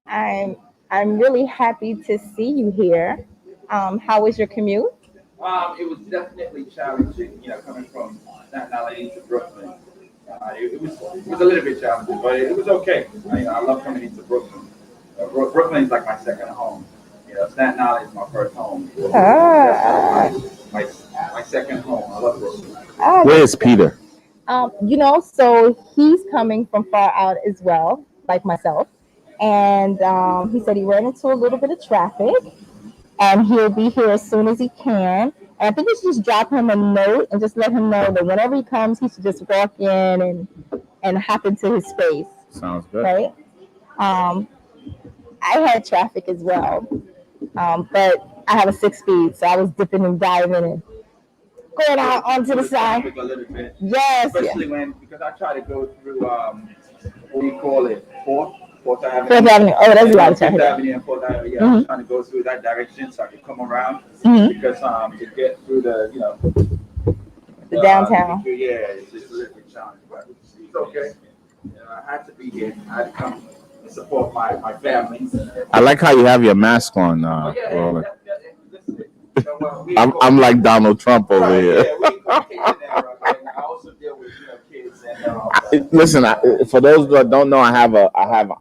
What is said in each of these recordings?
I'm I'm really happy to see you here. How was your commute? It was definitely challenging, coming from Staten Island to Brooklyn. It was a little bit challenging, but it was okay. I love coming into Brooklyn. Brooklyn is like my second home. Staten Island is my first home. Ah, That's like my second home. I love Brooklyn. Where's Peter? So he's coming from far out as well, like myself. And he said he ran into a little bit of traffic, and he'll be here as soon as he can. And I think we should just drop him a note and just let him know that whenever he comes, he should just walk in and hop into his space, Sounds good. right? Um, I had traffic as well, but I have a 6 speed, so I was dipping and diving and going out onto the side. A little bit, Yes, yeah. especially because I try to go through what do you call it, Fourth Avenue. Fifth Avenue. Oh, that's a lot of Fifth traffic. Avenue and Fourth Avenue. Yeah, I'm trying to go through that direction so I can come around Hmm. because to get through The downtown. it's a little bit challenging, but it's okay. I had to be here. I had to come and support my family. I like how you have your mask on, Oh yeah, Roland. listen. We I'm like Donald Trump over right, here. yeah, we inculcate in there, and I also deal with kids and Listen, for those that don't know, I have an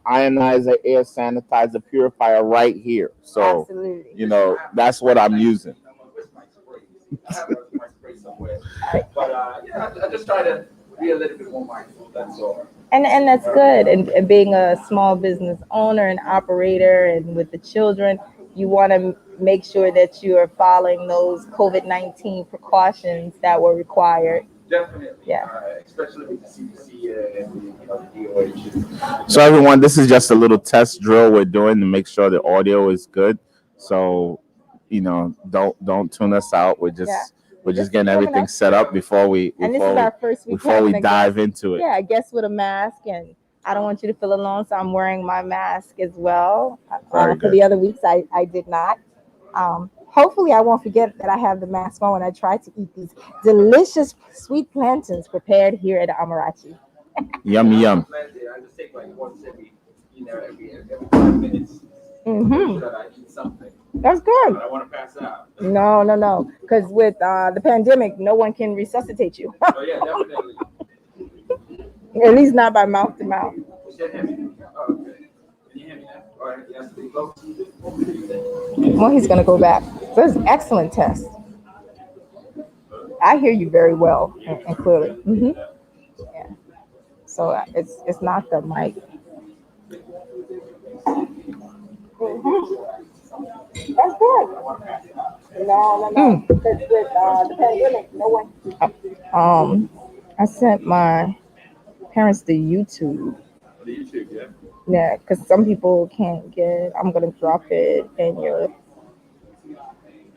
ionizer, air sanitizer, purifier right here. So Absolutely. that's what I'm using. where's my spray? I have my spray somewhere, but I just try to be a little bit more mindful. That's all. And that's good. And being a small business owner and operator, and with the children, you want to make sure that you are following those COVID-19 precautions that were required. Definitely. Yeah. Especially with the CDC and the DOH. So everyone, this is just a little test drill we're doing to make sure the audio is good. So, don't tune us out. We're just Yeah. getting everything set up before we And this is our first week before we having a dive guest. into it. Yeah, a guest with a mask, and I don't want you to feel alone, so I'm wearing my mask as well. Very For good. the other weeks, I did not. Hopefully, I won't forget that I have the mask on when I try to eat these delicious sweet plantains prepared here at Amarachi. Yummy yum. I just take like once every 5 minutes. Mm-hmm. That I eat something. That's good. I don't want to pass out. No. Because with the pandemic, no one can resuscitate you. Oh yeah, definitely. At least not by mouth to mouth. Should hear me. Oh, okay. Can you hear me now? All right. Yes, we go. Well, he's going to go back. That's an excellent test. I hear you very well and clearly. Hmm. Yeah. So it's not the mic. Mhm. That's good. No. Because with the pandemic, no one. I sent my parents to YouTube. The YouTube, yeah. Yeah, because some people can't get. I'm gonna drop it in your.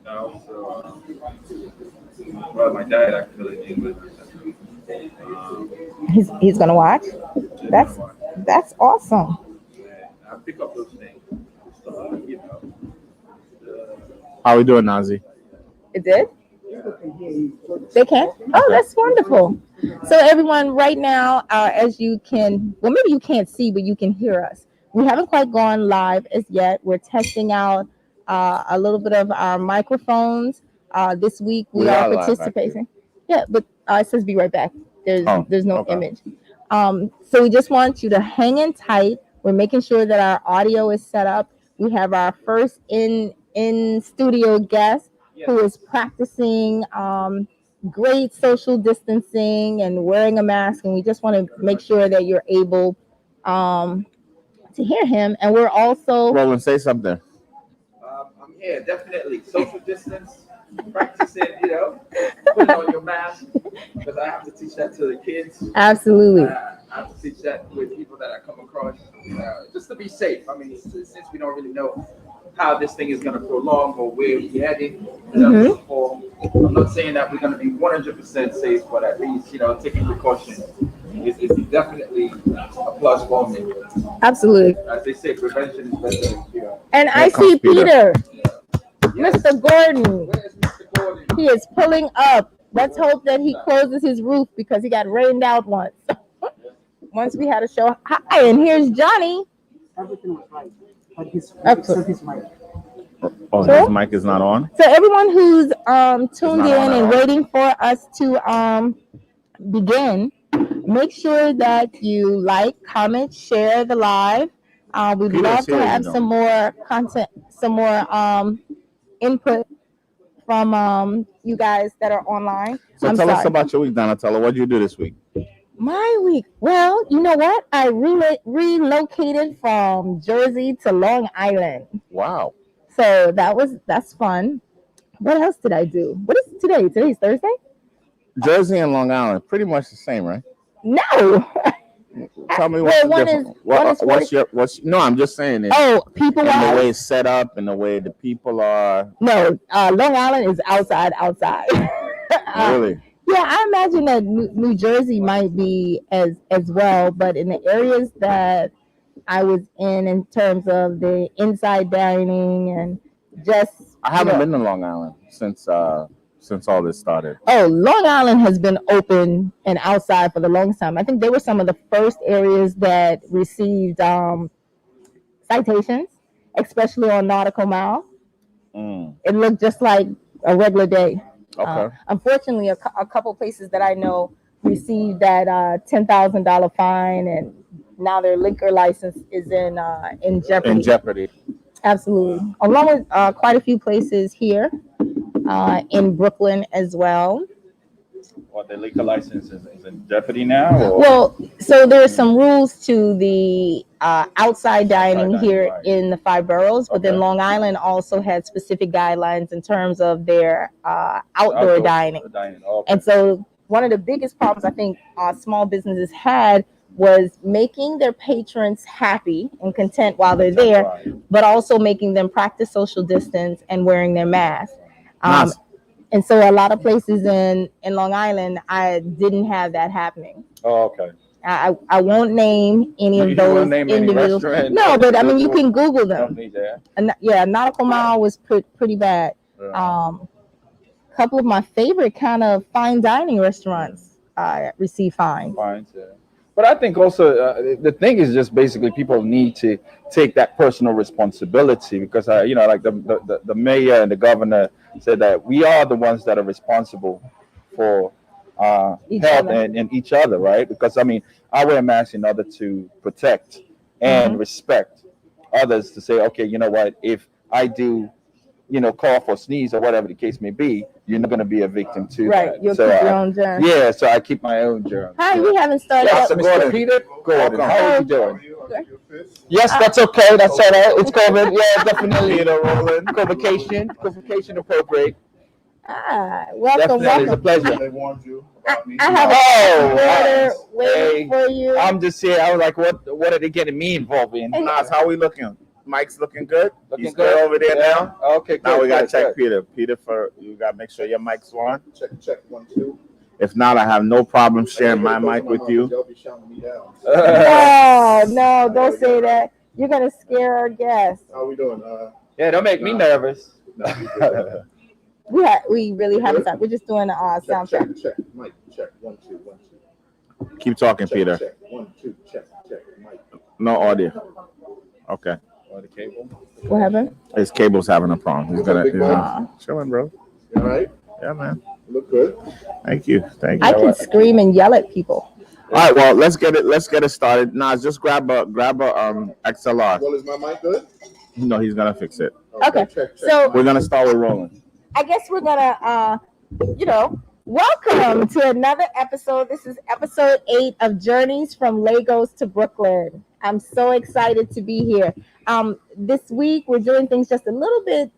No, so, well, my dad actually English. He's gonna watch. That's awesome. I pick up those things. So, How we doing, Nazi? It did. They can. Oh, that's wonderful. So everyone, right now, as you can, well, maybe you can't see, but you can hear us. We haven't quite gone live as yet. We're testing out a little bit of our microphones. This week we We are are live, participating. Yeah, but it says be right back. There's no okay. image. So we just want you to hang in tight. We're making sure that our audio is set up. We have our first in studio guest who is practicing great social distancing and wearing a mask, and we just want to make sure that you're able to hear him. And we're also Roland, say something. I'm here, definitely. Social distance, practicing, putting on your mask, because I have to teach that to the kids. absolutely. I have to teach that with people that I come across, just to be safe. I mean, since we don't really know how this thing is going to prolong or where we're heading. I'm not saying that we're going to be 100% safe, but at least, taking precautions is definitely a plus for me. Absolutely. As they say, prevention is better than cure. And Here I comes see Peter. Yes. Mr. Gordon. Where is Mr. Gordon? He is pulling up. Let's hope that he closes his roof because he got rained out once. Once we had a show. Hi, and here's Johnny. everything was right, but his Excellent. his mic. Oh, So- his mic is not on. So everyone who's tuned not in on at and all. waiting for us to begin, make sure that you like, comment, share the live. We'd Peter's love to here, have you know. some more content, some more input from you guys that are online. So I'm tell us sorry. about your week, Donnatella. What did you do this week? My week. Well, you know what? I relocated from Jersey to Long Island. Wow. So that's fun. What else did I do? What is today? Today's Thursday? Jersey and Long Island, pretty much the same, right? No. Tell me Well, what's the one difference. is- one is What's no, I'm just saying it. Oh, people And the way wise? it's set up and the way the people are. No, Long Island is outside. Really? Yeah, I imagine that New Jersey might be as well, but in the areas that I was in terms of the inside dining and just I haven't been to Long Island since all this started. Oh, Long Island has been open and outside for the longest time. I think they were some of the first areas that received citations, especially on Nautical Mile. It looked just like a regular day. Okay. Unfortunately, a couple places that I know received that $10,000 fine, and now their liquor license is in jeopardy. In jeopardy. Absolutely, along with quite a few places here in Brooklyn as well. What, the liquor license is in jeopardy now? Or? Well, so there are some rules to the outside dining dining, here right. in the 5 boroughs, but then Okay. Long Island also had specific guidelines in terms of their outdoor dining. Okay. And so one of the biggest problems I think small businesses had was making their patrons happy and content while they're there, Right. but also making them practice social distance and wearing their mask. Nice. And so a lot of places in Long Island, I didn't have that happening. Oh, okay. I won't name any of You those won't name any individuals. restaurant? No, but I mean, you can Google them. Company there. And yeah, Nautical Mile was pretty bad. Yeah. Couple of my favorite kind of fine dining restaurants received fines. Fine, yeah. But I think also the thing is just basically people need to take that personal responsibility because like the mayor and the governor said that we are the ones that are responsible for Each health other. and each other, right? Because I mean, I wear masks in order to protect and respect others. To say, okay, you know what? If I do, cough or sneeze or whatever the case may be, you're not going to be a victim to Right, that. you'll So, keep your own germs. yeah, so I keep my own germs. Hi, we haven't started Yes, up. Mr. Peter Gordon. How are you doing? Okay. Yes, that's okay. That's all right. It's COVID. Yeah, definitely. Convocation appropriate. Welcome, Definitely. It's a welcome. pleasure. They warned you about me. I have Oh, a water waiting for you. I'm just here. I was like, what are they getting me involved in? And- Nas, how we looking? Mike's looking good. Looking He's good over there Yeah. now. Okay, good. Now we gotta good, check good. Peter. Peter, you gotta make sure your mic's on. Check 1, 2. If not, I have no problem sharing my mic with you. They'll be shouting me down. Oh no! Don't say that. You're gonna scare our guests. How we doing? Yeah, don't make me nervous. We really haven't started. We're just doing a sound check. Check. Mic, check. 1, 2, 1, 2. Keep talking, Check, Peter. Check. 1, 2, check. Mic. No audio. Okay. Oh, the cable. What happened? His cable's having a problem. He's gonna Big he's gonna- chilling, bro. You all right? Yeah, man. You look good. Thank you. Thank you. I can scream and yell at people. All right, well, let's get it started. Nas, just grab a XLR. Well, is my mic good? No, he's gonna fix it. Okay. Check. So We're gonna start with rolling. I guess we're gonna welcome to another episode. This is episode 8 of Journeys from Lagos to Brooklyn. I'm so excited to be here. This week we're doing things just a little bit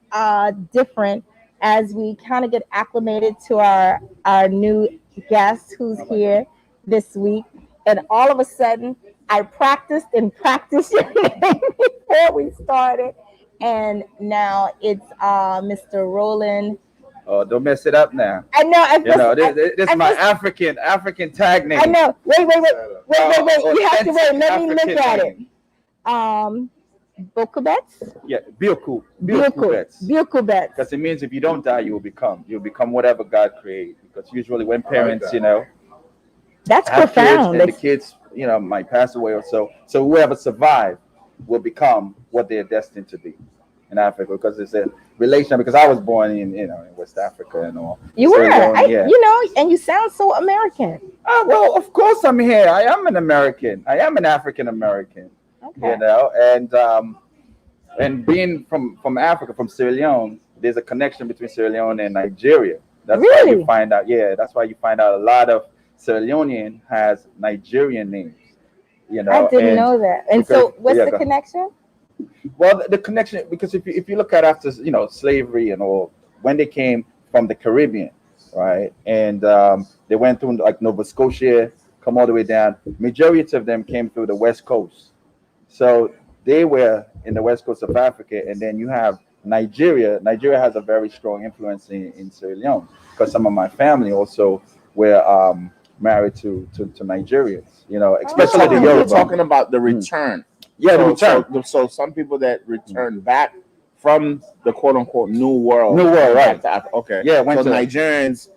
different as we kind of get acclimated to our new guest who's here this week. And all of a sudden, I practiced your name before we started. And now it's Mr. Roland. Oh, don't mess it up now. I know. This is my African tag name. I know. Wait. You have to wait. Let me look African at it. name. Bokubets? Yeah, Bioku. Bokubets. Because it means if you don't die, you'll become whatever God created. Because usually when parents, That's have profound. kids and the kids, might pass away or so. So whoever survived, will become what they're destined to be in Africa, because it's a relation. Because I was born in in West Africa and all. You So, were, yeah. and you sound so American. Well, of course I'm here. I am an American. I am an African American. Okay. And being from Africa, from Sierra Leone, there's a connection between Sierra Leone and Nigeria. That's why Really? you find out. Yeah, that's why you find out a lot of Sierra Leonean has Nigerian names. I didn't know that. And so, because- what's yeah, the go- connection? Well, the connection, because if you look at after slavery and all, when they came from the Caribbean, right, and they went through like Nova Scotia, come all the way down. Majority of them came through the West Coast, so they were in the West Coast of Africa, and then you have Nigeria. Nigeria has a very strong influence in Sierra Leone, because some of my family also were married to Nigerians, especially the Oh. You're Yoruba. talking about the return. Yeah, the return. So some people that return back from the quote unquote new world. New world, back right. to Africa. Okay. Yeah, went so to- Nigerians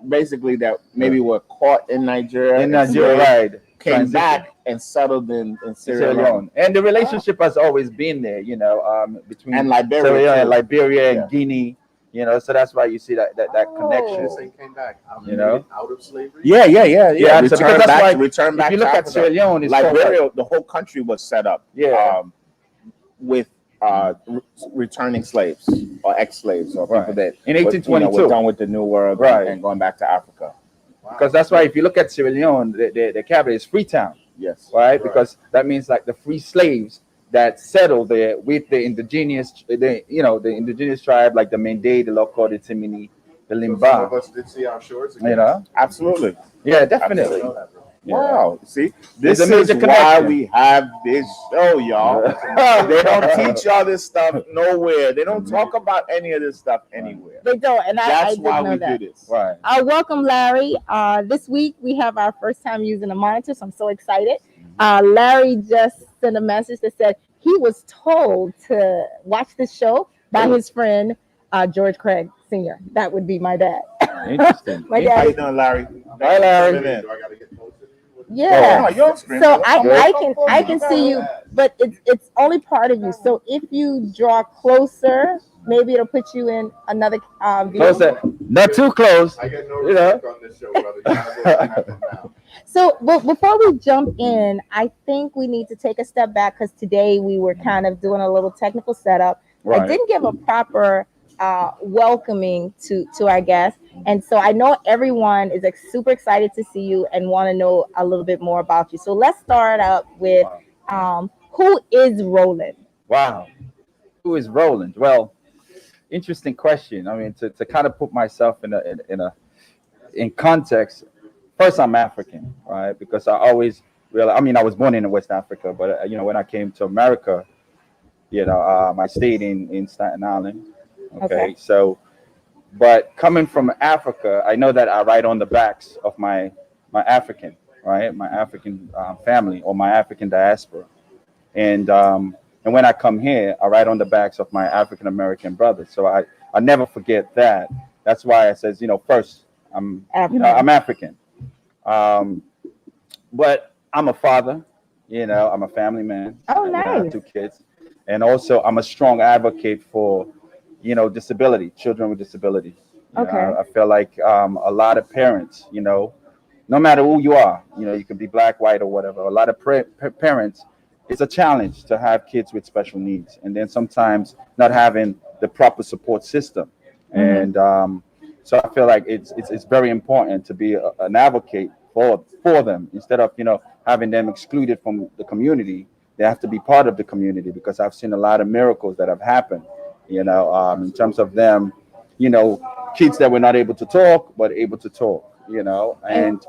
basically that maybe were caught in Nigeria. In and Nigeria, slaves, right. came Transition. back and settled in Sierra Sierra Leone. Leone. And the relationship has always been there, between And Liberia, Sierra Leone too. and Liberia and Yeah. Guinea, so that's why you see that Oh. connection. This thing came back. You know? Made it out of slavery. Yeah. Yeah, Return because that's back, why return back if you to look at Africa. Sierra Leone, it's Liberia, the whole country was set up. Yeah. With returning slaves or ex-slaves or people Right. that In were 1822. done with the new world Right. and going back to Africa. because that's why if you look at Sierra Leone, the capital is Freetown, Yes. right? Right. Because that means like the free slaves that settled there with the indigenous tribe, like the Mende, the Loko, the Timini, the So some of Limba. us did see our shores again. Absolutely. Yeah, definitely. I know that, bro. Yeah. Wow. See, this It's a is major why connection. we have this show, y'all. They don't teach y'all this stuff nowhere. They don't talk about any of this stuff anywhere. They don't, and I That's did why know we that. do this. Right. Welcome, Larry. This week we have our first time using a monitor, so I'm so excited. Larry just sent a message that said he was told to watch this show by his friend George Craig Sr. That would be my dad. Interesting. My How you dad. doing, Larry? Hi, Larry. Do I gotta get closer to you? Yeah. Oh, you're on screen. So Come on. I can see you, but it's only part of you. So if you draw closer, maybe it'll put you in another view. Closer. Not too close. I get no You know. respect on this show, brother. You gotta go back up now. So before we jump in, I think we need to take a step back because today we were kind of doing a little technical setup. I Right. didn't give a proper welcoming to our guests, and so I know everyone is super excited to see you and want to know a little bit more about you. So let's start up with who is Roland? Wow. Who is Roland? Well, interesting question. I mean, to kind of put myself in context, first I'm African, right? Because I always realized, I mean, I was born in West Africa, but when I came to America, I stayed in Staten Island. Okay. So, but coming from Africa, I know that I ride on the backs of my African, right? My African family or my African diaspora. And when I come here, I ride on the backs of my African American brothers. So I never forget that. That's why I says, first I'm African. But I'm a father, I'm a family man. Oh, I have nice. 2 kids. And also I'm a strong advocate for, disability, children with disabilities. Okay. I feel like a lot of parents, no matter who you are, you can be black, white, or whatever. A lot of parents, it's a challenge to have kids with special needs, and then sometimes not having the proper support system. And so I feel like it's very important to be an advocate for them instead of having them excluded from the community. They have to be part of the community, because I've seen a lot of miracles that have happened. In terms of them, kids that were not able to talk but able to talk. And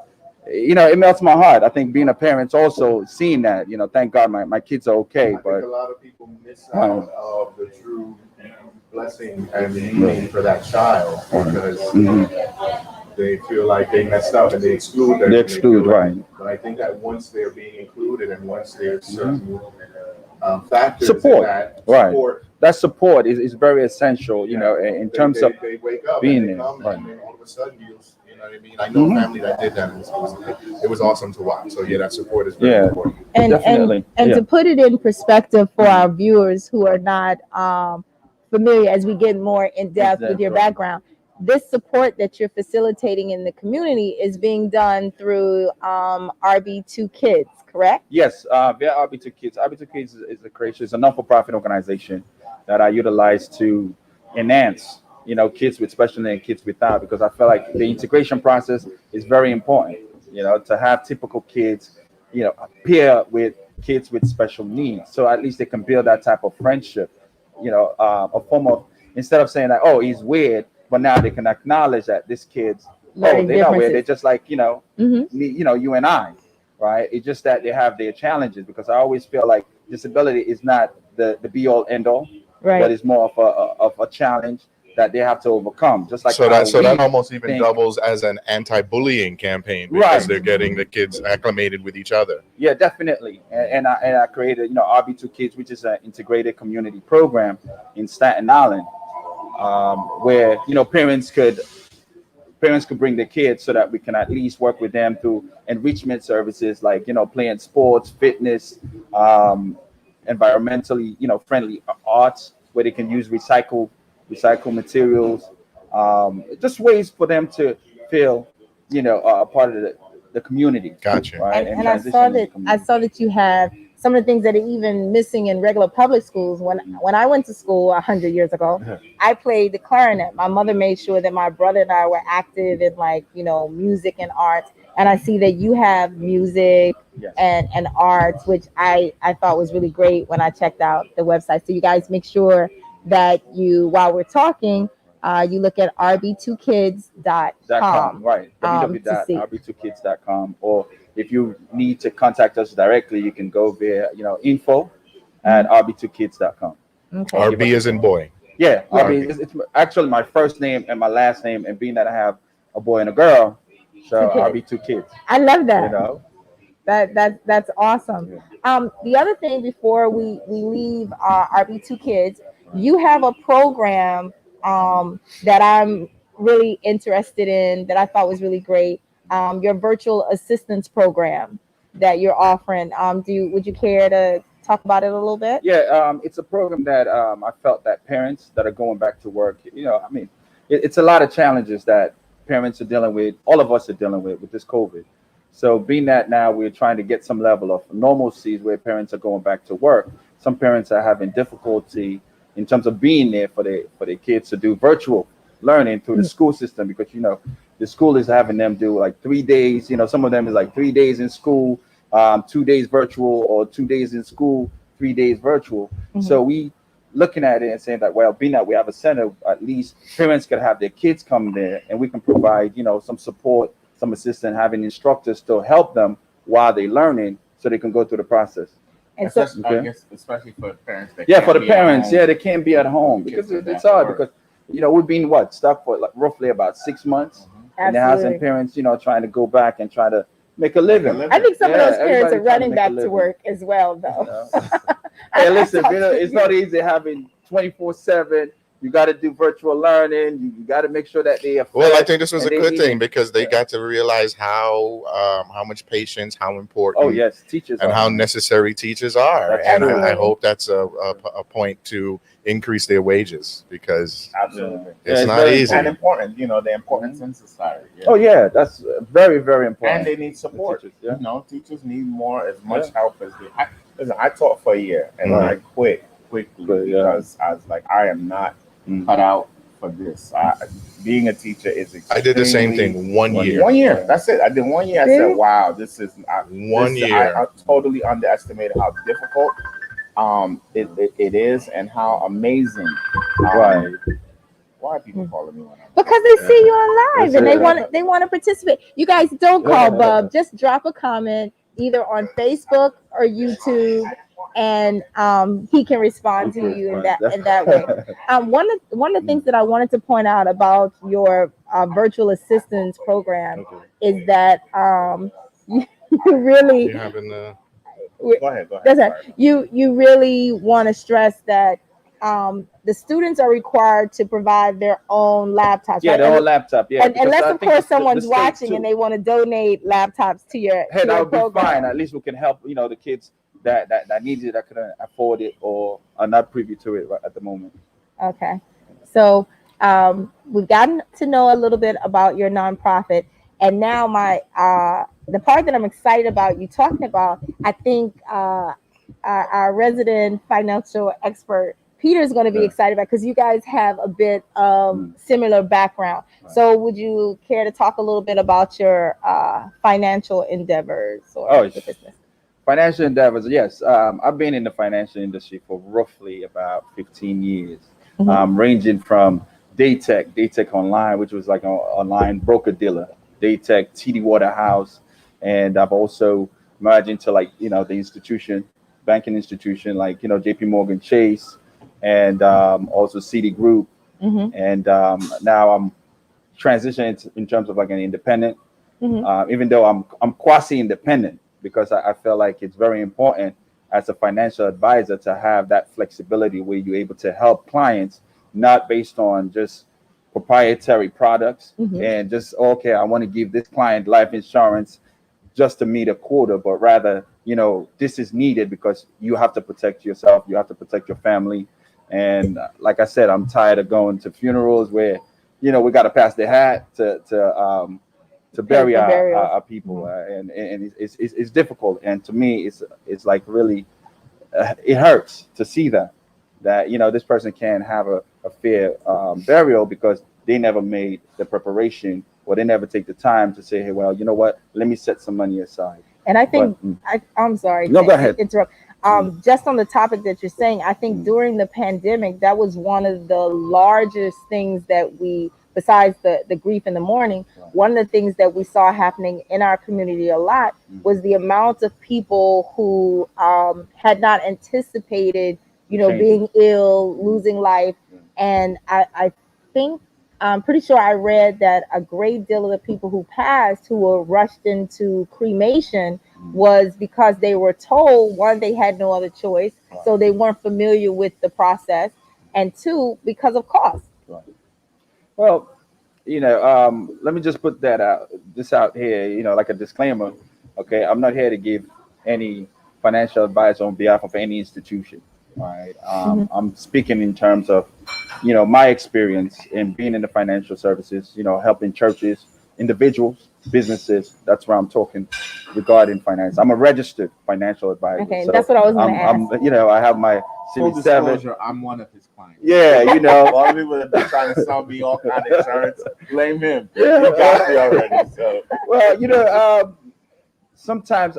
it melts my heart. I think being a parent's also seeing that. Thank God my kids are okay. I think But a lot of people miss out of the true blessing and meaning for that child because they feel like they messed up and they exclude them. They exclude, right. But I think that once they're being included and once there's certain factors Support, in that right. support, that support is very essential, you know, in terms of they wake up being and they there, come, right. and then all of a sudden you know what I mean. I know a family that did that, and it was awesome to watch. So yeah, that support is very important. And Definitely, and yeah. to put it in perspective for our viewers who are not familiar, as we get more in depth with your background, this support that you're facilitating in the community is being done through RB2 Kids, correct? Yes, via RB2 Kids. RB2 Kids is a creation, it's a non-for-profit organization that I utilize to enhance, you know, kids with special needs and kids without, because I feel like the integration process is very important, you know, to have typical kids, you know, pair with kids with special needs. So at least they can build that type of friendship, you know, a form of, instead of saying that, oh, he's weird, but now they can acknowledge that this kid's, Learning they're not weird, they're differences. just like, you know, Mm-hmm. you know, you and I. Right? It's just that they have their challenges, because I always feel like disability is not the be all end all, Right. but it's more of a challenge that they have to overcome. Just like So how that we almost even think- doubles as an anti-bullying campaign, because Right. they're getting the kids acclimated with each other. Yeah, definitely. And I created, you know, RB2 Kids, which is an integrated community program in Staten Island, where, you know, parents could bring their kids so that we can at least work with them through enrichment services, like, you know, playing sports, fitness, environmentally, you know, friendly arts, where they can use recycle materials, just ways for them to feel, you know, a part of the community. Gotcha. Right? And I saw that you have some of the things that are even missing in regular public schools. When I went to school 100 years ago, I played the clarinet. My mother made sure that my brother and I were active in, like, you know, music and arts. And I see that you have music and arts, which I thought was really great when I checked out the website. So you guys make sure that you, while we're talking, you look at rb2kids.com. Right. To see. www.rb2kids.com. Or if you need to contact us directly, you can go via, you know, info at rb2kids.com. Okay. RB is in boy. Yeah, I mean, RB. it's actually my first name and my last name, and being that I have a boy and a girl, so Okay. RB2 Kids. I love that. You know, That's awesome. The other thing before we leave RB2 Kids, you have a program that I'm really interested in, that I thought was really great. Your virtual assistance program that you're offering. Would you care to talk about it a little bit? yeah, it's a program that I felt that parents that are going back to work, you know, I mean, it's a lot of challenges that parents are dealing with, all of us are dealing with this COVID. So being that now we're trying to get some level of normalcy where parents are going back to work, some parents are having difficulty in terms of being there for their kids to do virtual learning through the school system, because, you know, the school is having them do like 3 days, you know, some of them is like 3 days in school, 2 days virtual, or 2 days in school, 3 days virtual. So we looking at it and saying that, well, being that we have a center, at least parents could have their kids come there, and we can provide, you know, some support, some assistance, having instructors to help them while they're learning, so they can go through the process. And so, Okay. I guess especially for the parents that Yeah, can't for the be at parents, home. yeah, they can't be at home, Kids because are it's back to hard, work. because, you know, we've been stuck for like roughly about 6 months, and there has absolutely. been parents, you know, trying to go back and try to make a living. I think some of Yeah, those parents everybody are trying to running make a back to living. work as well, though. You know? Hey, listen, you know, it's not easy having 24/7. You got to do virtual learning. You got to make sure that they are Well, I fed think this was a and they good thing, eating. because they Yeah. got to realize how much patience, how important, Oh yes, teachers and are. how necessary teachers are. That's And true. I hope that's a point to increase their wages, because Absolutely. it's it's not very easy. And important, you know, the importance in society. Yeah. Oh yeah, that's very, very important. And they need support. Teachers, yeah. You know, teachers need as much help as they. Listen, I taught for a year and Right. I quit quickly But, yeah. because I was like, I am not Mm. cut out for this. Being a teacher is I did the same extremely- thing 1 year. 1 year. That's it. I did 1 year. I Really? said, wow, this is 1 this- year. I totally underestimated how difficult it is, and how amazing. Right. Why are people calling me when I'm Because they see you on live That's and it. they want to participate. You guys don't call Yeah. Bub. Just drop a comment either on Facebook or YouTube, and he can respond to you in that way. One of the things that I wanted to point out about your virtual assistance program is that you really You having Go ahead. that's right. You really want to stress that the students are required to provide their own laptops. Yeah, right? their own laptop. Yeah, And because unless I of think course the someone's state watching too. and they want to donate laptops to your Hey, to that your would be program. fine. At least we can help, the kids that need it, that couldn't afford it or are not privy to it right at the moment. Okay. So we've gotten to know a little bit about your nonprofit. And now the part that I'm excited about you talking about, I think our resident financial expert, Peter, is going to be Yeah. excited about, because you guys have a bit of similar background. Right. So would you care to talk a little bit about your financial endeavors or Oh, your business? Financial endeavors, yes. I've been in the financial industry for roughly about 15 years, ranging from Daytech Online, which was like an online broker dealer, Daytech, TD Waterhouse, and I've also merged into the banking institution like JP Morgan Chase, and also CD Group, and now I'm transitioning in terms of like an independent, even though I'm quasi-independent, because I feel like it's very important as a financial advisor to have that flexibility where you're able to help clients, not based on just proprietary products and just, okay, I want to give this client life insurance just to meet a quota, but rather, this is needed because you have to protect yourself, you have to protect your family. And like I said, I'm tired of going to funerals where, we got to pass the hat to bury our people, and it's difficult. And to me, it's like really, it hurts to see that this person can't have a fair burial because they never made the preparation, or they never take the time to say, hey, well, you know what, let me set some money aside. And I think I'm sorry. No, go ahead. Interrupt. Just on the topic that you're saying, I think during the pandemic, that was one of the largest things that besides the grief in the mourning, one of the things that we saw happening in our community a lot was the amount of people who had not anticipated, being ill, losing life. And I think, I'm pretty sure I read that a great deal of the people who passed, who were rushed into cremation, was because they were told, one, they had no other choice, so they weren't familiar with the process, and two, because of cost. Right. Well, let me just put this out here, like a disclaimer. Okay, I'm not here to give any financial advice on behalf of any institution. Right. I'm speaking in terms of, my experience in being in the financial services, helping churches, individuals, businesses. That's where I'm talking regarding finance. I'm a registered financial advisor. Okay, so that's what I was going to ask. I have my Full Series 7. disclosure, I'm one of his clients. Yeah, A lot of people have been trying to sell me all kind of insurance. Blame him. Yeah. He got me already. So. Well, sometimes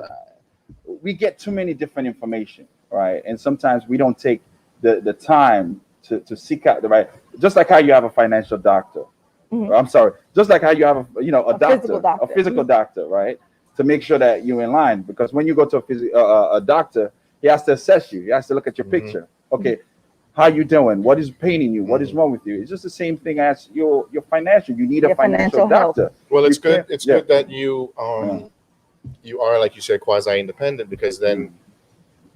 we get too many different information, right? And sometimes we don't take the time to seek out the right. Just like how you have a financial doctor. I'm sorry. Just like how you have a doctor, a physical doctor, right? To make sure that you're in line, because when you go to a doctor, he has to assess you. He has to look at your picture. Okay, how you doing? What is paining you? What is wrong with you? It's just the same thing as your financial. You need a financial doctor. Well, it's good. It's good that you you are, like you said, quasi-independent, because then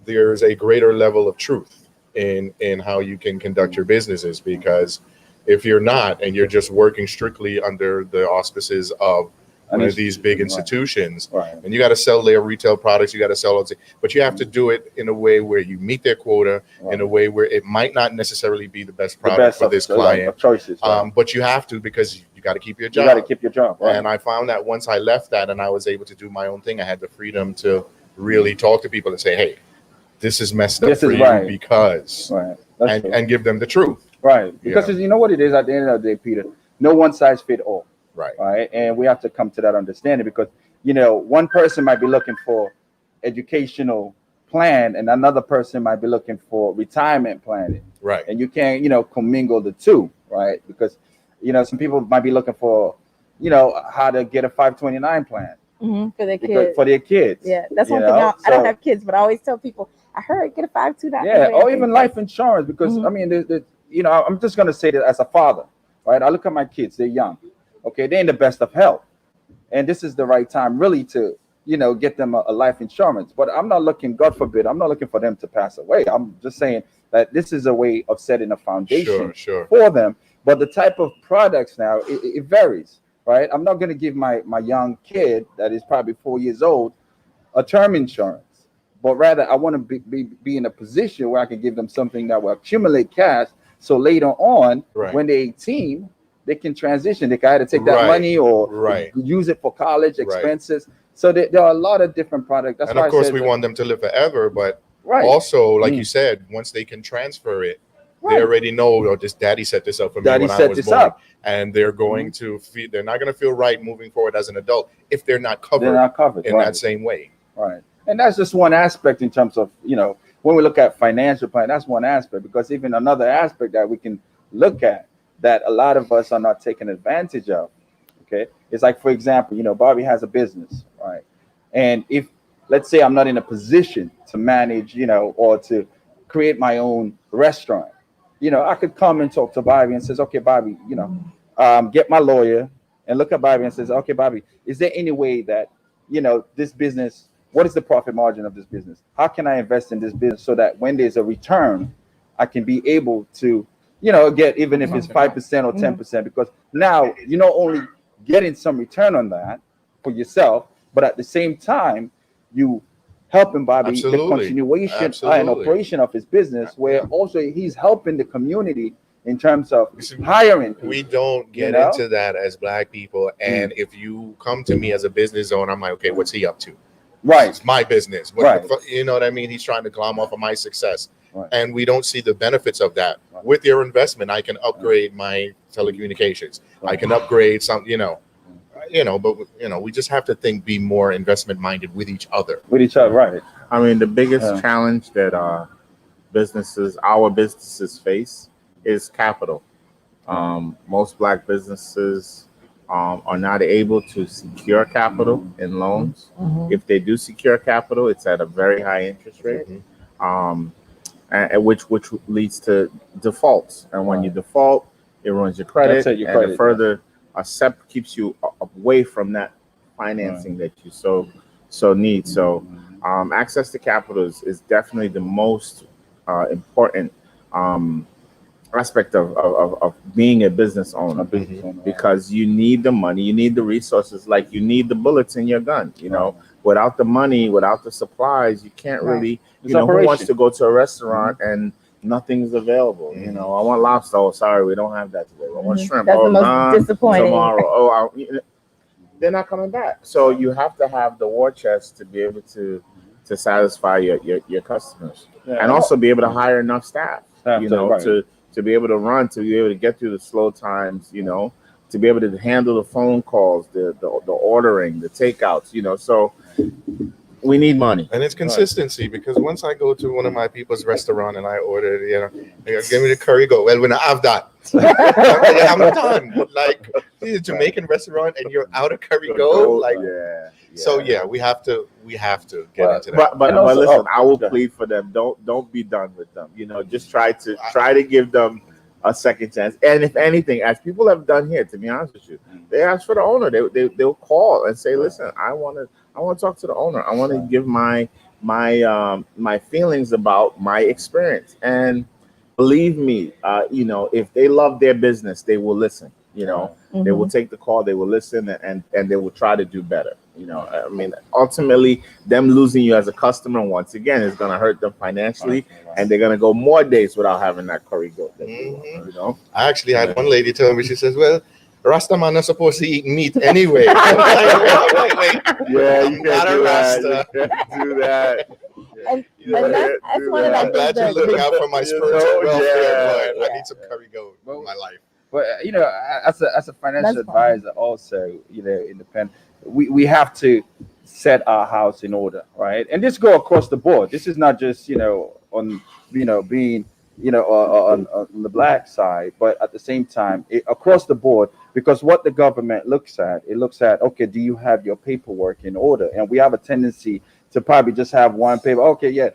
there's a greater level of truth in how you can conduct your businesses. Because if you're not, and you're just working strictly under the auspices of one of these big institutions, and you got to sell their retail products, you got to sell those, but you have to do it in a way where you meet their quota, in a way where it might not necessarily be the best product for this client, choices, but you have to, because you got to keep your job. You got to keep your job. And I found that once I left that and I was able to do my own thing, I had the freedom to really talk to people and say, hey, this is messed up for you because, and give them the truth. Right. Because you know what it is at the end of the day, Peter, no one size fit all. Right. And we have to come to that understanding, because, one person might be looking for educational plan and another person might be looking for retirement planning. Right. And you can't, commingle the two. Right. Because, some people might be looking for, how to get a 529 plan. For their kids. For their kids. Yeah. That's one thing. I don't have kids, but I always tell people, I heard get a 529. Yeah. Or even life insurance, because I mean, I'm just going to say that as a father, right? I look at my kids, they're young. Okay, they're in the best of health, and this is the right time really to, get them a life insurance. But I'm not looking, God forbid, I'm not looking for them to pass away. I'm just saying that this is a way of setting a foundation for them. But the type of products now, it varies, right? I'm not going to give my young kid that is probably 4 years old a term insurance, but rather I want to be in a position where I can give them something that will accumulate cash. So later on, when they're 18, they can transition. They can either take that money or use it for college expenses. So there are a lot of different products. That's and why of course, I said we want them to live forever, but also, like you said, once they can transfer it, they already know, oh, this daddy set this up for me when I was born. And they're going to feel, they're not going to feel right moving forward as an adult if they're not covered, in that same way. Right. And that's just one aspect in terms of, when we look at financial plan, that's one aspect, because even another aspect that we can look at that a lot of us are not taking advantage of. Okay. It's like, for example, Bobby has a business, right? And if, let's say, I'm not in a position to manage, or to create my own restaurant, I could come and talk to Bobby and says, okay, Bobby, get my lawyer and look at Bobby and says, okay, Bobby, is there any way that, this business, what is the profit margin of this business? How can I invest in this business so that when there's a return, I can be able to, get, even if it's 5% or 10%, because now you're not only getting some return on that for yourself, but at the same time, you helping Bobby the continuation and operation of his business, where also he's helping the community in terms of hiring people. We don't get into that as Black people. And if you come to me as a business owner, I'm like, okay, what's he up to? Right. It's my business. You know what I mean? He's trying to climb off of my success. And we don't see the benefits of that. With your investment, I can upgrade my telecommunications. I can upgrade some, but we just have to be more investment minded with each other. Right. I mean, the biggest challenge that our businesses face is capital. Most Black businesses are not able to secure capital in loans. If they do secure capital, it's at a very high interest rate, and which leads to defaults. And when you default, it ruins your credit, and further keeps you away from that financing that you so need. So access to capital is definitely the most important aspect of being a business owner, because you need the money, you need the resources, like you need the bullets in your gun. Without the money, without the supplies, you can't really. Who wants to go to a restaurant and nothing's available? I want lobster. Oh, sorry, we don't have that today. I want shrimp. That's the most disappointing. Tomorrow. They're not coming back. So you have to have the war chest to be able to satisfy your customers, and also be able to hire enough staff. To be able to run, to be able to get through the slow times, to be able to handle the phone calls, the ordering, the takeouts, so we need money. And it's consistency, because once I go to one of my people's restaurant and I order, give me the curry goat. Well, when I have that, I'm done. Like, this is a Jamaican restaurant and you're out of curry goat. Like, so we have to get into that. But listen, I will plead for them. Don't be done with them. Just try to give them a second chance. And if anything, as people have done here, to be honest with you, they ask for the owner. They'll call and say, listen, I want to talk to the owner. I want to give my feelings about my experience. And believe me, if they love their business, they will listen. They will take the call, they will listen, and they will try to do better. I mean, ultimately, them losing you as a customer, once again, is going to hurt them financially, and they're going to go more days without having that curry goat. I actually had one lady tell me, she says, well, Rasta man not supposed to eat meat anyway. Wait. Yeah, you can't do that. You can't do that. And that's one of I'm glad you look out for my spiritual welfare, but I need some curry goat in my life. But as a financial advisor, also, independent, we have to set our house in order, right? And this go across the board. This is not just on being on the Black side, but at the same time across the board, because what the government looks at, okay, do you have your paperwork in order? And we have a tendency to probably just have one paper. Okay, yeah,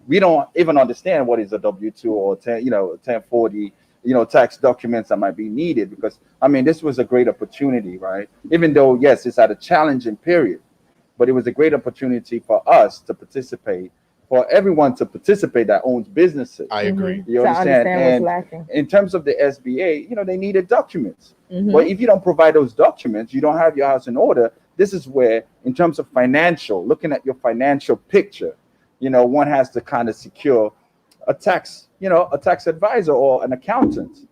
we don't even understand what is a W-2 or 1040. Tax documents that might be needed, because this was a great opportunity, right? Even though, yes, it's at a challenging period, but it was a great opportunity for us to participate, for everyone to participate that owns businesses. I agree. You To understand? understand And what's lacking. in terms of the SBA, they needed documents. Mhm. But if you don't provide those documents, you don't have your house in order. This is where, in terms of financial, looking at your financial picture, one has to kind of secure a tax advisor or an accountant.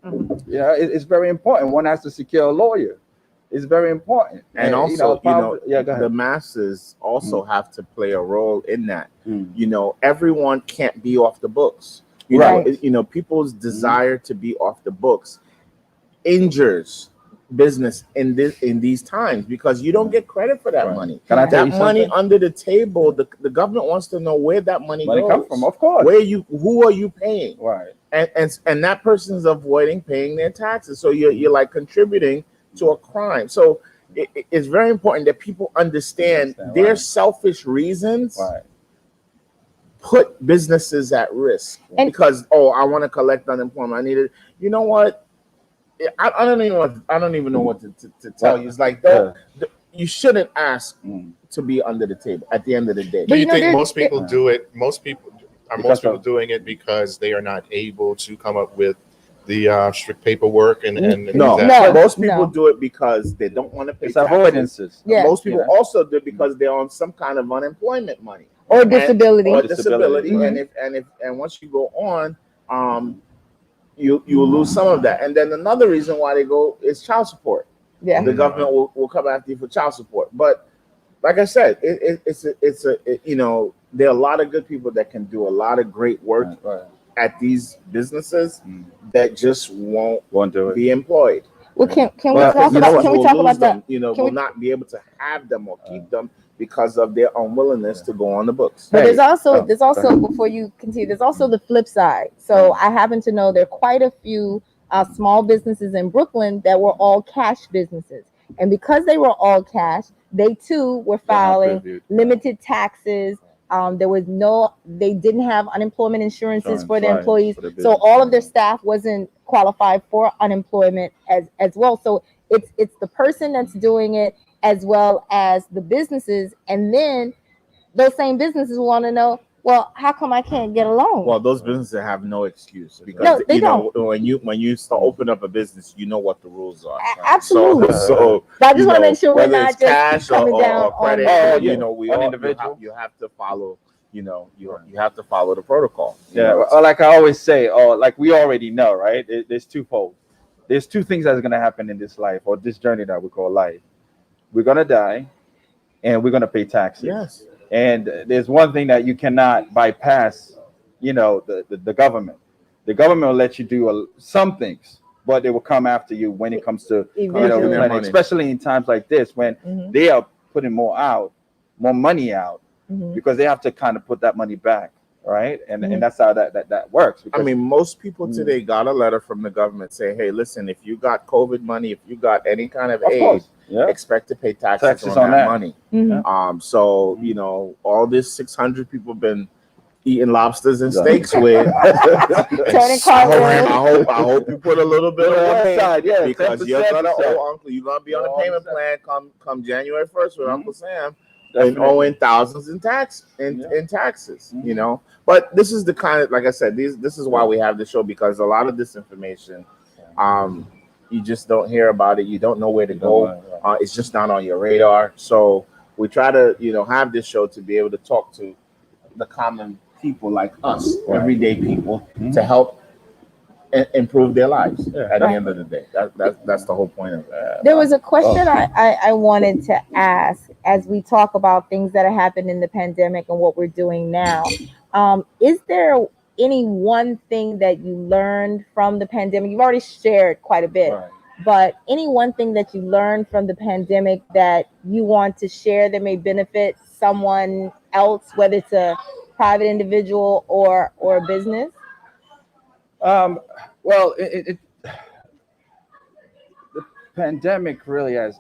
It's very important. One has to secure a lawyer. It's very important. And also, go ahead. the masses also have to play a role in that. Mm. Everyone can't be off the books. Right. People's desire to be off the books injures business in these times, because you don't get credit for that Right. money. Can I tell That you money something? under the table, the government wants to know where that money Money goes come from, of course. Who are you paying? Right. And that person's avoiding paying their taxes. So you're like contributing to a crime. So it's very important that people understand their right. selfish reasons Right. put businesses at risk. And- Because I want to collect unemployment. I need it. You know what? I don't even know what to tell you. It's like you shouldn't ask to be under the table at the end of the day. Do you think there's- most people do it? Most people Because doing it because they are not able to come up with the strict paperwork and No, No. most people No. do it because they don't want to pay It's taxes. avoidances. Yeah. Most people also do it because they're on some kind of unemployment money Or disability. or disability. Mhm. And once you go on, you will lose some of that. And then another reason why they go is child support. Yeah. The government will come after you for child support. But like I said, there are a lot of good people that can do a lot of great work Right. at these businesses that just won't do it. be employed. Well, can we Well, talk you know about what? can we Will talk lose about them, that? will not be able to have them or keep them because of their unwillingness to go on the books. But Hey, there's also before you continue, there's also the flip side. So I happen to know there are quite a few small businesses in Brooklyn that were all cash businesses, and because they were all cash, they too were filing contribute. limited taxes. They didn't have unemployment insurances for their Right, employees, for the so business. all of their staff wasn't qualified for unemployment as well. So it's the person that's doing it as well as the businesses, and then those same businesses want to know, well, how come I can't get a loan? Well, those businesses have no excuse because No, they don't. when you start open up a business, you know what the rules are. Absolutely. So But I just want to make sure we're whether not it's just cash coming down or credit, on. you have to follow. You have to follow the protocol. Yeah, or like I always say, or like we already know, right? There's twofold. There's two things that's gonna happen in this life or this journey that we call life. We're gonna die, and we're gonna pay taxes. Yes. And there's one thing that you cannot bypass. The government. The government will let you do some things, but they will come after you when it comes to Eventually. planning, especially in times like this when Mhm. they are putting more money out. Mhm. Because they have to kind of put that money back, right? And Mhm. that's how that works. I mean, most people today got a letter from the government saying, "Hey, listen, if you got COVID money, if you got any kind of aid, course, yeah. expect to pay taxes on on that. that money." Mhm. So all this 600 people been eating lobsters and steaks with. Turning cartwheels. I hope you put a little bit Put it on the away, side, yeah, because you're 10%. gonna owe Uncle. You're gonna be on a Oh, payment 100%. plan come January 1st with Uncle Sam. Definitely. And owing thousands in taxes. But this is the kind of, like I said, this is why we have the show, because a lot of this information, you just don't hear about it. You don't know where to go. It's just not on your radar. So we try to have this show to be able to talk to the common people like us, everyday people, to help improve their lives at the end of the day. That's the whole point of it. There was a question I wanted to ask as we talk about things that have happened in the pandemic and what we're doing now. Is there any one thing that you learned from the pandemic? You've already shared quite a bit, but any one thing that you learned from the pandemic that you want to share that may benefit someone else, whether it's a private individual or a business? Well, the pandemic really has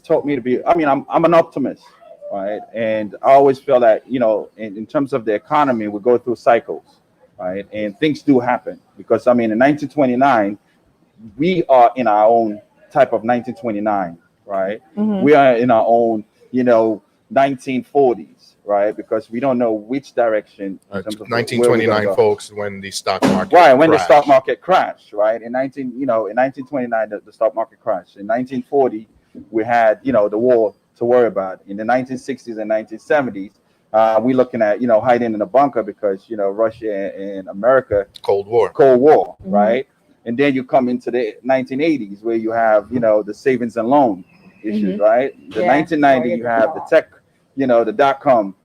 taught me to be. I mean, I'm an optimist, right? And I always feel that in terms of the economy, we go through cycles, right? And things do happen because in 1929, we are in our own type of 1929, right? Mhm. We are in our own you know, 1940s, right? Because we don't know which direction. In terms of where we're gonna 1929, go. folks, when the stock market Right, when the crashed. stock market crashed, right? In 1929, the stock market crashed. In 1940, we had, you know, the war to worry about. In the 1960s and 1970s, we're looking at, you know, hiding in a bunker because, you know, Russia and America, Cold War. right? And then you come into the 1980s where you have, you know, the savings and loan issues, right? The 1990, you have the tech, you know, the dot-com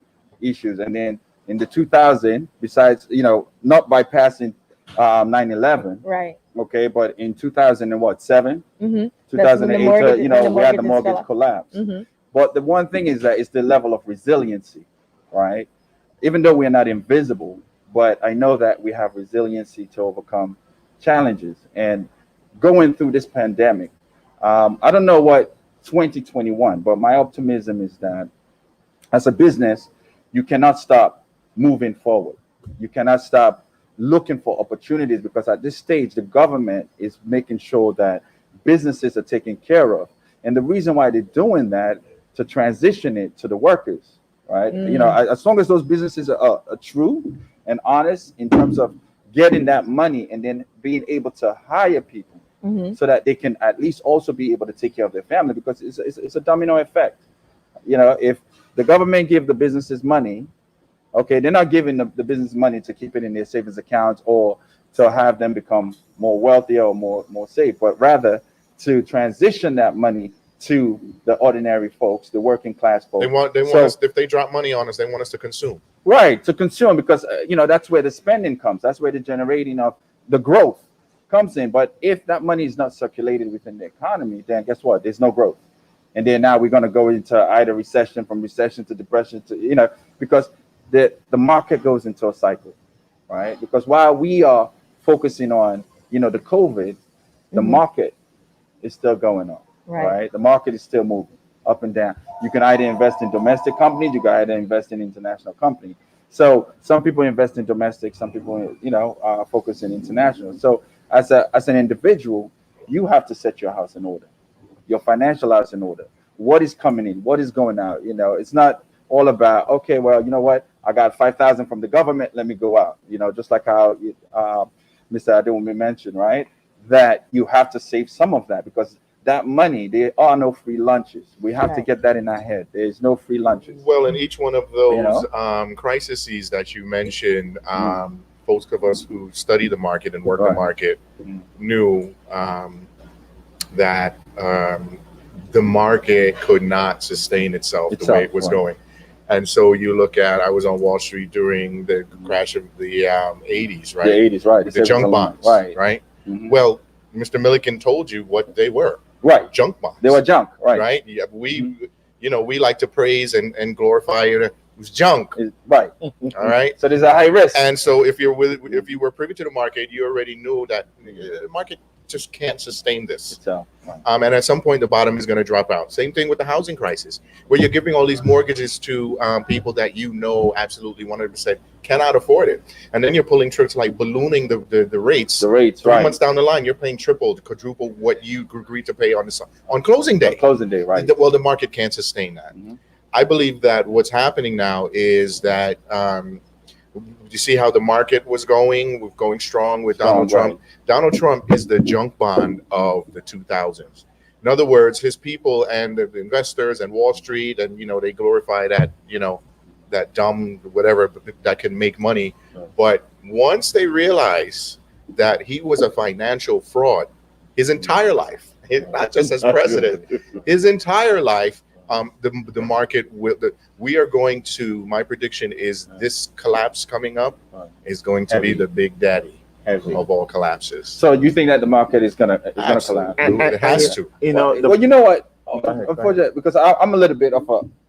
issues. And then in the 2000, besides, you know, not bypassing 9/11, Right. okay, but in 2007, Mm-hmm. 2008, you know, we had the mortgage collapse. Mm-hmm. But the one thing is that it's the level of resiliency, right? Even though we're not invisible, but I know that we have resiliency to overcome challenges. And going through this pandemic, I don't know what 2021, but my optimism is that as a business, you cannot stop moving forward. You cannot stop looking for opportunities, because at this stage, the government is making sure that businesses are taken care of. And the reason why they're doing that, to transition it to the workers, right? You know, as long as those businesses are true and honest in terms of getting that money and then being able to hire people so that they can at least also be able to take care of their family, because it's a domino effect. You know, if the government give the businesses money, okay, they're not giving the business money to keep it in their savings accounts or to have them become more wealthy or more safe, but rather to transition that money to the ordinary folks, the working class folks. They want us, if they drop money on us, they want us to consume. Right, to consume, because you know, that's where the spending comes. That's where the generating of the growth comes in. But if that money is not circulated within the economy, then guess what? There's no growth. And then now we're going to go into either recession, from recession to depression, to, you know, because the market goes into a cycle, right? Because while we are focusing on, you know, the COVID, the market is still going on, right? The market is still moving up and down. You can either invest in domestic companies, you can either invest in international companies. So some people invest in domestic, some people, you know, focus in international. So as an individual, you have to set your house in order, your financial house in order. What is coming in? What is going out? You know, it's not all about, okay, well, you know what? I got 5,000 from the government. Let me go out. You know, just like how Mr. Adewumi mentioned, right? That you have to save some of that, because that money, there are no free lunches. We have to get that in our head. There is no free lunches. Well, in each one of those, You know? crises that you mentioned, folks of us who study the market and work the market knew that the market could not sustain itself the way it was going. And so you look at, I was on Wall Street during the crash of the 80s, right? The 80s, right. The junk bonds, right? Well, Mr. Milliken told you what they were. Right. Junk bonds. They were junk, right? Right? Yeah, we, you know, we like to praise and glorify it. It was junk. Right. All right. So there's a high risk. And so if you were privy to the market, you already knew that the market just can't sustain this. And at some point, the bottom is going to drop out. Same thing with the housing crisis, where you're giving all these mortgages to people that you know absolutely 100% cannot afford it. And then you're pulling tricks like ballooning the rates. The rates, 3 months down the line, you're paying triple, quadruple what you agreed to pay on closing day. On closing day, right. Well, the market can't sustain that. I believe that what's happening now is that you see how the market was going strong with Donald Trump. Right. Donald Trump is the junk bond of the 2000s. In other words, his people and the investors and Wall Street, and, you know, they glorify that, you know, that dumb whatever that can make money. Right. But once they realize that he was a financial fraud his entire life, not just as president, his entire life, the market will. We are going to. My prediction is this collapse coming up is going to be the big daddy of all collapses. So you think that the market is gonna collapse? It has to. You know. Well, you know what? Unfortunately, because I'm a little bit of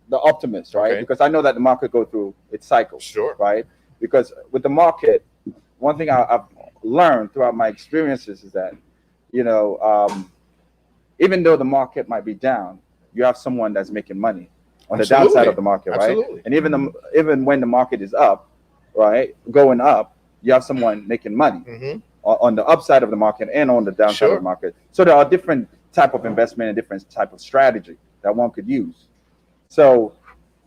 the optimist, right? Okay. Because I know that the market go through its cycles. Sure. Right. Because with the market, one thing I've learned throughout my experiences is that, you know, even though the market might be down, you have someone that's making money on the downside of the market, right? Absolutely. And even when the market is up, right, going up, you have someone making money on the upside of the market and on the downside of the market. So there are different type of investment and different type of strategy that one could use. So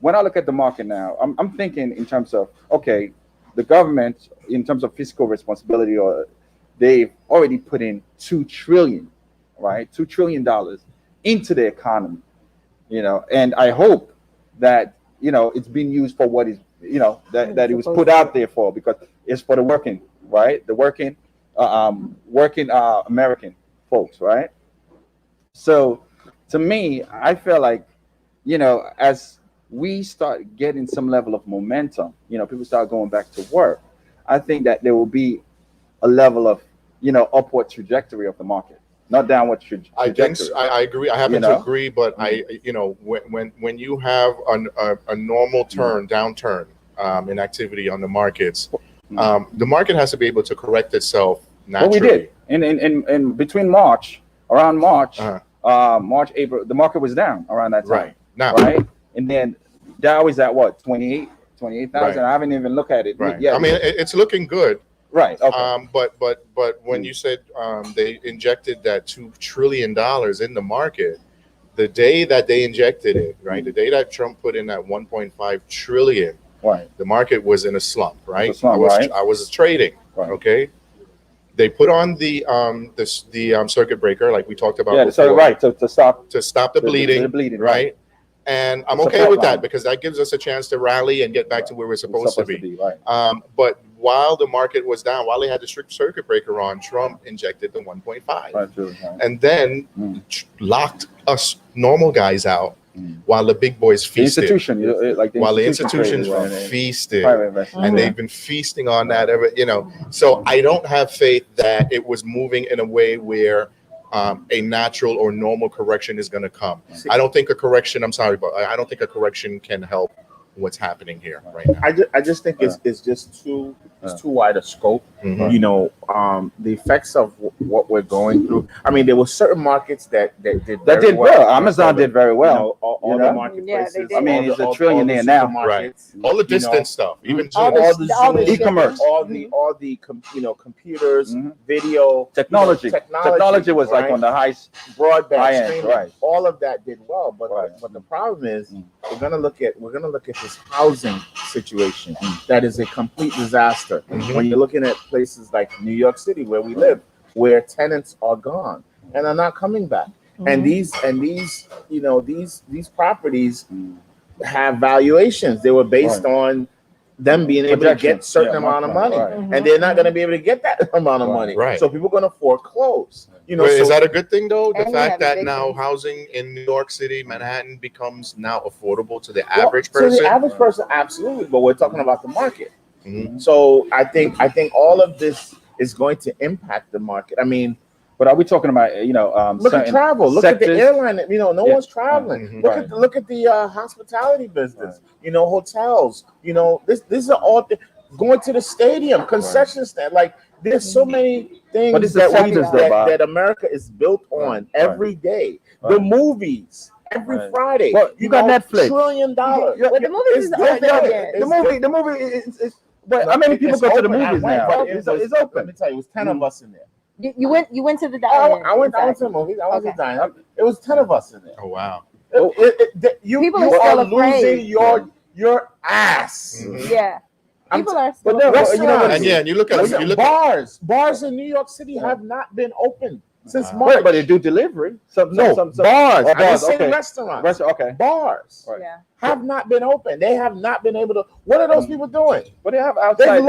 when I look at the market now, I'm thinking in terms of, okay, the government, in terms of fiscal responsibility, or they've already put in $2 trillion, right? $2 trillion into the economy, and I hope that, it's being used for what is, that it was put out there for, because it's for the working, right? The working American folks, right? So to me, I feel like, as we start getting some level of momentum, people start going back to work, I think that there will be a level of, upward trajectory of the market, not downward trajectory. I think I agree. I happen to agree, but when you have a normal downturn in activity on the markets, the market has to be able to correct itself naturally. Well, we did. In between around March, March, April, the market was down around that time. Right. Now. Right. And then Dow is at what, 28,000? Right. I haven't even looked at it. Right. Yeah. I mean, it's looking good. Right. Okay. But when you said they injected that $2 trillion in the market, the day that they injected it, right, the day that Trump put in that 1.5 trillion, right, the market was in a slump, right? I was trading. Right. Okay. They put on the circuit breaker, like we talked about before. So right, to stop the bleeding, the bleeding, right? And I'm okay with that, because that gives us a chance to rally and get back to where we're supposed to be. Right. But while the market was down, while they had the strict circuit breaker on, Trump injected the 1.5, and then locked us normal guys out, while the big boys feasted. The institutions feasted, and they've been feasting on that ever. So I don't have faith that it was moving in a way where a natural or normal correction is going to come. I don't think a correction. I'm sorry, but I don't think a correction can help what's happening here right now. I just think it's just too wide a scope. The effects of what we're going through. I mean, there were certain markets that did well. Amazon did very well. All the marketplaces. Yeah, they did. I mean, it's a trillionaire now. Right. All the distance stuff, even all the e-commerce, all the computers, video technology was right? like on the high broadband high end, streaming. right? All of that did well, but the problem is we're gonna look at this housing situation that is a complete disaster. When you're looking at places like New York City, where we live, where tenants are gone and are not coming back, and these properties have valuations. They were based on them being able to get certain amount of money, and they're not going to be able to get that amount of money. Right. So people are going to foreclose. Is that a good thing though? The fact that now housing in New York City, Manhattan, becomes now affordable to the average person. To the average person, absolutely. But we're talking about the market. So I think all of this is going to impact the market. I mean, but are we talking about look at travel? Look at the airline. No one's traveling. Look at the hospitality business. Hotels. This are all going to the stadium, concession stand. Like there's so many things that America is built on every day. The movies. Every Friday, well, you got Netflix, $1 trillion. Well, the movies is open again. The movie is. But how many people go to the movies now? It's open. Let me tell you, it was 10 of us in there. You went to the diner. I went to the movies. I was a diner. It was 10 of us in there. Oh wow! You are losing your ass. Yeah. People are still and you look at bars in New York City have not been open since March. But they do delivery. Some bars. Restaurants. Okay. Bars. Have not been open. They have not been able to. What are those people doing? But they have outside. But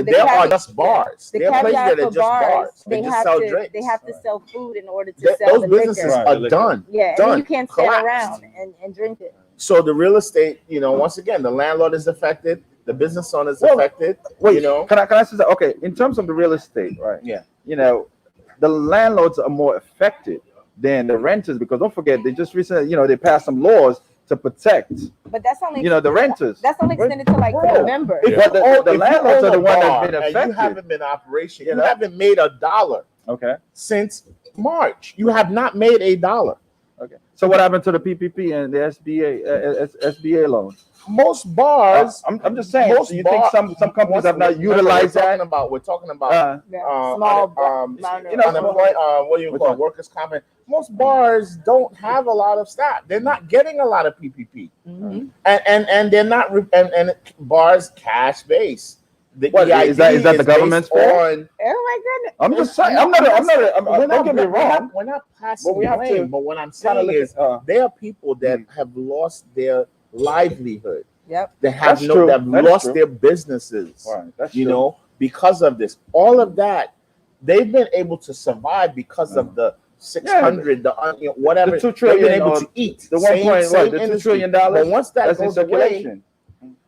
there are just bars. The there are places that are just bars. They just sell drinks. They have to sell food in order to sell those businesses are done. Yeah, and you can't stand around and drink it. So the real estate, once again, the landlord is affected. The business owner is affected. Can I say that? Okay, in terms of the real estate, right? Yeah. The landlords are more affected than the renters, because don't forget, they just recently, they passed some laws to protect. But that's only the renters. That's only extended to like November. But the landlords are the one that's been affected. You haven't been in operation. You haven't made $1. Okay. Since March, you have not made $1. Okay. So what happened to the PPP and the SBA loans? most bars. I'm just saying. Most So you think some companies have not utilized that? We're talking about Small, what do you call it? Workers' comp. Most bars don't have a lot of staff. They're not getting a lot of PPP, and they're not. And bars cash based. Is that the government's fault? oh my goodness! I'm just saying. Don't get me wrong. We're not passing But we have blame. to But what I'm saying is, there are people that have lost their livelihood. Yep. They have That's true. that That is lost true. their businesses. Right. That's You true. know, because of this, all of that, they've been able to survive because of the 600, whatever. The $2 They've trillion, been able to eat. the Same $2 industry. trillion. But once that That's in goes away, circulation.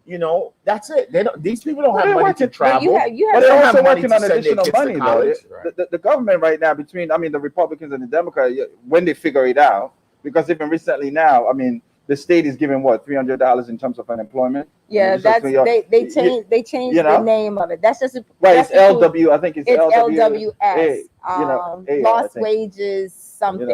you know, that's it. They don't. These people don't Well, have they're money working- to travel. You But have they're don't have also money working to on send their additional kids to money, though. college. The government right now, between the Republicans and the Democrats, when they figure it out, because even recently now, the state is giving what $300 in terms of unemployment. Yeah, that's they changed you know? the name of it. That's just Right, that's it's LW. I think it's LWS. I Lost think. wages something.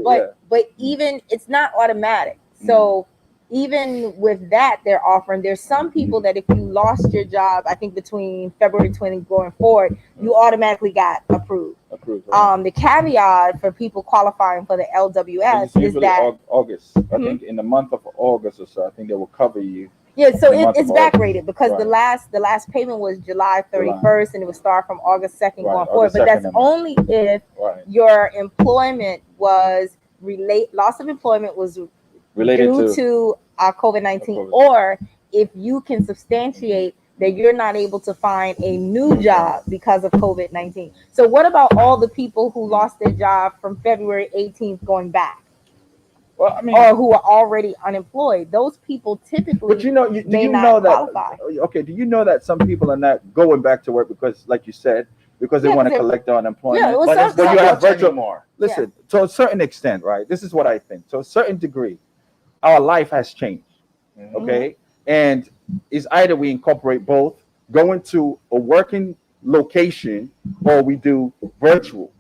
But But even it's not automatic. So even with that, there's some people that if you lost your job, I think between February 20 going forward, you automatically got approved. right. The caveat for people qualifying for the LWS It's is usually that August. I think in the month of August or so, I think they will cover you. yeah, so the month it's of August. backrated because the last payment was July 31st and it would start from August 2nd Right, going forward. August But that's 2nd. only if Right. your employment was loss of employment was Related due to to COVID-19, COVID. or if you can substantiate that you're not able to find a new job because of COVID-19. So what about all the people who lost their job from February 18th going back, well, or who are already unemployed? Those people typically but do you know qualify. that? Okay, do you know that some people are not going back to work because, like you said, because they Yeah, want to 'cause collect their unemployment? Yeah, it was But it's some- not you have much virtual- anymore. Listen, to a certain extent, right? This is what I think. To a certain degree, our life has changed. Okay, and it's either we incorporate both, going to a working location, or we do virtual.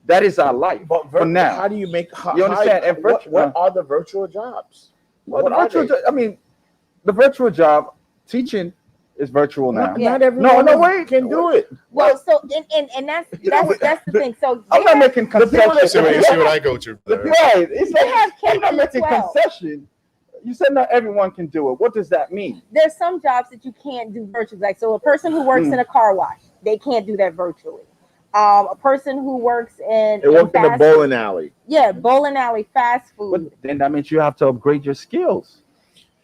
That is our life. But for now, how do you make? You understand? And What are the virtual jobs? well, What the are virtual. they? The virtual job, teaching is virtual now. Not everyone can do it. Well, so and that's the thing. So I'm not making concessions. See what I go through there. Right. It's They like have I'm not kids as making well. concession. You said not everyone can do it. What does that mean? There's some jobs that you can't do virtually. Like, so a person who works in a car wash, they can't do that virtually. A person who works in They work in a fast bowling alley. Yeah, bowling alley, fast But food. then that means you have to upgrade your skills.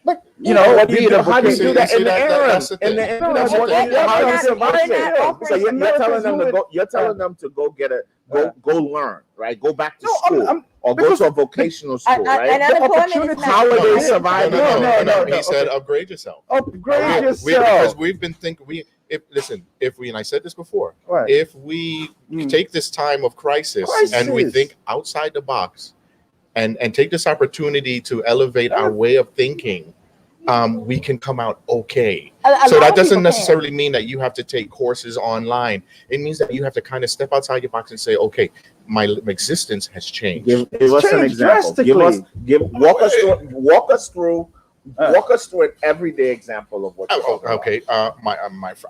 But You know, What do you do? How do you See, do that see, in the that- interim? that's the In the thing. interim, That's what the thing. do you- how do you They're survive not it? offering- So you're telling them to go. You're telling Uh, them to go get go learn, right? Go back to No, school or go because to a vocational school, and right? unemployment is opportunity- not. How are they No, surviving? no. He no, said okay. upgrade yourself. Upgrade Because yourself. we've been thinking if we and I said this before, Right. if we take this time of crisis and we Crisis. think outside the box and take this opportunity to elevate our way of thinking, we can come out okay. A So lot that of people doesn't can. necessarily mean that you have to take courses online. It means that you have to kind of step outside your box and say, okay, my existence has changed. Give us an changed example. Walk us through an everyday example of what you're talking about. Okay,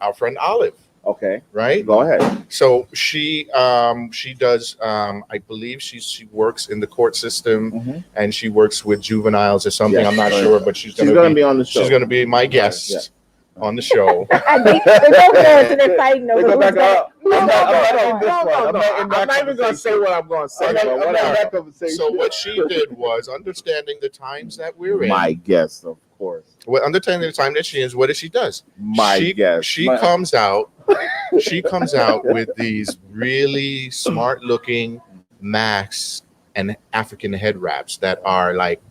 our friend Olive, Okay. right? Go ahead. So she does I believe she works in the court system and she works with juveniles or something. Yes. I'm not sure, but she's She's gonna be on the show. she's gonna be my guest Yeah. on the show. I think they're both girls and they're fighting over They go who's back better. up. I'm not in this one. I'm not even gonna say what I'm gonna say, but whatever. So what she did was understanding the times that we're in. My guess, of course. Well, understanding the time that she is, what does she does? My guess. She comes out. She comes out with these really smart looking masks and African head wraps that are like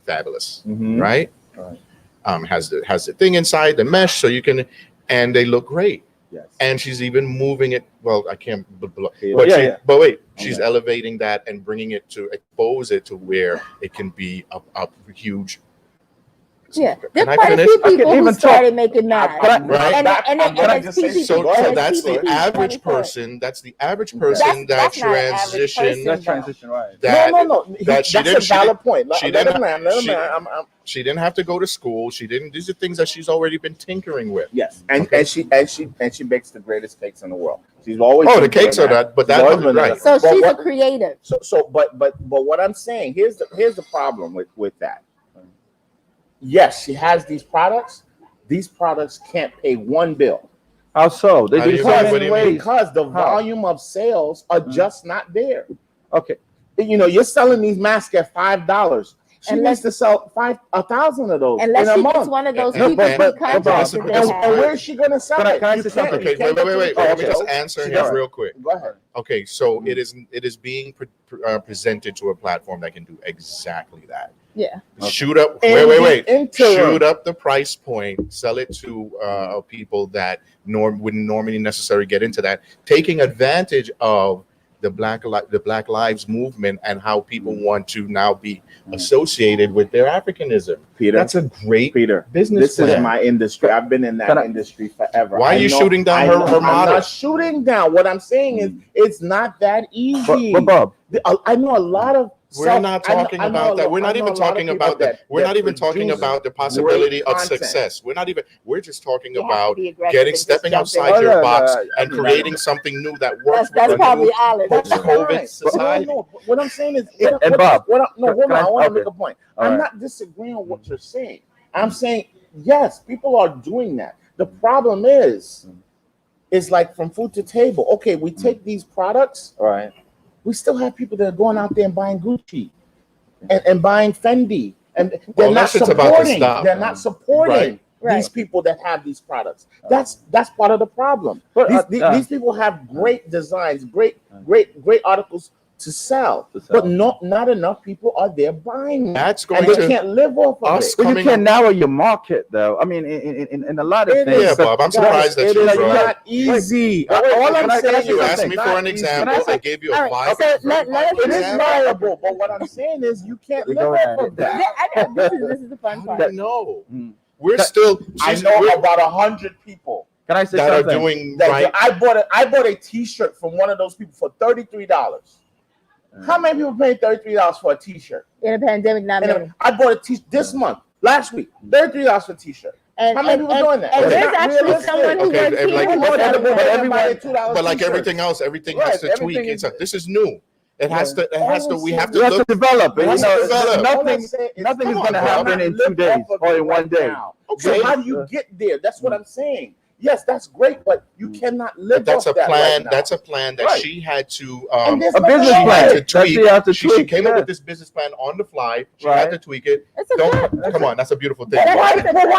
fabulous, right? Right. Has the thing inside the mesh so you can, and they look great. Yes. And she's even moving it. Well, I can't. But Yeah. wait, she's elevating that and bringing it to expose it to where it can be a huge Yeah, Can there's I quite a finish? few I can people who even started making that. Right. And it's PPP. So that's the average person. That's the average person that That's not an average person. transitioned. That transition, right? That no. that she That's didn't. a valid point. she Let didn't him land. Let him she- land. She didn't have to go to school. She didn't. These are things that she's already been tinkering with. Yes, and Okay. she bakes the greatest cakes in the world. She's always Oh, been the cakes doing are that, but She's that always been right. doing So But she's what- a creative. But what I'm saying, here's the problem with that. Yes, she has these products. These products can't pay one bill How so? They How do do you so mean? many What do you mean? ways. because the How? volume of sales are just not there. Okay. You're selling these masks at $5. She Unless- needs to sell 1,000 of those Unless in a she month. gets one of those And- people and- free and- contracts and- that and- they And have. where is she gonna sell Can I- it? can I You say can't- something? you Okay, can't wait. go to the Let me talk just show. answer She here doesn't. real quick. Go ahead. Okay, so it is being presented to a platform that can do exactly that. Yeah. Shoot up. In Wait. the interim. Shoot up the price point. Sell it to people that wouldn't normally necessarily get into that. Taking advantage of the Black Lives movement and how people want to now be associated with their Africanism. Peter, That's a great business this plan. is my industry. I've been in Can that I- industry forever. Why are I you know- shooting down I her know- model? I'm not shooting down. What I'm saying is, it's not that easy. But Bob, I know a lot of. We're not talking I know about a that. lot- We're I not know even a lot of talking people about that. We're that not even talking produce about the possibility great of content. success. We're just talking You have to about be aggressive and stepping just jump outside in. your Oh, box no, and creating something new that works. That's with the probably new Alice. post-COVID Right. society. No. What I'm saying is, And Bob, no, hold can on. I- I want to okay. make a point. All I'm right. not disagreeing with what you're saying. I'm saying yes, people are doing that. The problem is like from food to table. Okay, we take these products. all right. We still have people that are going out there and buying Gucci and buying Fendi, and they're Well, not that shit's about to supporting. stop. They're not supporting Right. these people that have these products. That's part of the problem. But, These people have great designs, great articles to sell, To sell. but not enough people are there buying them. That's And going they to can't live off of us it. But you coming can narrow your market, though. I mean, in a lot of It things. Yeah, is- Bob, I'm surprised that it you is brought not easy. Wait, wait, All can I'm I- can I saying say is You something? asked me for an example. I gave you a All right, viable. so let us it is example. viable, but what I'm saying is you can't live Go off ahead. of that. I know this is the fun How part. do you know? Mm. We're That- still. I she's- know we're- about 100 people Can I say that are something? doing that right. I bought a T-shirt from one of those people for $33. How many people paid $33 for a T-shirt? In a pandemic, not And many. I bought a T this month, last week, $33 for a T-shirt. And, How many people doing that? And It's there's not actually realistic. someone who Okay, works and here like- who But was selling everyone- that. everybody $2 But like T-shirt. everything else, everything Right, has to tweak. everything It's is- this is new. It has to. It has to. We have You to have to look. develop it. It has to develop. Nothing is Come going on, to Bob. happen in 2 days or in 1 day. Okay. So how do you get there? That's what I'm saying. Yes, that's great, but you cannot live But that's a off that plan. right now. That's a plan that Right. she had to. And there's A nothing business wrong plan. with to it. That's tweak. you have to She tweak, came up yeah. with this business plan on the fly. She Right. had to tweak it. It's a Don't good. come on. That's a beautiful thing. That- Why, that's a- but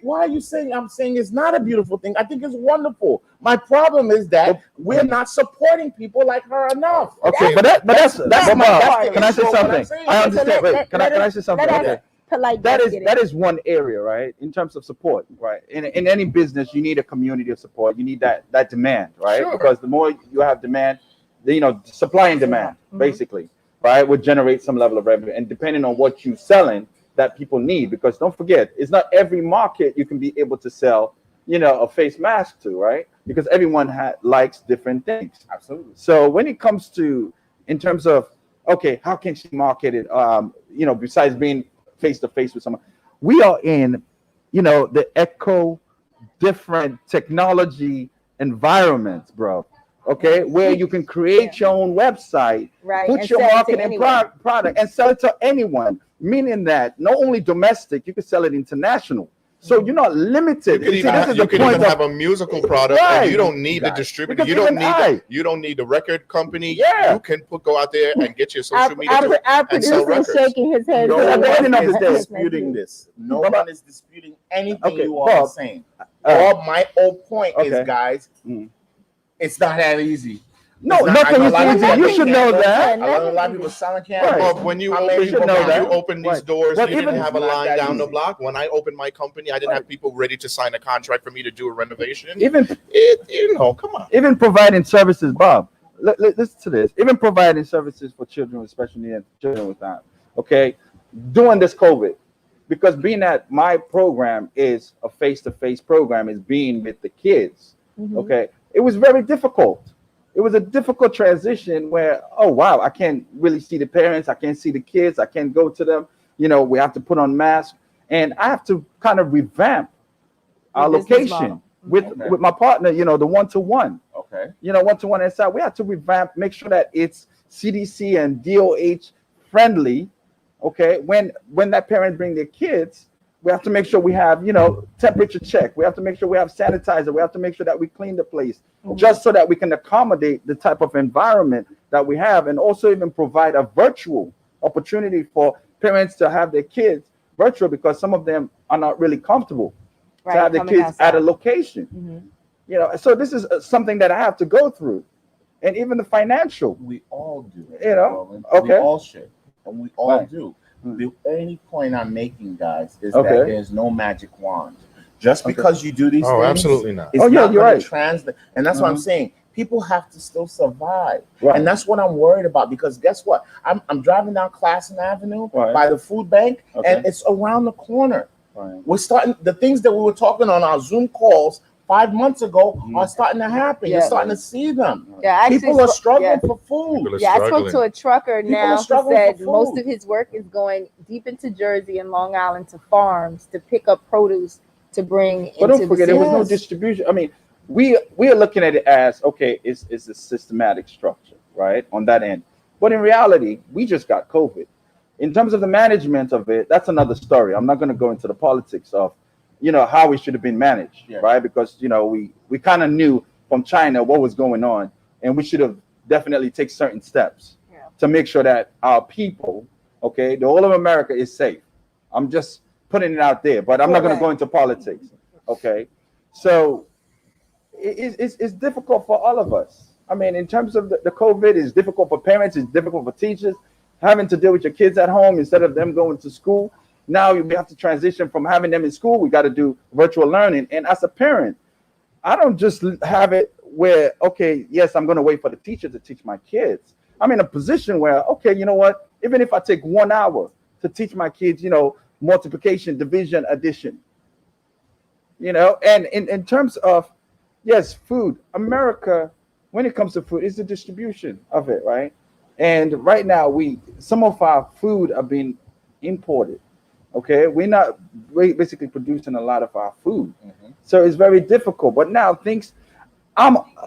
why are you saying I'm saying it's not a beautiful thing? I think it's wonderful. My problem is that we're not supporting people like her enough. Okay, but that's that's but my- Bob, that's the can I say issue of what I'm something? saying. I Okay, so understand. Wait, can I say something? let us Okay. polite That get it. is one area, right? In terms of support, right? In any business, you need a community of support. You need that demand, right? Sure. Because the more you have demand, supply and demand, Mhm. basically, right, would generate some level of revenue. And depending on what you're selling, that people need, because don't forget, it's not every market you can be able to sell, a face mask to, right? Because everyone likes different things. Absolutely. So when it comes to, in terms of, okay, how can she market it? Besides being face to face with someone, we are in, the different technology environments, bro. Okay, where you can create your own website, Right, put and your sell it to marketing anyone. product, and sell it to anyone. Meaning that not only domestic, you can sell it international. So you're not limited. You could See, even, have a musical product, Right. and you don't need the Right. distributor. Because You don't even need. You don't need the record company. Yeah. You can go out there and get your social Our media. our and sell producer is records. shaking his head. No Because at the end of the one day- is disputing this. No Bob- one is disputing anything Okay, you all Bob, are saying. uh, All my whole point is, okay. guys, Mm. it's not that easy. No, It's not- I nothing know is a lot of easy. people You make should know candles. that. I know a lot of people selling candles. Right. Well, when you How many open, people know when that. you open these Right. doors, But you didn't even- have a It's not line that down the easy. block. When I opened my company, I didn't have people ready to sign a contract for me to do a renovation. Even Come on. even providing services, Bob. Listen to this. Even providing services for children with special needs, children with that. Okay, during this COVID, because being that my program is a face-to-face program, is being with the kids. Okay, it was very difficult. It was a difficult transition where, oh wow, I can't really see the parents, I can't see the kids, I can't go to them. You know, we have to put on masks, and I have to kind of revamp our location with my partner. You know, the one-to-one. Okay. You know, one-to-one inside. We have to revamp, make sure that it's CDC and DOH friendly. Okay, when that parent bring their kids, we have to make sure we have, you know, temperature check. We have to make sure we have sanitizer. We have to make sure that we clean the place, just so that we can accommodate the type of environment that we have, and also even provide a virtual opportunity for parents to have their kids virtual, because some of them are not really comfortable to have their kids at a location. You know, so this is something that I have to go through, and even the financial. We all do. You know, We all should, and we all do. The only point I'm making, guys, is that there's no magic wand. Just because you do these things, absolutely not. It's not you're right. Translate, and that's what I'm saying. People have to still survive, and that's what I'm worried about. Because guess what? I'm driving down Classen Avenue by the food bank, and it's around the corner. We're starting the things that we were talking on our Zoom calls 5 months ago are starting to happen. You're starting to see them. People are struggling for food. I spoke to a trucker now who said for most food. of his work is going deep into Jersey and Long Island to farms to pick up produce to bring But into don't forget, the there was no cities. distribution. I mean, we are looking at it as, okay, it's a systematic structure, right, on that end. But in reality, we just got COVID. In terms of the management of it, that's another story. I'm not going to go into the politics of, you know, how it should have been managed, right? Because, you know, we kind of knew from China what was going on, and we should have definitely take certain steps to make sure that our people, okay, the whole of America is safe. I'm just putting it out there, but I'm not going to go into politics, okay? So it's difficult for all of us. I mean, in terms of the COVID, it's difficult for parents, it's difficult for teachers, having to deal with your kids at home instead of them going to school. Now we have to transition from having them in school. We got to do virtual learning. And as a parent, I don't just have it where, okay, yes, I'm going to wait for the teacher to teach my kids. I'm in a position where, okay, you know what? Even if I take 1 hour to teach my kids, you know, multiplication, division, addition, you know, and in terms of, yes, food, America, when it comes to food, is the distribution of it, right? And right now, some of our food are being imported. Okay, we're basically producing a lot of our food, so it's very difficult. But now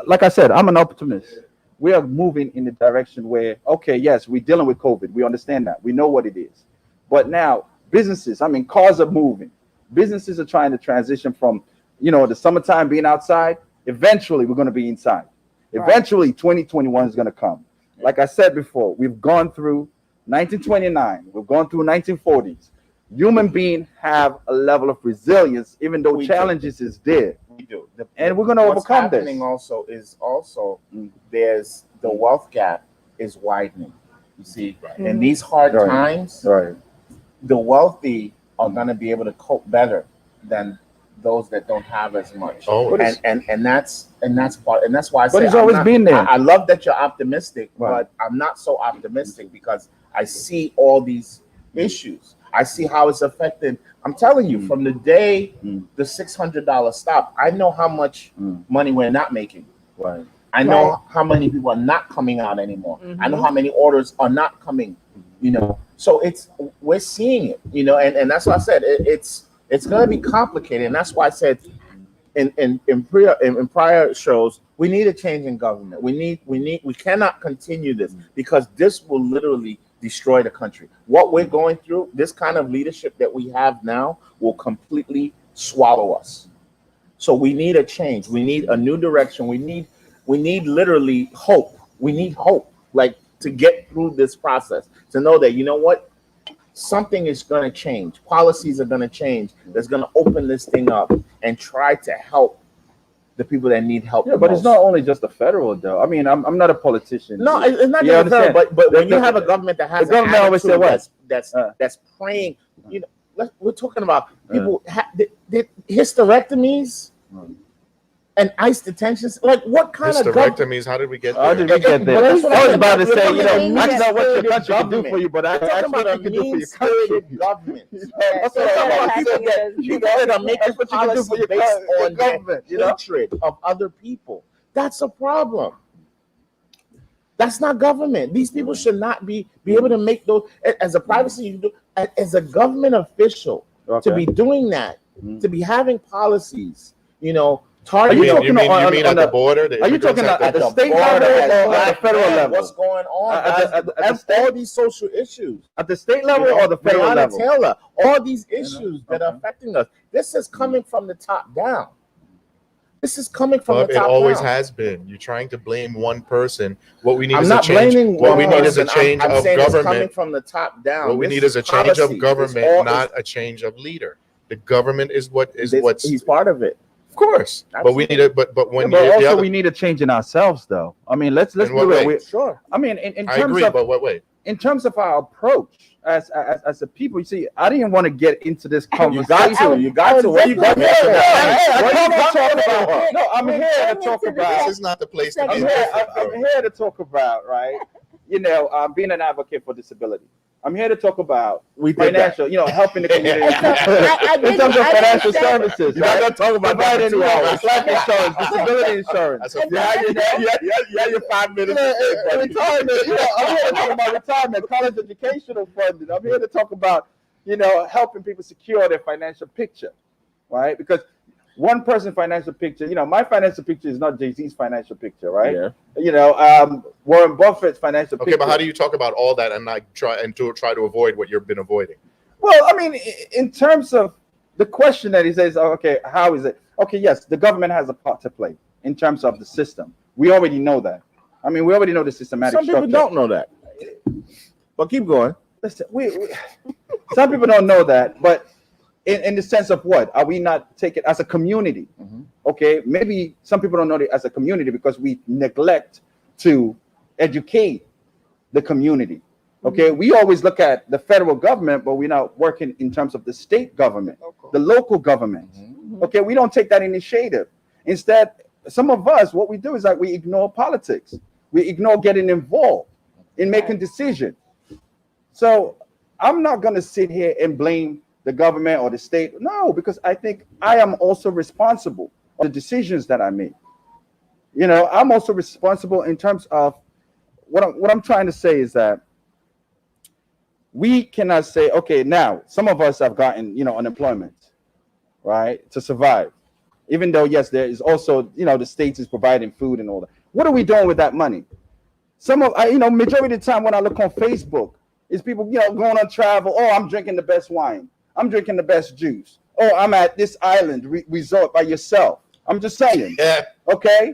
like I said, I'm an optimist. We are moving in the direction where, okay, yes, we're dealing with COVID. We understand that. We know what it is. But now businesses, I mean, cars are moving. Businesses are trying to transition from, you know, the summertime being outside. Eventually, we're going to be inside. Eventually, 2021 is going to come. Like I said before, we've gone through 1929. We've gone through 1940s. Human beings have a level of resilience, even though challenges is there. We do. And we're going to overcome this. What's happening also there's the wealth gap is widening. You see, in these hard times, the wealthy are going to be able to cope better than those that don't have as much. And that's why I say it's always been there. I love that you're optimistic, but I'm not so optimistic because I see all these issues. I see how it's affected. I'm telling you, from the day the $600 stopped, I know how much money we're not making. I know how many people are not coming out anymore. I know how many orders are not coming. You know, so we're seeing it. You know, and that's why I said it's going to be complicated, and that's why I said in prior shows we need a change in government. We cannot continue this because this will literally destroy the country. What we're going through, this kind of leadership that we have now, will completely swallow us. So we need a change. We need a new direction. We need literally hope. We need hope, like to get through this process, to know that, you know what, something is going to change. Policies are going to change. That's going to open this thing up and try to help the people that need help. Yeah, but it's not only just the federal, though. I mean, I'm not a politician. No, it's not just the federal, but when you have a government that has the government always say what? That's praying. You know, we're talking about people. Hysterectomies. and ICE detentions. Like, what kind of government? Hysterectomies. How did we get How there? did we get there? But I that's what was I'm about to talking say, about. you know, We're that's not what your mean-spirited country can do for you, but I'm that's talking what about you can do for your mean-spirited country. government. That's what I'm talking about. People that are making That's what you can do policy for your based your on their government, you know? hatred of other people. That's a problem. That's not government. These people should not be able to make those as a privacy. You do as a government official to be doing that, to be having policies. You know, Are you You mean at the border? Are you talking at the state border, level or at the federal level? What's going on? At the Guys? state- All these social issues. At the state level You know, or the federal Breonna level? Taylor, all these issues that are affecting us. This is coming from the top down. This is coming from But the it top always down. has been. You're trying to blame one person. What we need I'm is a not change. blaming What one we need is a person. change I'm of saying it's coming government. from the top down. What we This need is a change policy. of It's government, all- not a change of leader. The government is what's He's part of it. of course. But we need it. But when But the also other, we need a change in ourselves, though. I mean, let's In do what it. way? Sure. I mean, in I terms agree. of But what way? in terms of our approach as a people, you see, I didn't want to get into this You conversation. got to. You got to. Where you But going? I'm here to talk about. This is not the place to I'm be. here. different, I'm bro. here to talk about, right? You know, being an advocate for disability. I'm here to talk about We did that. financial, you know, helping the community And so I in terms of financial services, You're not right? gonna talk about that Providing, for 2 you know, hours. life insurance, disability insurance. That's a Yeah, you're 5 minutes. Retirement, you know, I'm here to talk about retirement, college educational funding. I'm here to talk about, you know, helping people secure their financial picture, right? Because one person's financial picture, you know, my financial picture is not Jay-Z's financial picture, right? Yeah. You know, Warren Buffett's financial Okay, picture. but how do you talk about all that and not try to avoid what you've been avoiding? Well, I mean, in terms of the question that he says, okay, how is it? Okay, yes, the government has a part to play in terms of the system. We already know that. I mean, we already know the systematic Some people structure. don't know that. But keep going. Listen, some people don't know that, but in the sense of what? Are we not taking as a community? Mhm. Okay, maybe some people don't know it as a community because we neglect to educate the community. Okay, we always look at the federal government, but we're not working in terms of the state government, the local government. Okay, we don't take that initiative. Instead, some of us, what we do is that we ignore politics. We ignore getting involved in making decisions. So I'm not going to sit here and blame the government or the state. No, because I think I am also responsible for the decisions that I make. You know, I'm also responsible in terms of what I'm trying to say is that we cannot say, okay, now some of us have gotten, you know, unemployment, right, to survive. Even though, yes, there is also, you know, the state is providing food and all that. What are we doing with that money? You know, majority of the time when I look on Facebook, is people, you know, going on travel. Oh, I'm drinking the best wine. I'm drinking the best juice. Oh, I'm at this island resort by yourself. I'm just saying. Yeah. Okay.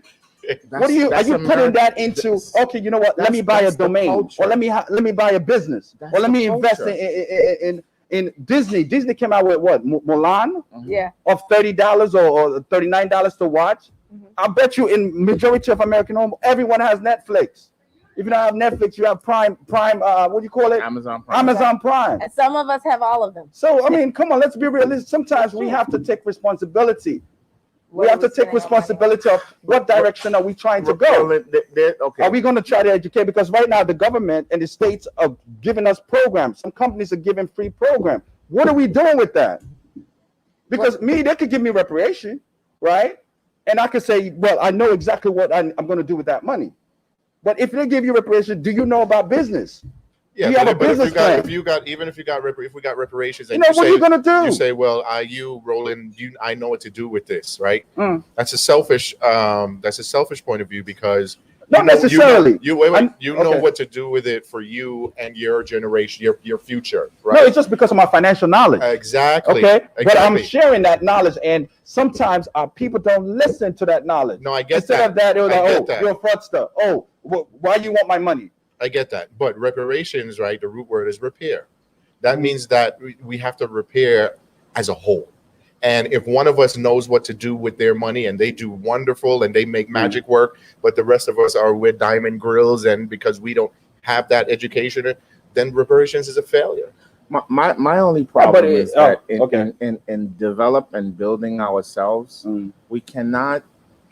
What are you putting that into? that's- Okay, you know what? Let me buy a that's the domain, culture. or let me buy a business, That's or let the me invest culture. in Disney. Disney came out with what? Mulan Yeah. of $30 or $39 to watch. I bet you in majority of American home, everyone has Netflix. If you don't have Netflix, you have Prime. What do you call it? Amazon Prime. Amazon Prime. And some of us have all of them. So I mean, come on, let's be realistic. Sometimes we have to take responsibility. We What have are to take spending our money on? responsibility of what direction are we trying to go. Okay. Are we going to try to educate? Because right now the government and the states are giving us programs. Some companies are giving free programs. What are we doing with that? Because they could give me reparation, right? And I could say, well, I know exactly what I'm going to do with that money. But if they give you reparation, do you know about business? Yeah, You have a business plan. if we got reparations, You and know, what are you going to do? you say, well, you Roland, I know what to do with this, right? Mm. That's a selfish point of view because Not necessarily. you know Okay. what to do with it for you and your generation, your future, right? No, it's just because of my financial knowledge. Exactly. Okay, but I'm Exactly. sharing that knowledge, and sometimes our people don't listen to that knowledge. No, I get Instead that. of that, they're I like, get "Oh, that. you're a fraudster. Oh, why you want my money?" I get that. But reparations, right? The root word is repair. That means that we have to repair as a whole. And if one of us knows what to do with their money and they do wonderful and they make magic work, but the rest of us are with diamond grills and because we don't have that education, then reparations is a failure. My only problem but is that okay. in develop and building ourselves, we cannot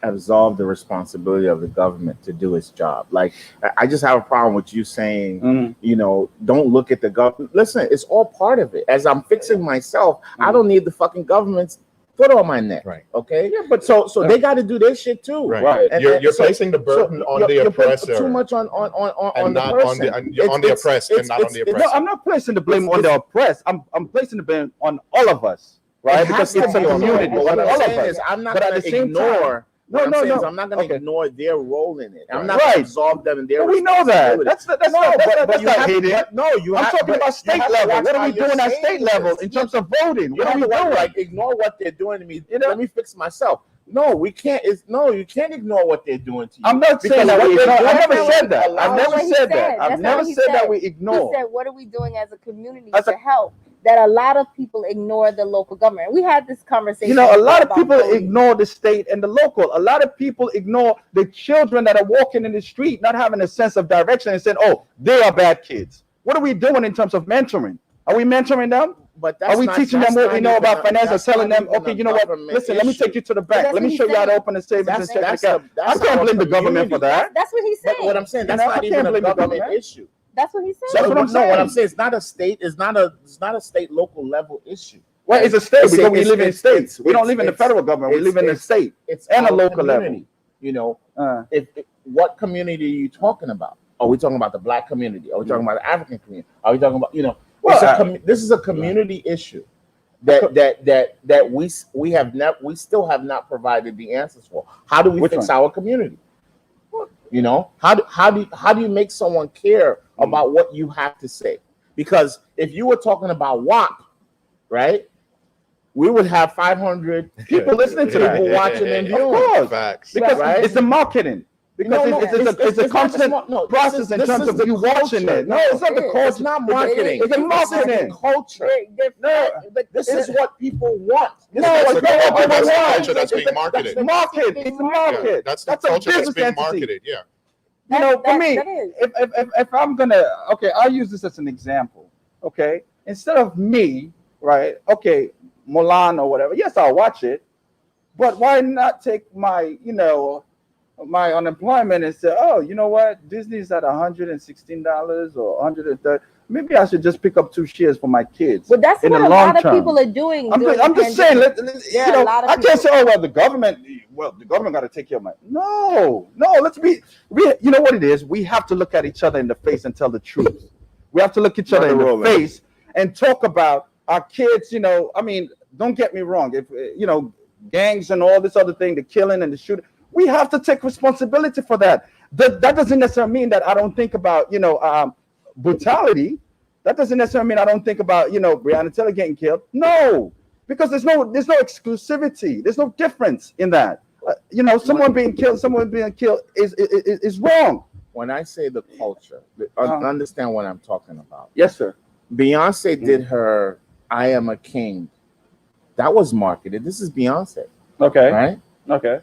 absolve the responsibility of the government to do its job. Like, I just have a problem with you saying, you know, don't look at the government. Listen, it's all part of it. As I'm fixing myself, I don't need the fucking government's foot on my neck. Right. Okay. Yeah, but so they got to do their shit too. Right. And, You're so- placing the burden on the you're putting oppressor. too much on and the not person. on the oppressed and not on the No, oppressor. I'm not placing the blame on the oppressed. I'm placing the blame on all of us, right? It Because has it's to a be on the community. But what all I'm of saying us. is, I'm not But at going the to same time- ignore. No, What I'm no, saying is no. I'm not going to Okay. ignore their role in it. I'm Right. not going Right. to absolve them in their. But we know that. That's no, not you have, hating. but no, you I'm have, talking but about you state have to level. watch What are how we you're doing at saying state level this. in terms of voting? You What are have we to doing? like ignore what they're doing to me. You know? Let me fix myself. No, we can't. You can't ignore what they're doing to you. I'm not Because saying that what we they're ignore. doing I never to said you that. allows- I've never what he said said. that. I've That's never what he said that said. we He ignore. said, "What are we doing as a community As a- to help?" That a lot of people ignore the local government. We had this conversation. You know, a lot of about people voting. ignore the state and the local. A lot of people ignore the children that are walking in the street, not having a sense of direction and saying, "Oh, they are bad kids." What are we doing in terms of mentoring? Are we mentoring them? But that's Are we not, teaching that's them what not we know even about a- finance, or that's telling not them, even okay, a you know what? government Listen, let me take issue. you to the But bank. that's Let me what he show you how to said. open a savings and check That's account. I our can't blame the government for community. that. That's what he said. But what I'm saying, that's You know, I not can't even a blame the government government. issue. That's what he said. That's what I'm No, what I'm saying. saying, it's not a state. It's not a state local level issue. Well, it's a state It's- because we it's- live in it's- states. We don't it's- live in the it's- federal government. We live in the it's- state It's and a our local level. community. You know, Uh, what community are you talking about? Are we talking about the black community? Are we talking about the African community? Are we talking about Well, this is a community issue that we still have not provided the answers for. How do we Which fix one? our community? You know, how do you make someone care about what you have to say? Because if you were talking about WAP, right, we would have 500 people listening to that. people watching and Of viewing. course, Facts. because Right. it's the marketing. Because No, it's it's a not just constant process in terms of you watching it. No, it's not the It's culture. not marketing. It's a marketing. This is culture. No, but This is what people want. This No, is it's what not people what That's the want. culture that's being marketed. market. It's a market. Yeah, that's the a culture that's business being entity. marketed. Yeah. You know, for me, that is. if I'm gonna, okay, I'll use this as an example. Okay, instead of me, right? Okay, Mulan or whatever. Yes, I'll watch it, but why not take my, my unemployment and say, oh, you know what? Disney's at $116 or $130. Maybe I should just pick up 2 shares for my kids. But that's in what the a long lot of term. people are doing. I'm during just the saying, pandemic. There are a lot of I can't people- say, oh, well, the government got to take care of my. No, we you know what it is? We have to look at each other in the face and tell the truth. We have to look each other in the face and talk about our kids. I mean, don't get me wrong. If, gangs and all this other thing, the killing and the shooting, we have to take responsibility for that. That doesn't necessarily mean that I don't think about, brutality. That doesn't necessarily mean I don't think about, Breonna Taylor getting killed. No, because there's no exclusivity. There's no difference in that. Someone being killed is wrong. When I say the culture, understand what I'm talking about. Yes, sir. Beyonce did her "I Am a King." That was marketed. This is Beyonce, Okay. right? Okay.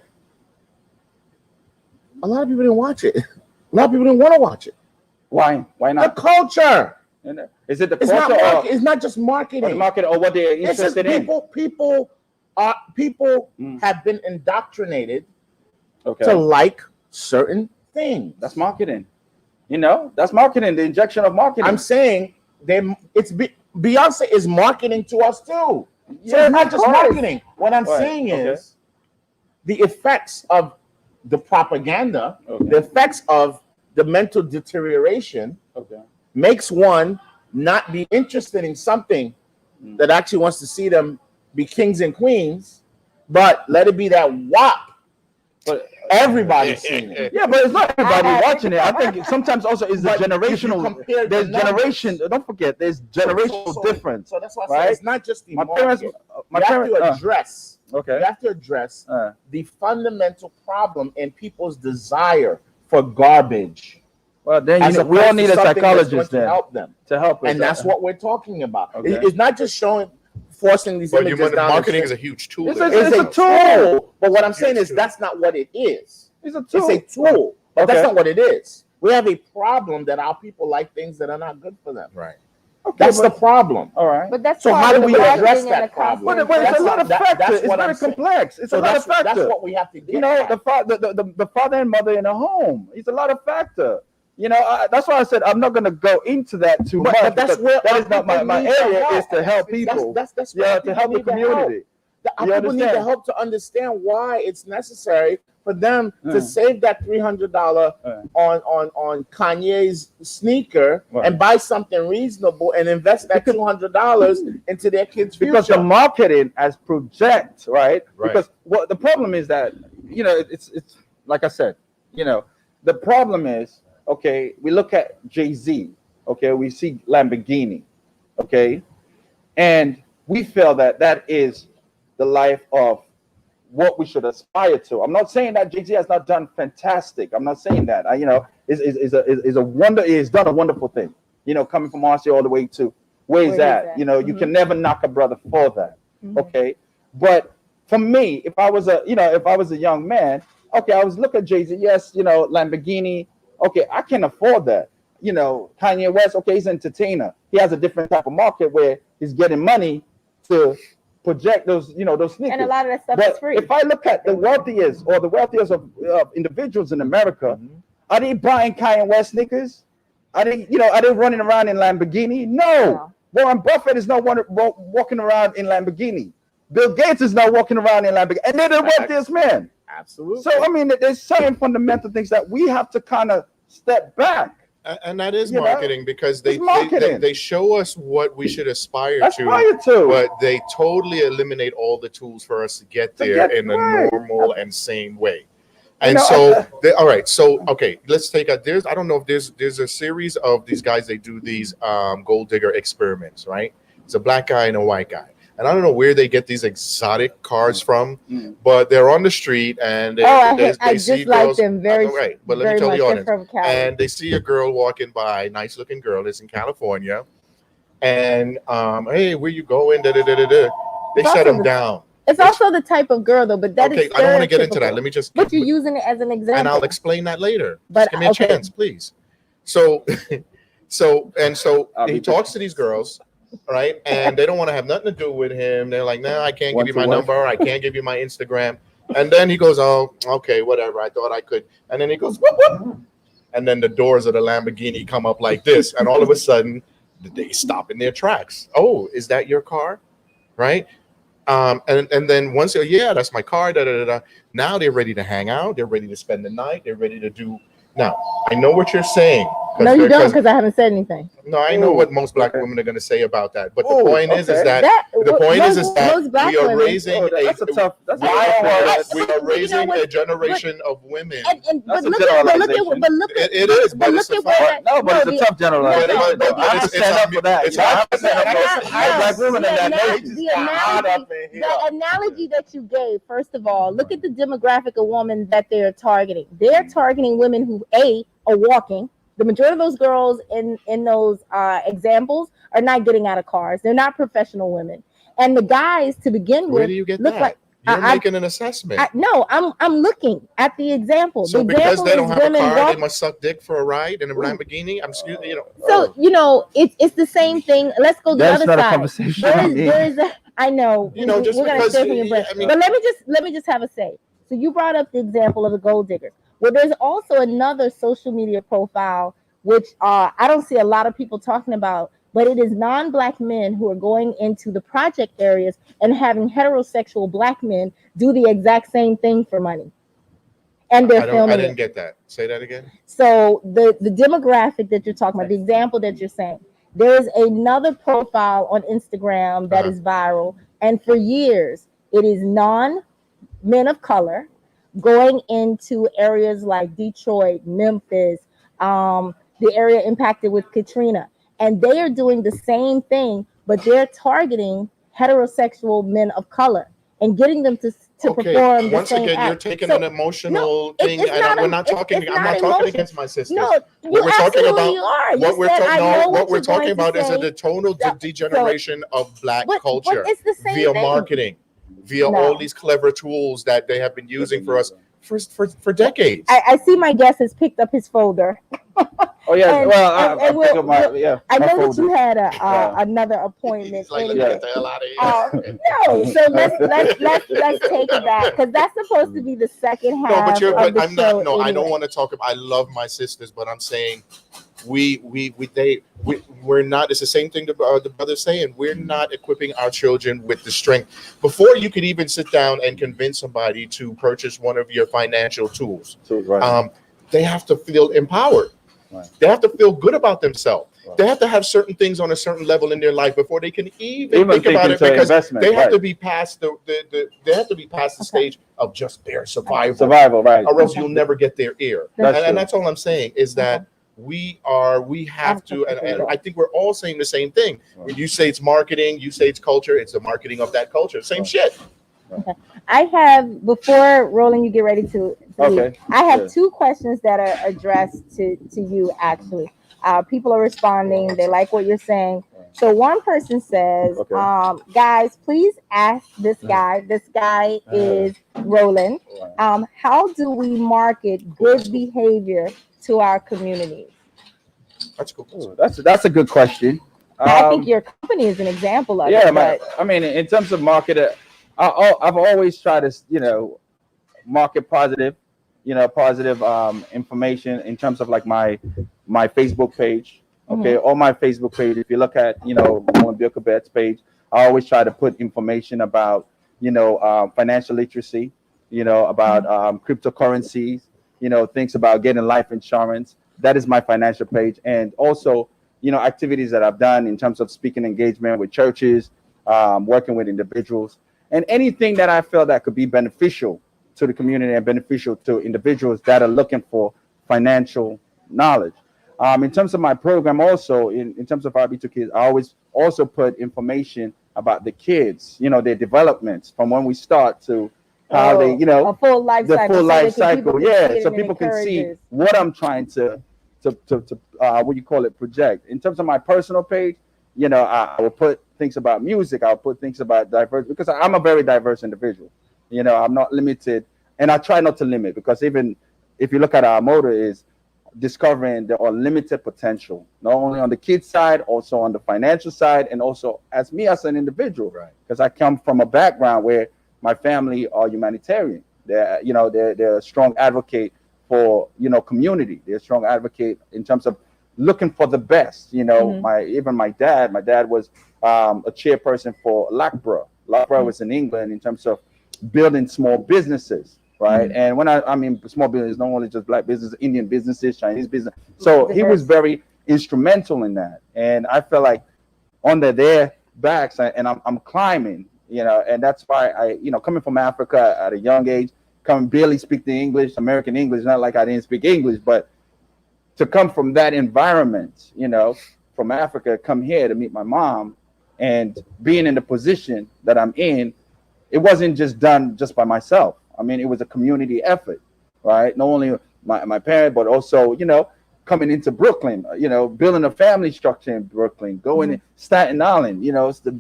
A lot of people didn't watch it. A lot of people didn't want to watch it. Why? Why The not? culture. Is it the It's culture not. or It's not just the marketing. market or what they're It's just interested in? people have been indoctrinated Okay. to like certain things. That's marketing. That's marketing. The injection of marketing. I'm saying Beyonce is marketing to us too. So Yeah, it's not just of course. marketing. What I'm Right, saying okay. is the effects of the propaganda, Okay. the effects of the mental deterioration Okay. makes one not be interested in something that actually wants to see them be kings and queens, but let it be that WAP. But Everybody's seeing it. yeah, but it's not everybody I- watching it. I think sometimes also is the But if you generational. compare the There's numbers- generation. Don't forget, there's generational difference. So that's why I say right? it's not just the My market. parents. My you parents. have to address. Okay. You have to address Uh, the fundamental problem in people's desire for garbage. well, then as we all opposed to need a something that's psychologist going to then help them. to help us. And that's what we're talking about. Okay. It's not just forcing these But images down. marketing is a huge tool. It's there. a- It's a tool. But what I'm saying is that's not what it is. It's a tool. It's a tool, but that's Okay. not what it is. We have a problem that our people like things that are not good for them. Right. Okay, That's the problem. all right. But that's So part how of do the we address marketing and that the problem? costume. But it's That's a lot of what- factors. that's It's what very I'm saying. complex. It's So a lot of that's factors. what we have to get You know, at. the father and mother in a home. It's a lot of factor. You know, that's why I said I'm not going to go into that too much. But that's because where that our is not my people need the area. help. Is to help people. That's where our to help the people need the help. community. Our You people need the understand? help to understand why it's necessary for them to Mm. save that $300 on Kanye's sneaker Right. and buy something reasonable and invest that $200 into their kids' future. Because the marketing as project, right? Right. Because what the problem is that, you know, it's like I said, you know, the problem is, okay, we look at Jay-Z, okay, we see Lamborghini, okay, and we feel that that is the life of what we should aspire to. I'm not saying that Jay-Z has not done fantastic. I'm not saying that. You know, is a wonder. He's done a wonderful thing. You know, coming from RC all the way to where he's at. You know, you can never knock a brother for that. Okay, but for me, if I was a young man, okay, I was looking at Jay-Z. Yes, you know, Lamborghini. Okay, I can afford that. You know, Kanye West. Okay, he's an entertainer. He has a different type of market where he's getting money to project those, you know, those sneakers. And a lot of that stuff But is free. if I look at the wealthiest of individuals in America, are they buying Kanye West sneakers? Are they running around in Lamborghini? No. Warren Buffett is not walking around in Lamborghini. Bill Gates is not walking around in Lamborghini, and they're the wealthiest men. Absolutely. So I mean, there's certain fundamental things that we have to kind of step back. And that is You know, marketing because it's marketing. they show us what we should aspire Aspire to. but they totally eliminate all the tools for us to get there in a normal and sane way. And all right, so okay, let's take a I don't know if there's a series of these guys, they do these gold digger experiments, right? It's a black guy and a white guy. And I don't know where they get these exotic cars from, but they're on the street and I see just like girls. them very, Right, but let me very tell much the audience. from Cali. And they see a girl walking by, nice looking girl, it's in California, and hey, where you going? They shut them down. It's also the type of girl though, but that is Okay, I don't want to get into stereotypical. that. Let me just. But you're using it as an example. And I'll explain that later. But, just give me a chance, please. So, he talks to these girls, right? And they don't want to have nothing to do with him. They're like, "No, I can't give you my number. I can't give you my Instagram." And then he goes, "Oh, okay, whatever. I thought I could." And then he goes, "Whoop, whoop." And then the doors of the Lamborghini come up like this, and all of a sudden, they stop in their tracks. Oh, is that your car? Right? And then once, yeah, that's my car. Now they're ready to hang out. They're ready to spend the night. They're ready to do. Now I know what you're saying. No, you don't, because I haven't said anything. No, I know what most black women are going to say about that. But the point is that we are raising a generation of women. But look at it is, but it's a fact. No, but it's a tough generalization. I have to stand up for that. It's hard to stand up for black women in that nation. The analogy that you gave, first of all, look at the demographic of women that they're targeting. They're targeting women who are walking. The majority of those girls in those examples are not getting out of cars. They're not professional women. And the guys, to begin with, where do you get that? like You're making an assessment. No, I'm looking at the example. So the because example they don't have a car, they must suck dick for a ride in a Lamborghini. So it's the same thing. Let's go the other not side. A conversation. I know. Just we're gonna stay from your breath. But let me just have a say. So you brought up the example of the gold diggers. Well, there's also another social media profile which I don't see a lot of people talking about, but it is non-black men who are going into the project areas and having heterosexual black men do the exact same thing for money. And they're filming. I didn't get that. Say that again. So the demographic that you're talking about, the example that you're saying, there's another profile on Instagram that is viral, and for years it is non-men of color going into areas like Detroit, Memphis, the area impacted with Katrina, and they are doing the same thing, but they're targeting heterosexual men of color and getting them to perform the same act. You're taking an emotional thing, and we're not talking. I'm not talking against my sisters. No, what we're talking about, are. What we're talking about is the total degeneration of black culture it's the same via thing. Marketing, via all these clever tools that they have been using for us for decades. I see my guest has picked up his folder. Oh yeah, And- well, and I pick up my I my know that folder. you had Yeah. another appointment. He's like, anyway. get the hell out of here. No, so let's take it back because that's supposed to be the second No, half but of the I'm show. not. No, I don't anyway. want to talk about. I love my sisters, but I'm saying we're not. It's the same thing the brother's saying. We're not equipping our children with the strength. Before you could even sit down and convince somebody to purchase one of your financial tools, Right. they have to feel empowered. Right. They have to feel good about themselves. Right. They have to have certain things on a certain level in their life before they can even think about it, into because investment, they have right. to be past they have to be past the stage of just their survival. Survival, right? Or else you'll never get their ear. That's And true. that's all I'm saying is that we have to, and I think we're all saying the same thing. When you say it's marketing, you say it's culture, it's the marketing of that culture. Same shit. I have, before Roland, you get ready to leave, Okay. I have Sure. 2 questions that are addressed to you actually. People are responding, they like what you're saying. So one person says, Okay. guys, please ask this guy. This guy is Roland. How do we market good behavior to our communities? That's cool. Ooh, that's a good question. I think your company is an example of Yeah, it. But I mean, in terms of market, I've always tried to, market positive, positive information in terms of like my Facebook page. Okay, on my Facebook page, if you look at, Roland Bilkabet's page, I always try to put information about, financial literacy, about cryptocurrencies, things about getting life insurance. That is my financial page. And also, activities that I've done in terms of speaking engagement with churches, working with individuals, and anything that I feel that could be beneficial to the community and beneficial to individuals that are looking for financial knowledge. In terms of my program, also in terms of RB2 Kids, I always also put information about the kids, their developments from when we start to how they, a full life the cycle. full so life that people cycle. can see Yeah, it so and it people can see encourages. what I'm trying to what you call it, project. In terms of my personal page, I will put things about music. I'll put things about diverse, because I'm a very diverse individual. I'm not limited, and I try not to limit, because even if you look at our motto is discovering the unlimited potential, not only on the kids side, also on the financial side, and also as me as an individual. Right. Because I come from a background where my family are humanitarian. They're a strong advocate for community. They're a strong advocate in terms of looking for the best. My dad was a chairperson for LACBRA. LACBRA was in England in terms of building small businesses. Right. And when I mean small business, not only just black business, Indian businesses, Chinese business. So he was very instrumental in that. And I felt like under their backs, and I'm climbing, and that's why I, coming from Africa at a young age, barely speak the English, American English, not like I didn't speak English, but to come from that environment, from Africa, come here to meet my mom and being in the position that I'm in, it wasn't just done just by myself. I mean, it was a community effort, right? Not only my parent, but also, coming into Brooklyn, building a family structure in Brooklyn, going in Staten Island,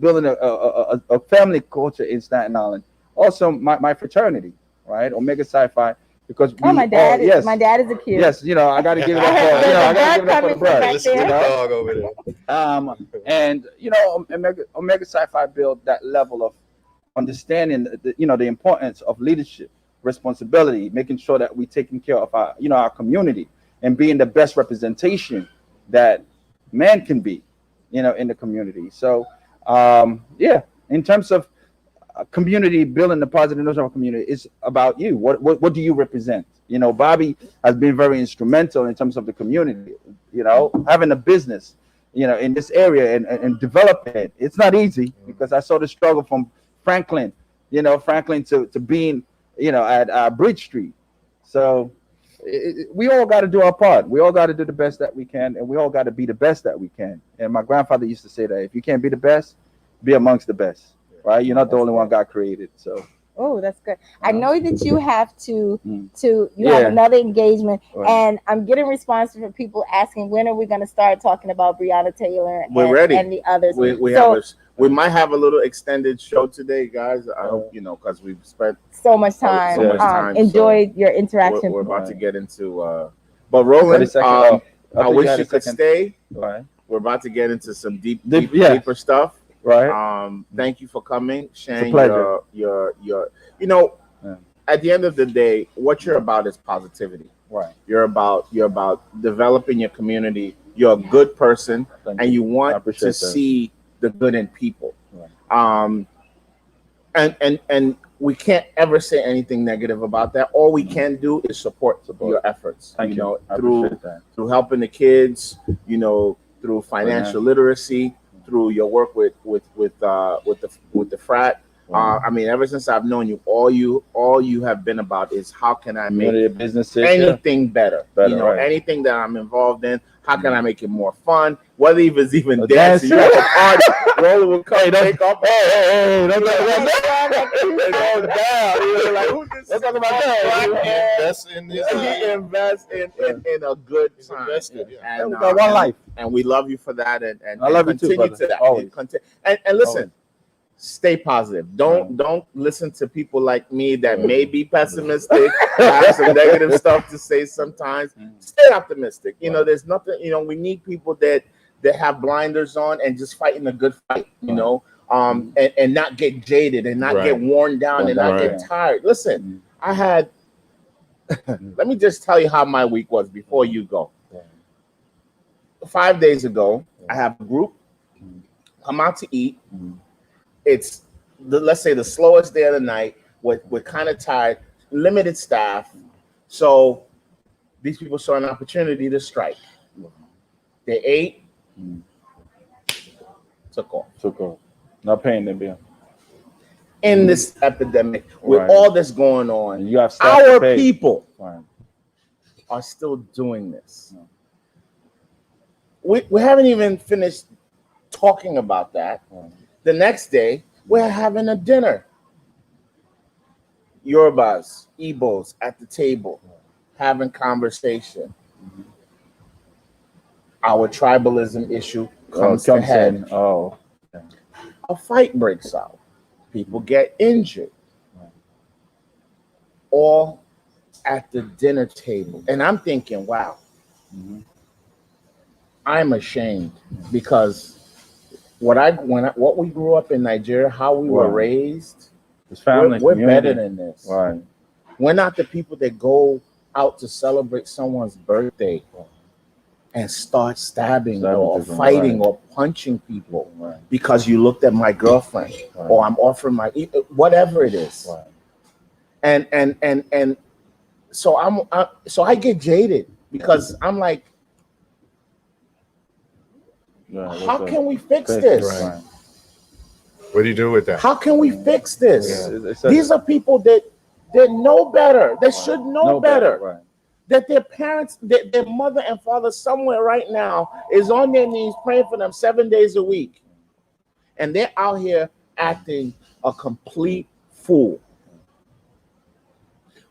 building a family culture in Staten Island. Also, my fraternity, right? Omega Sci-Fi, because my dad is a Q. Yes, I got to give it up for, I got to give it up for the brother. Listen to the dog over there. And Omega Sci-Fi built that level of understanding the importance of leadership, responsibility, making sure that we're taking care of our our community and being the best representation that man can be in the community. So in terms of community, building the positive notion of our community, it's about you. What do you represent? Bobby has been very instrumental in terms of the community, having a business in this area and developing it. It's not easy, because I saw the struggle from Franklin to being, at Bridge Street. So we all got to do our part. We all got to do the best that we can, and we all got to be the best that we can. And my grandfather used to say that if you can't be the best, be amongst the best, right? You're not the only one God created. So. Oh, that's good. I know that you have to have Yeah. another engagement, Right. and I'm getting responses from people asking when are we going to start talking about Breonna Taylor We're ready. and the others. We So- have We might have a little extended show today, guys. I hope you know, because we've spent So much time. so much time, Enjoyed your we're, interaction. we're about to get into. But Roland, I wish you could stay. Right. We're about to get into some Yeah. deeper stuff. Right. Thank you for coming, sharing pleasure. your you know, Yeah. at the end of the day, what you're about is positivity. Right. You're about developing your community. You're a good person, and you want to see the good in people. Right. And we can't ever say anything negative about that. All we can do is support your efforts. Thank you know, you. through helping the kids. You know, through financial literacy, through your work with the frat. I mean, ever since I've known you, all you have been about is how can I make anything better? You know, anything that I'm involved in, how can I make it more fun? Whether it's even dancing, you have a party, Roller will come, take off. Hey, don't let it go down. You know, like, who's this? Let's talk about that. Invest in a good time. And we got one life, and we love you for that. And I love you too, brother. To that. Always. And listen. Stay positive. Don't listen to people like me that may be pessimistic, have some negative stuff to say sometimes. Stay optimistic. You know, there's nothing, you know, we need people that have blinders on and just fighting a good fight, you know, and not get jaded and not get worn down and not get tired. Listen, I had let me just tell you how my week was before you go. 5 days ago, I have a group come out to eat. It's let's say the slowest day of the night. We're kind of tired, limited staff, so these people saw an opportunity to strike. They ate, took off, not paying their bill. In this epidemic, with all this going on, you have our people are still doing this. We haven't even finished talking about that. The next day, we're having a dinner. Yorubas, Igbos at the table, having conversation. Our tribalism issue comes to head. A fight breaks out. People get injured. All at the dinner table. And I'm thinking, wow, I'm ashamed because what we grew up in Nigeria, how we were raised, we're better than this. Right. We're not the people that go out to celebrate someone's birthday and start stabbing or fighting or punching people because you looked at my girlfriend or I'm offering my whatever it is. And so so I get jaded because I'm like, how can we fix this? Right. What do you do with that? How can we fix this? These are people that know better. They should know better. That their parents, their mother and father somewhere right now is on their knees praying for them 7 days a week. And they're out here acting a complete fool.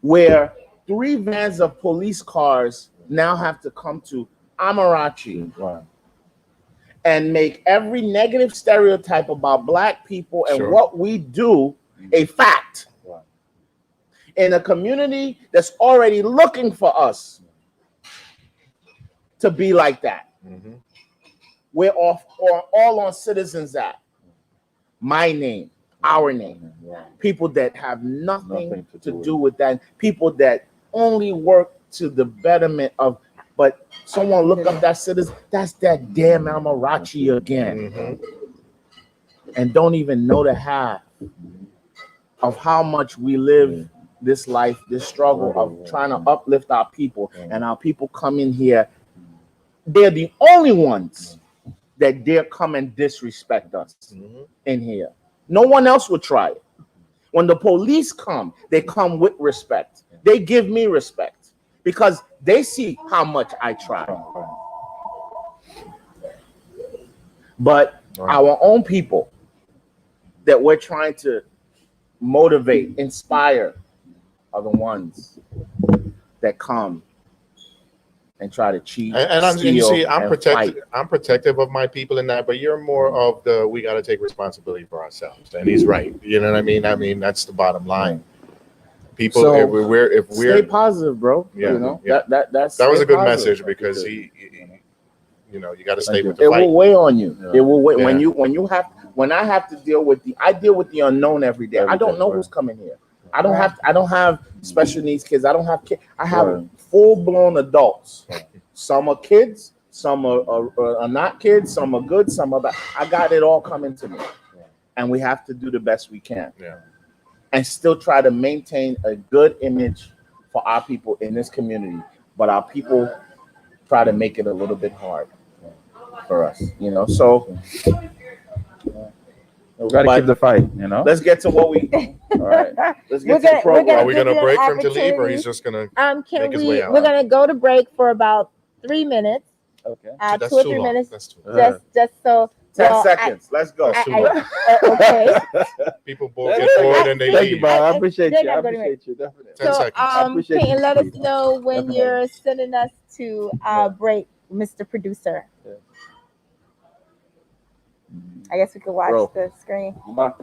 Where 3 vans of police cars now have to come to Amarachi and make every negative stereotype about Black people and what we do a fact. In a community that's already looking for us to be like that. We're all on Citizens Act. My name, our name. People that have nothing to do with that. People that only work to the betterment of, but someone look up that citizen, that's that damn Amarachi again. And don't even know the half of how much we live this life, this struggle of trying to uplift our people. And our people come in here, they're the only ones that dare come and disrespect us in here. No one else would try it. When the police come, they come with respect. They give me respect because they see how much I try. But our own people that we're trying to motivate, inspire, are the ones that come and try to cheat. And you see, I'm protective. fight. I'm protective of my people in that, but you're more of the we got to take responsibility for ourselves, and he's right. You know what I mean? I mean that's the bottom line. People, So, if we're Stay positive, bro. Yeah, You know yeah. that that was a good positive. message because he you know, you got to stay Thank you. with the It fight. will weigh on you. Yeah. It will weigh Yeah. when I have to deal with I deal with the unknown every day. I don't know who's coming here. I don't have special needs kids. I don't have kids. I have Right. full-blown adults. Some are kids, some are not kids, some are good, some are bad. I got it all coming to me. And we have to do the best we can. Yeah. And still try to maintain a good image for our people in this community. But our people try to make it a little bit hard for us, you know. So We got to but keep the fight, you know. let's get to what we All right. let's We're get to the gonna- we're program. gonna Are we give gonna you an break for him to leave, or opportunity. he's just gonna? Can Make his we? way out. We're gonna go to break for about 3 minutes, Okay. That's 2 or too 3 long. minutes, That's too. just so. 10 well, seconds. Let's go. That's too I- long. Okay. People get bored and they Thank you, leave. Bob. I appreciate They you. I gotta go to appreciate you. Definitely. 10 So, seconds. I appreciate Peyton, you. let us know when Definitely. you're sending us to break, Mr. Producer. Yeah. I guess we could watch Bro. the screen. Bye.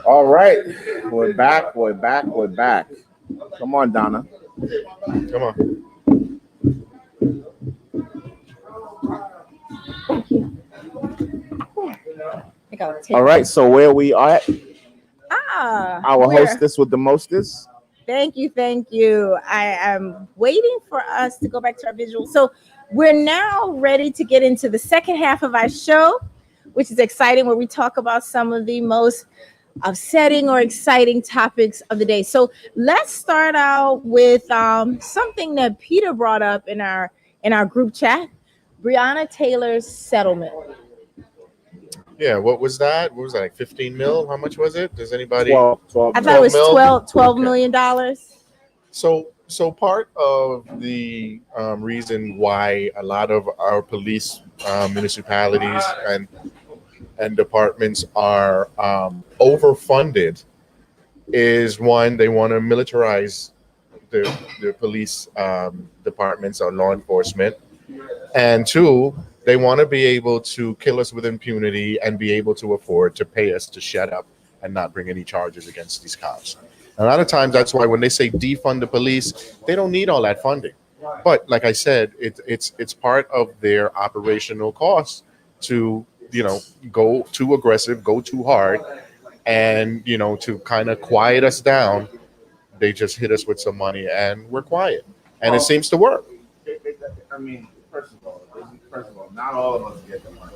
All right. We're back. Come on, Donna. Come on. I gotta take All right. So where we are at, our where? hostess with the mostest. Thank you. I am waiting for us to go back to our visual. So we're now ready to get into the second half of our show, which is exciting, where we talk about some of the most upsetting or exciting topics of the day. So let's start out with something that Peter brought up in our group chat: Breonna Taylor's settlement. Yeah. What was that? What was that? Like 15 mil? How much was it? Does anybody? 12 I thought it was 12 $12 Okay. million. So part of the reason why a lot of our police municipalities and departments are overfunded is one, they want to militarize the police departments or law enforcement, and two, they want to be able to kill us with impunity and be able to afford to pay us to shut up and not bring any charges against these cops. A lot of times, that's why when they say defund the police, they don't need all that funding. But like I said, it's part of their operational costs to go too aggressive, go too hard, and to kind of quiet us down. They just hit us with some money and we're quiet, and it seems to work. I mean, first of all, not all of us get the money.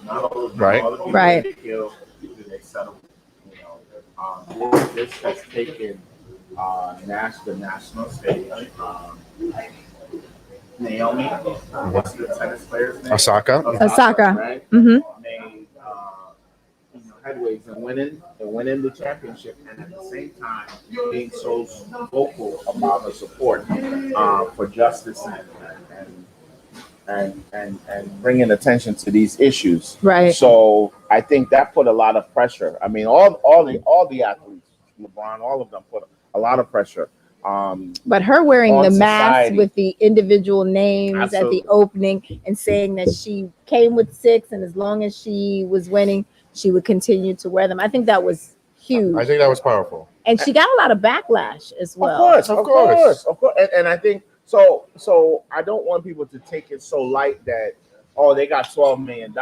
Not all of Right. all the people Right. they kill, do they settle? This has taken the national stage. Naomi, what's the tennis player's name? Osaka. Osaka. Right? Mm-hmm. Made headways and winning the championship, and at the same time being so vocal about her support for justice and and bringing attention to these issues. Right. So I think that put a lot of pressure. I mean, all the athletes, LeBron, all of them put a lot of pressure. But her wearing on the mask society. with the individual names Absolutely. at the opening and saying that she came with 6 and as long as she was winning, she would continue to wear them. I think that was huge. I think that was powerful. And she got a lot of backlash as well. Of course. And I think so. So I don't want people to take it so light that they got $12 million.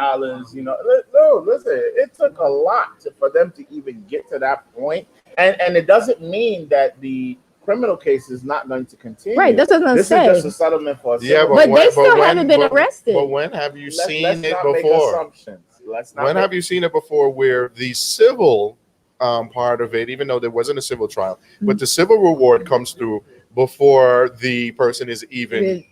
You know, no, listen, it took a lot for them to even get to that point, and it doesn't mean that the criminal case is not going to continue. Right, that's what I'm This saying. is just a settlement for a but they still haven't been arrested. But when have you seen let's it not make before? assumptions. When have you seen it before where the civil part of it, even though there wasn't a civil trial, but the civil reward comes through before the person is even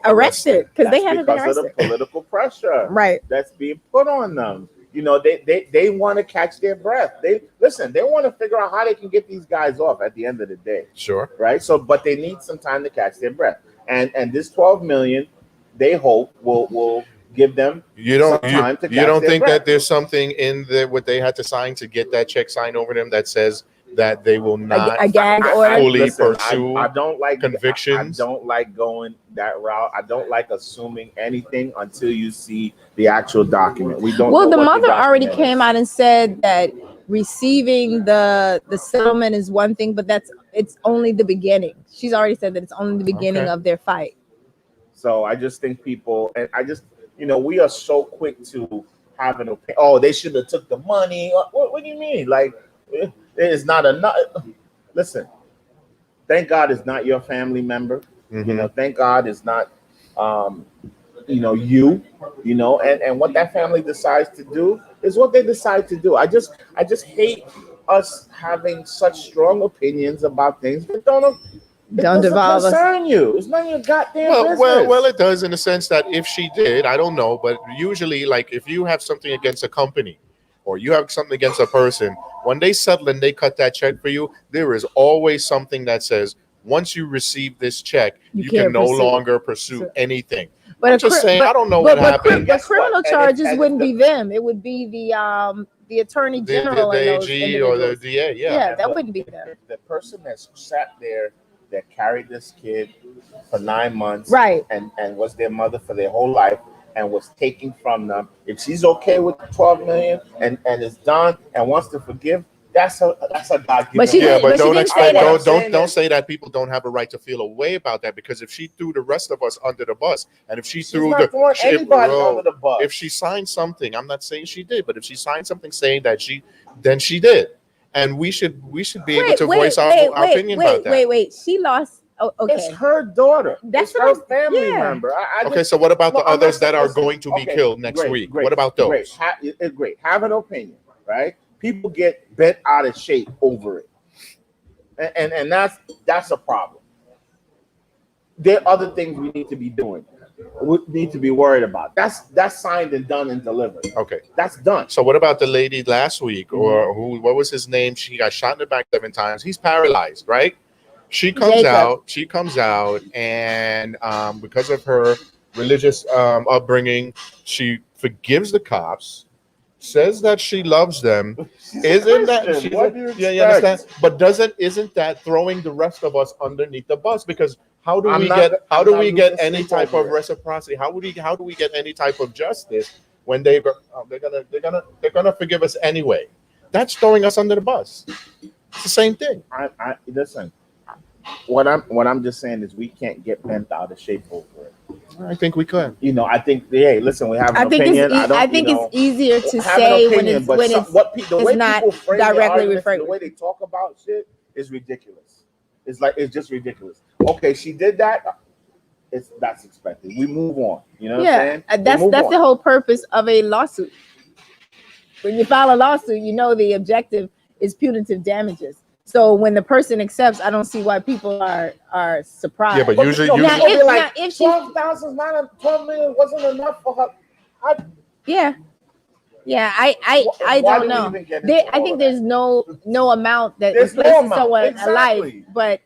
arrested? Because they haven't been because arrested. of the political pressure Right. that's being put on them. You know, they want to catch their breath. They want to figure out how they can get these guys off at the end of the day. Sure. Right. So, but they need some time to catch their breath. And this 12 million, they hope will give them some time to catch you don't their think breath. that there's something in there what they had to sign to get that check signed over them that says that they will not a gag order. fully pursue I don't like convictions? I don't like going that route. I don't like assuming anything until you see the actual document. We don't. Well, know the what mother already document came is. out and said that receiving the settlement is one thing, but it's only the beginning. She's already said that it's only the beginning of their fight. So I just think people, and I just, we are so quick to have an opinion. Oh, they should have took the money. What do you mean? Like, it is not enough. Listen, thank God it's not your family member. Mm-hmm. Thank God it's not, and what that family decides to do is what they decide to do. I just hate us having such strong opinions about things that don't devolve us. concern you. It's none of your goddamn business. Well, it does in the sense that if she did, I don't know, but usually, like, if you have something against a company or you have something against a person, when they settle and they cut that check for you, there is always something that says, once you receive this check, you can no longer pursue anything. But I'm just saying, I don't know what happened. But criminal charges wouldn't be them. It would be the attorney general, the and those AG or the individuals. DA. Yeah, that wouldn't be them. The person that's sat there that carried this kid for 9 months, right, and was their mother for their whole life, and was taking from them. If she's okay with 12 million and is done and wants to forgive, that's a God-given. But don't say that people don't have a right to feel a way about that, because if she threw the rest of us under the bus, and if she's throwing anybody under the bus. If she signed something, I'm not saying she did, but if she signed something saying that then she did. And we should be able to voice our opinion about that. Wait. She lost. Oh, okay. It's her daughter. That's her family member. Okay, so what about the others that are going to be killed next week? What about those? Great. Have an opinion, right? People get bent out of shape over it, and that's a problem. There are other things we need to be doing. We need to be worried about. That's signed and done and delivered. Okay, that's done. So what about the lady last week, or what was his name? She got shot in the back 7 times. He's paralyzed, right? She comes out, and because of her religious upbringing, she forgives the cops, says that she loves them. Isn't that you understand? But isn't that throwing the rest of us underneath the bus? Because how do we get any type of reciprocity? How do we get any type of justice when they're gonna forgive us anyway? That's throwing us under the bus. It's the same thing. I listen. What I'm just saying is we can't get bent out of shape over it. I think we could. I think. Hey, listen, we have an opinion. I think it's easier to say when it's not directly referring. The way they talk about shit is ridiculous. It's just ridiculous. Okay, she did that. That's expected. We move on. You know what I'm saying? That's the whole purpose of a lawsuit. When you file a lawsuit, the objective is punitive damages. So when the person accepts, I don't see why people are surprised. Yeah, but usually if 12,000 is not 12 million wasn't enough for her. I don't know. I think there's no amount that replaces someone alive, but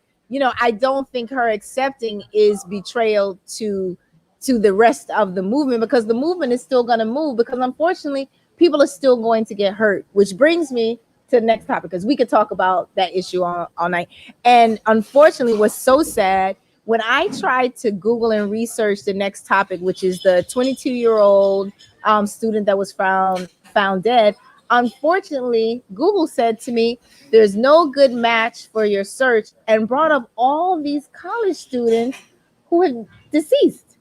I don't think her accepting is betrayal to to the rest of the movement, because the movement is still going to move, because unfortunately people are still going to get hurt, which brings me to the next topic, because we could talk about that issue all night. And unfortunately, what's so sad, when I tried to Google and research the next topic, which is the 22-year-old student that was found dead, unfortunately, Google said to me, there's no good match for your search, and brought up all these college students who had deceased.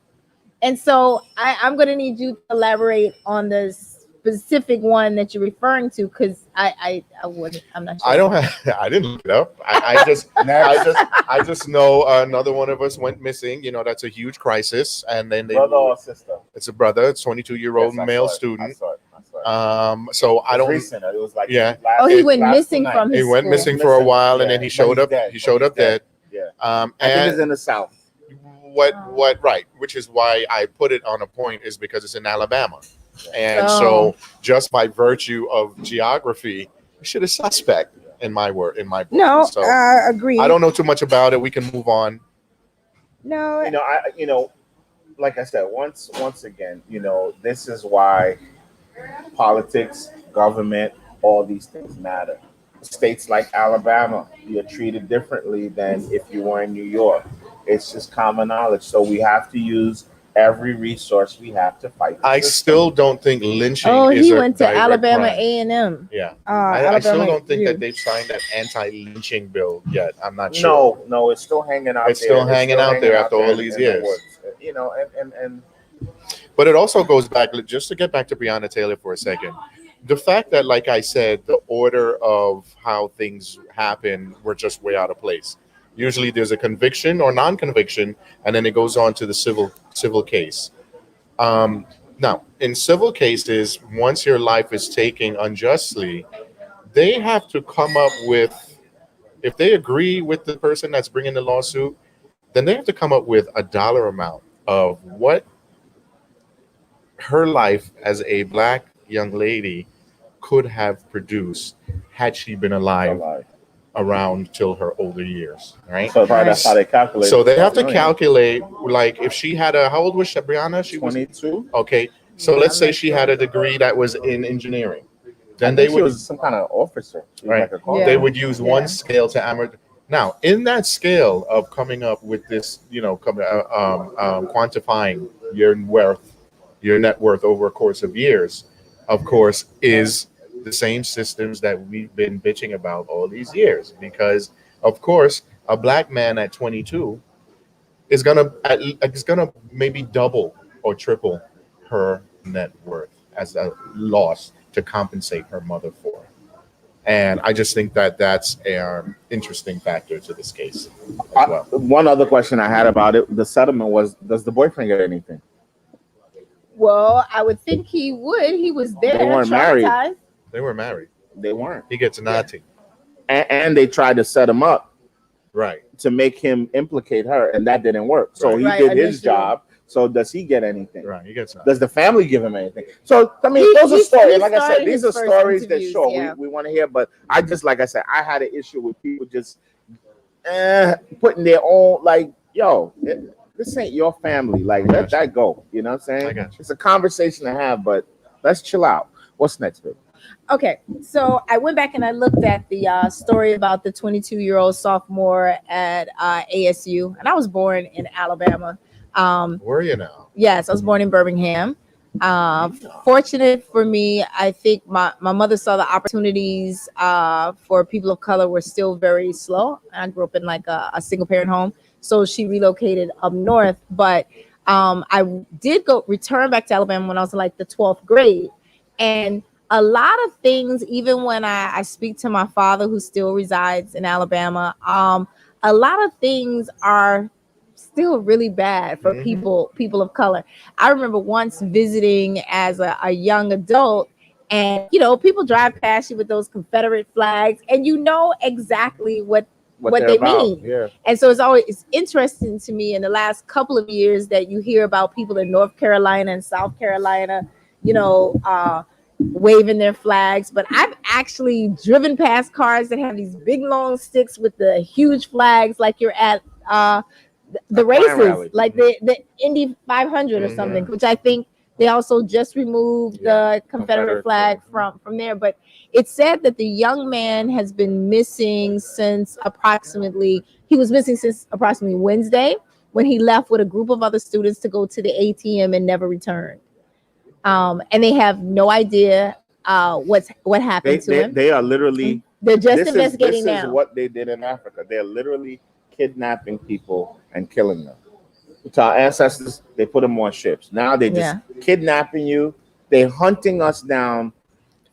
And so I'm going to need you to elaborate on the specific one that you're referring to, because I'm not sure. I don't have. I didn't look it up. I just know another one of us went missing. You know, that's a huge crisis. And then Brother or sister? it's a brother. It's 22-year-old Yes, I male saw it. student. I saw it. So I don't. Recent. It was like Yeah. He went last missing night. from his He went school. missing for a while, and Yeah, then he but showed he's up. dead. He showed He's up dead. Yeah. Um, I think and it's in the South. what right, which is why I put it on a point, is because it's in Alabama, and Oh. so just by virtue of geography, shit is suspect in my book. No, So agree. I don't know too much about it. We can move on. No, Like I said, once again, this is why politics, government, all these things matter. States like Alabama, you're treated differently than if you were in New York. It's just common knowledge. So we have to use every resource we have to fight. I still don't think lynching Oh, is he a went to direct Alabama crime. A&M. Yeah. I I still don't think that they've signed that anti-lynching bill yet. I'm not sure. No, it's still hanging out. It's still hanging out there after all these in the years. works. And But it also goes back, just to get back to Breonna Taylor for a second. The fact that, like I said, the order of how things happen were just way out of place. Usually there's a conviction or non-conviction, and then it goes on to the civil case. Now, in civil cases, once your life is taken unjustly, they have to come up with, if they agree with the person that's bringing the lawsuit, then they have to come up with a dollar amount of what her life as a black young lady could have produced had she been alive around till her older years, right? So that's how they calculate. So they have to calculate, like, if she had how old was Brianna? She was 22. okay. So let's say she had a degree that was in engineering. Then Then they she would, was some kind of officer. She was right? like a colonel. Yeah. They would use one scale to amortize. Now, in that scale of coming up with this, quantifying your net worth over a course of years, of course, is the same systems that we've been bitching about all these years. Because, of course, a black man at 22 is gonna maybe double or triple her net worth as a loss to compensate her mother for. And I just think that that's an interesting factor to this case as well. One other question I had about it, the settlement was, does the boyfriend get anything? Well, I would think he would. He was there. They weren't married. traumatized. They were married. They weren't. He gets nothing. And they tried to set him up Right. to make him implicate her, and that didn't work. So Right. he Right, did his initially. job. So does he get anything? Right. He gets nothing. Does the family give him anything? So I mean, He- those are he stories. Like I started said, these his are first stories that interviews, sure yeah. we want to hear. But I just, like I said, I had an issue with people just putting their own, like, yo, this ain't your family. Like, let that go. You know what I'm I saying? got you. It's a conversation to have, but let's chill out. What's next, babe? Okay, so I went back and I looked at the story about the 22-year-old sophomore at ASU, and I was born in Alabama. Where are you now? Yes, I was born in Birmingham. Fortunate for me, I think my mother saw the opportunities for people of color were still very slow. I grew up in like a single parent home, so she relocated up north. But I did return back to Alabama when I was in like the 12th grade, and a lot of things, even when I speak to my father who still resides in Alabama, a lot of things are still really bad for Mhm. people of color. I remember once visiting as a young adult, and people drive past you with those Confederate flags, and you know exactly what What they they're about. mean. Yeah. And so it's interesting to me in the last couple of years that you hear about people in North Carolina and South Carolina, waving their flags. But I've actually driven past cars that have these big long sticks with the huge flags, like you're at the crime races, rally. like the Indy 500 or something, which I think they also just removed the Confederate flag from there. But it's said that the young man has been missing since approximately Wednesday, when he left with a group of other students to go to the ATM and never returned. And they have no idea what happened to him. They are literally. They're just This investigating is now. what they did in Africa. They're literally kidnapping people and killing them. To our ancestors, they put them on ships. Now they're just kidnapping you. They're hunting us down,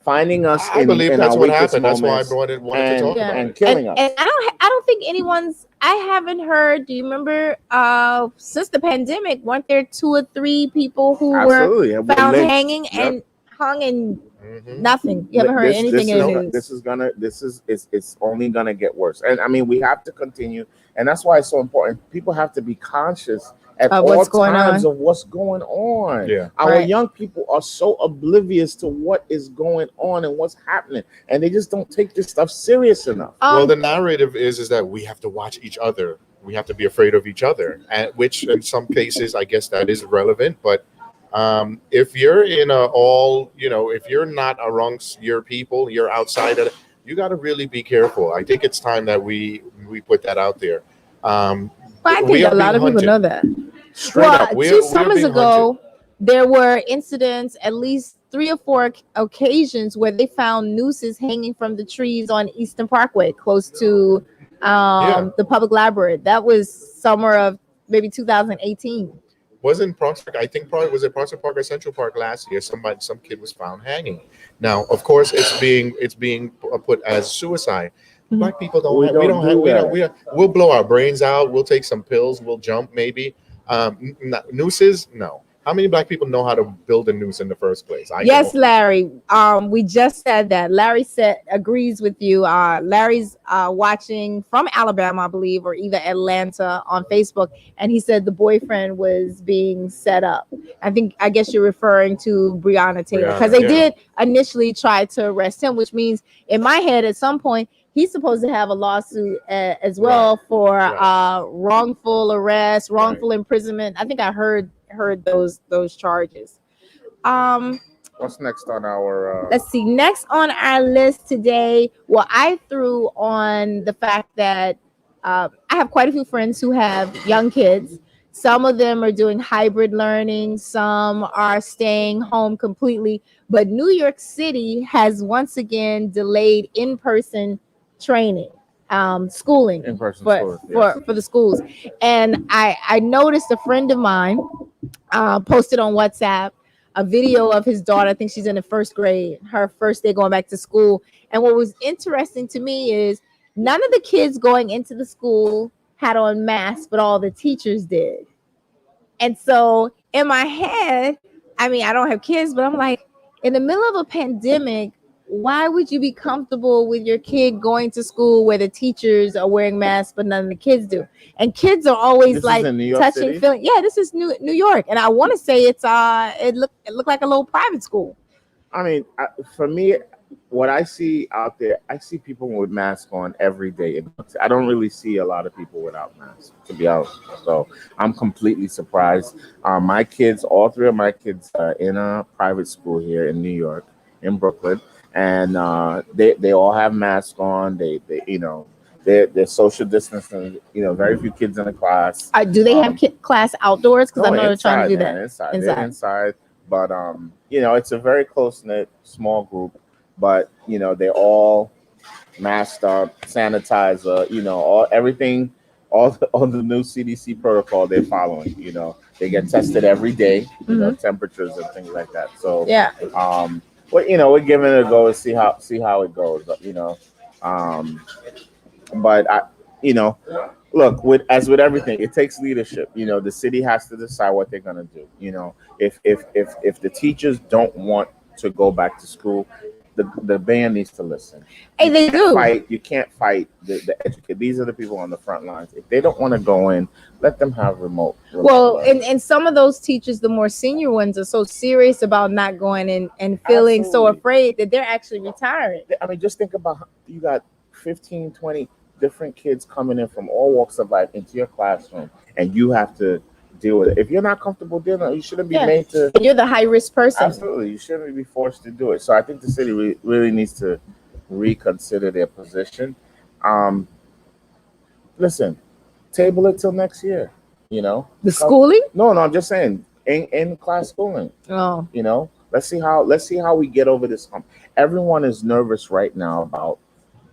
finding us I believe in that's our what weakest happened. That's why I moments wanted to talk about and it. killing us. And I don't think I haven't heard. Do you remember since the pandemic, weren't there 2 or 3 people who Absolutely. were found Lynched. hanging and hung and nothing? You haven't heard This anything in the news. It's only gonna get worse. And I mean, we have to continue, and that's why it's so important. People have to be conscious at all times of what's going on. Yeah. Our young people are so oblivious to what is going on and what's happening, and they just don't take this stuff serious enough. Well, the narrative is that we have to watch each other. We have to be afraid of each other, and which in some cases, I guess that is relevant. But if you're in if you're not amongst your people, you're outside of it, you got to really be careful. I think it's time that we put that out there. I think a lot of people know that. Straight up. 2 summers ago, there were incidents, at least 3 or 4 occasions, where they found nooses hanging from the trees on Eastern Parkway, close to the public library. That was summer of maybe 2018. Wasn't Prospect? I think probably was it Prospect Park or Central Park last year. Some kid was found hanging. Now, of course, it's being put as suicide. Black people we'll blow our brains out. We'll take some pills. We'll jump maybe. Nooses, no. How many Black people know how to build a noose in the first place? Yes, Larry. We just said that. Larry agrees with you. Larry's watching from Alabama, I believe, or either Atlanta on Facebook, and he said the boyfriend was being set up. I guess you're referring to Breonna Taylor, because they did initially try to arrest him, which means in my head at some point he's supposed to have a lawsuit as well for wrongful arrest, wrongful imprisonment. I think I heard those charges. What's next on our let's see, next on our list today, well, I threw on the fact that I have quite a few friends who have young kids. Some of them are doing hybrid learning, some are staying home completely, but New York City has once again delayed in-person training, schooling for the schools. And I noticed a friend of mine posted on WhatsApp a video of his daughter. I think she's in the 1st grade, her first day going back to school. And what was interesting to me is none of the kids going into the school had on masks, but all the teachers did. And so in my head, I mean, I don't have kids, but I'm like, in the middle of a pandemic, why would you be comfortable with your kid going to school where the teachers are wearing masks, but none of the kids do? And kids are always touching, feeling. Yeah, this is New York, and I want to say it's it looked like a little private school. I mean, for me, what I see out there, I see people with masks on every day. I don't really see a lot of people without masks, to be honest. So I'm completely surprised. My kids, all 3 of my kids, are in a private school here in New York, in Brooklyn. And they all have masks on. They're social distancing. Very few kids in the class. Do they have class outdoors? Because I know they're trying to do that inside. They're inside. But it's a very close knit, small group. But they're all masked up, sanitizer. Everything, all the new CDC protocol they're following. They get tested every day. Temperatures and things like that. So But we're giving it a go and see how it goes. But look, as with everything, it takes leadership. The city has to decide what they're gonna do. If the teachers don't want to go back to school, the band needs to listen. Hey, they do. You can't fight the educators. These are the people on the front lines. If they don't want to go in, let them have remote. Well, and some of those teachers, the more senior ones, are so serious about not going in and feeling so afraid that they're actually retiring. I mean, just think about you got 15, 20 different kids coming in from all walks of life into your classroom, and you have to deal with it. If you're not comfortable dealing, you shouldn't be made to. You're the high risk person. Absolutely, you shouldn't be forced to do it. So I think the city really needs to reconsider their position. Listen, table it till next year. You know, The schooling? No, I'm just saying in class schooling. Oh, You know, let's see how we get over this hump. Everyone is nervous right now about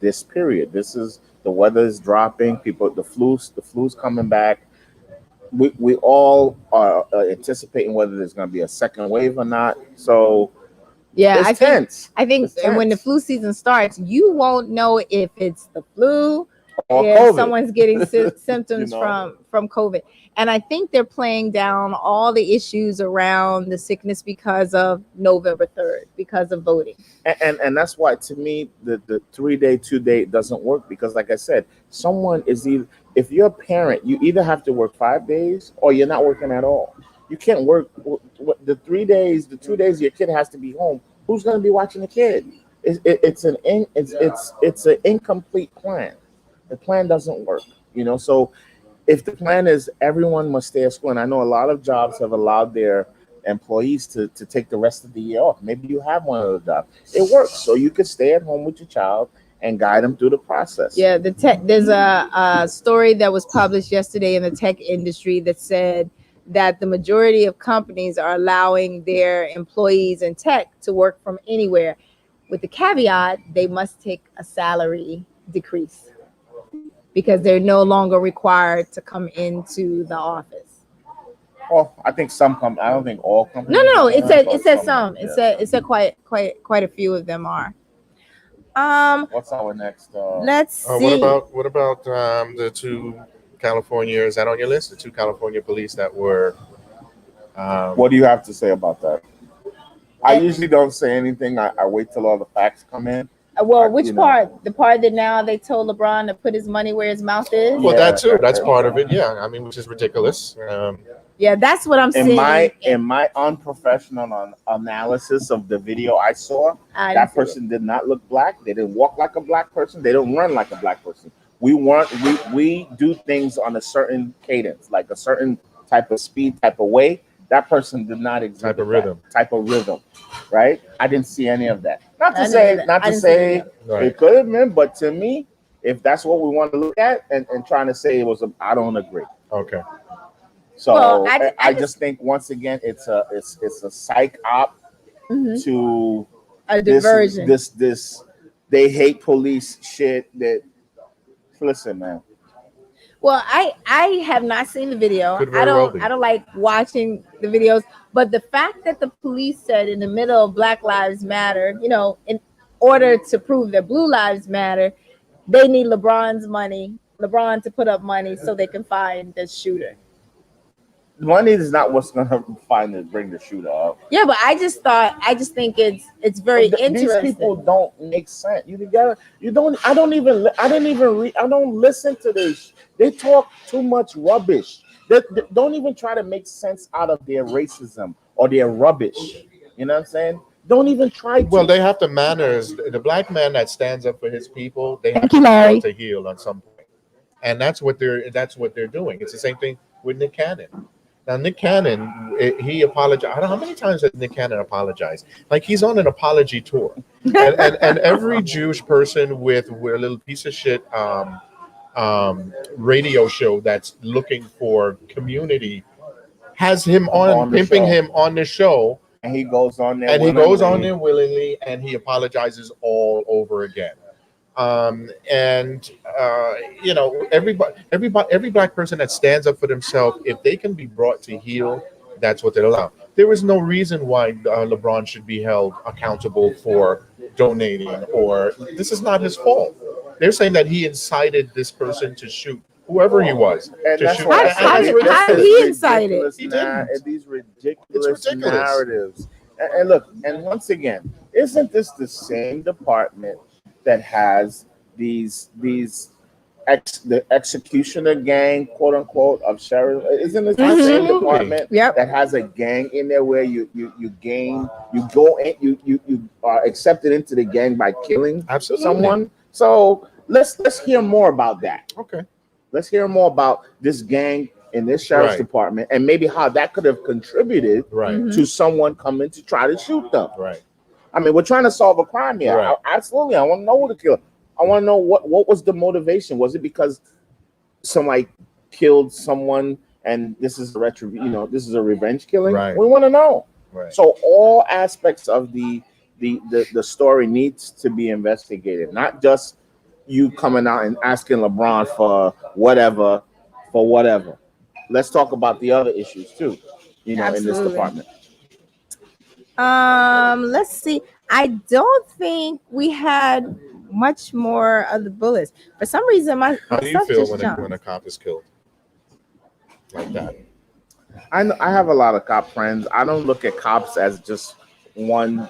this period. This is the weather is dropping. People, the flu's coming back. We all are anticipating whether there's going to be a second wave or not. So yeah. it's tense. I think It's and when the tense. flu season starts, you won't know if it's the flu Or if COVID. someone's getting symptoms You know? from COVID. And I think they're playing down all the issues around the sickness because of November 3rd, because of voting. And that's why, to me, the 3-day, 2-day doesn't work, because, like I said, someone is either, if you're a parent, you either have to work 5 days or you're not working at all. You can't work the 3 days, the 2 days your kid has to be home. Who's going to be watching the kid? It's an incomplete plan. The plan doesn't work, you know. So if the plan is everyone must stay at school, and I know a lot of jobs have allowed their employees to take the rest of the year off. Maybe you have one of those jobs. It works, so you could stay at home with your child and guide them through the process. Yeah, there's a story that was published yesterday in the tech industry that said that the majority of companies are allowing their employees in tech to work from anywhere, with the caveat they must take a salary decrease because they're no longer required to come into the office. Well, I think some I don't think all companies. No. It said but some. yeah. It said quite a few of them are. What's our next? Let's see. What about the two California? Is that on your list? The two California police that were. What do you have to say about that? I usually don't say anything. I wait till all the facts come in. Well, which part? The part that now they told LeBron to put his money where his mouth is? Well, that too. That's part of it. Yeah, I mean, which is ridiculous. Yeah, that's what I'm saying. In my unprofessional analysis of the video I saw, that person did not look black. They didn't walk like a black person. They don't run like a black person. We do things on a certain cadence, like a certain type of speed, type of way. That person did not exhibit type of rhythm, right? I didn't see any of that. Not to say it could have been, but to me, if that's what we want to look at and trying to say it was, I don't agree. Okay. So well, I just think once again it's a psych op to a diversion. This they hate police shit. That listen, man. Well, I have not seen the video. I don't like watching the videos. But the fact that the police said in the middle of Black Lives Matter, you know, in order to prove that Blue Lives Matter, they need LeBron to put up money so they can find the shooter. Money is not what's gonna bring the shooter up. Yeah, but I just think it's very interesting. These people don't make sense. I don't listen to this. They talk too much rubbish. They don't even try to make sense out of their racism or their rubbish. You know what I'm saying? Don't even try to. Well, they have to manners. The black man that stands up for his people, they have to heal on some point. And that's what they're doing. It's the same thing with Nick Cannon. Now, Nick Cannon, he apologized. I don't know how many times has Nick Cannon apologized. Like, he's on an apology tour. and every Jewish person with a little piece of shit radio show that's looking for community has him pimping him on the show. And he goes on there. And he goes on there willingly, and he apologizes all over again. You know, every black person that stands up for themselves, if they can be brought to heel, that's what they allow. There is no reason why LeBron should be held accountable for donating, or this is not his fault. They're saying that he incited this person to shoot whoever he was. How did he incite it? He didn't. These ridiculous narratives. And look, and once again, isn't this the same department that has the executioner gang, quote unquote, of sheriff? Isn't this the same department that has a gang in there where you go in, you are accepted into the gang by killing someone? So let's hear more about that. Okay. Let's hear more about this gang in this sheriff's Right. department, and maybe how that could have contributed Right. to someone coming to try to shoot them. Right. I mean, we're trying to solve a crime here. Right. Absolutely, I want to know who the killer. I want to know what was the motivation. Was it because somebody killed someone, and this is this is a revenge killing? Right. We want to know. Right. So all aspects of the story needs to be investigated, not just you coming out and asking LeBron for whatever. Let's talk about the other issues too, in this Absolutely. department. Let's see. I don't think we had much more of the bullets. For some reason, my How do you stuff feel just when jumped. a cop is killed like that? I have a lot of cop friends. I don't look at cops as just one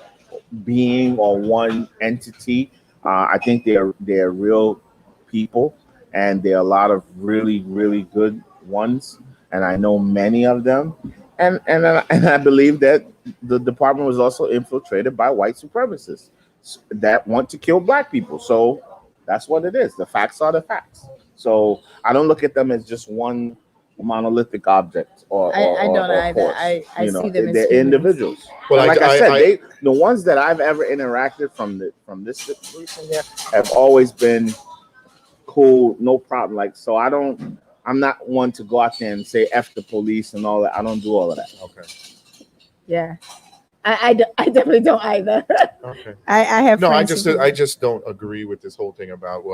being or one entity. I think they're real people, and there are a lot of really, really good ones, and I know many of them. And I believe that the department was also infiltrated by white supremacists that want to kill black people. So that's what it is. The facts are the facts. So I don't look at them as just one monolithic object or I don't or either. force. I see them as they're humans. individuals. Well, And like I said, I- the ones that I've ever interacted from this situation here have always been cool, no problem. Like, so I'm not one to go out there and say F the police and all that. I don't do all of that. Okay. Yeah. I definitely don't either. Okay. I have No, friends who do. I just don't agree with this whole thing about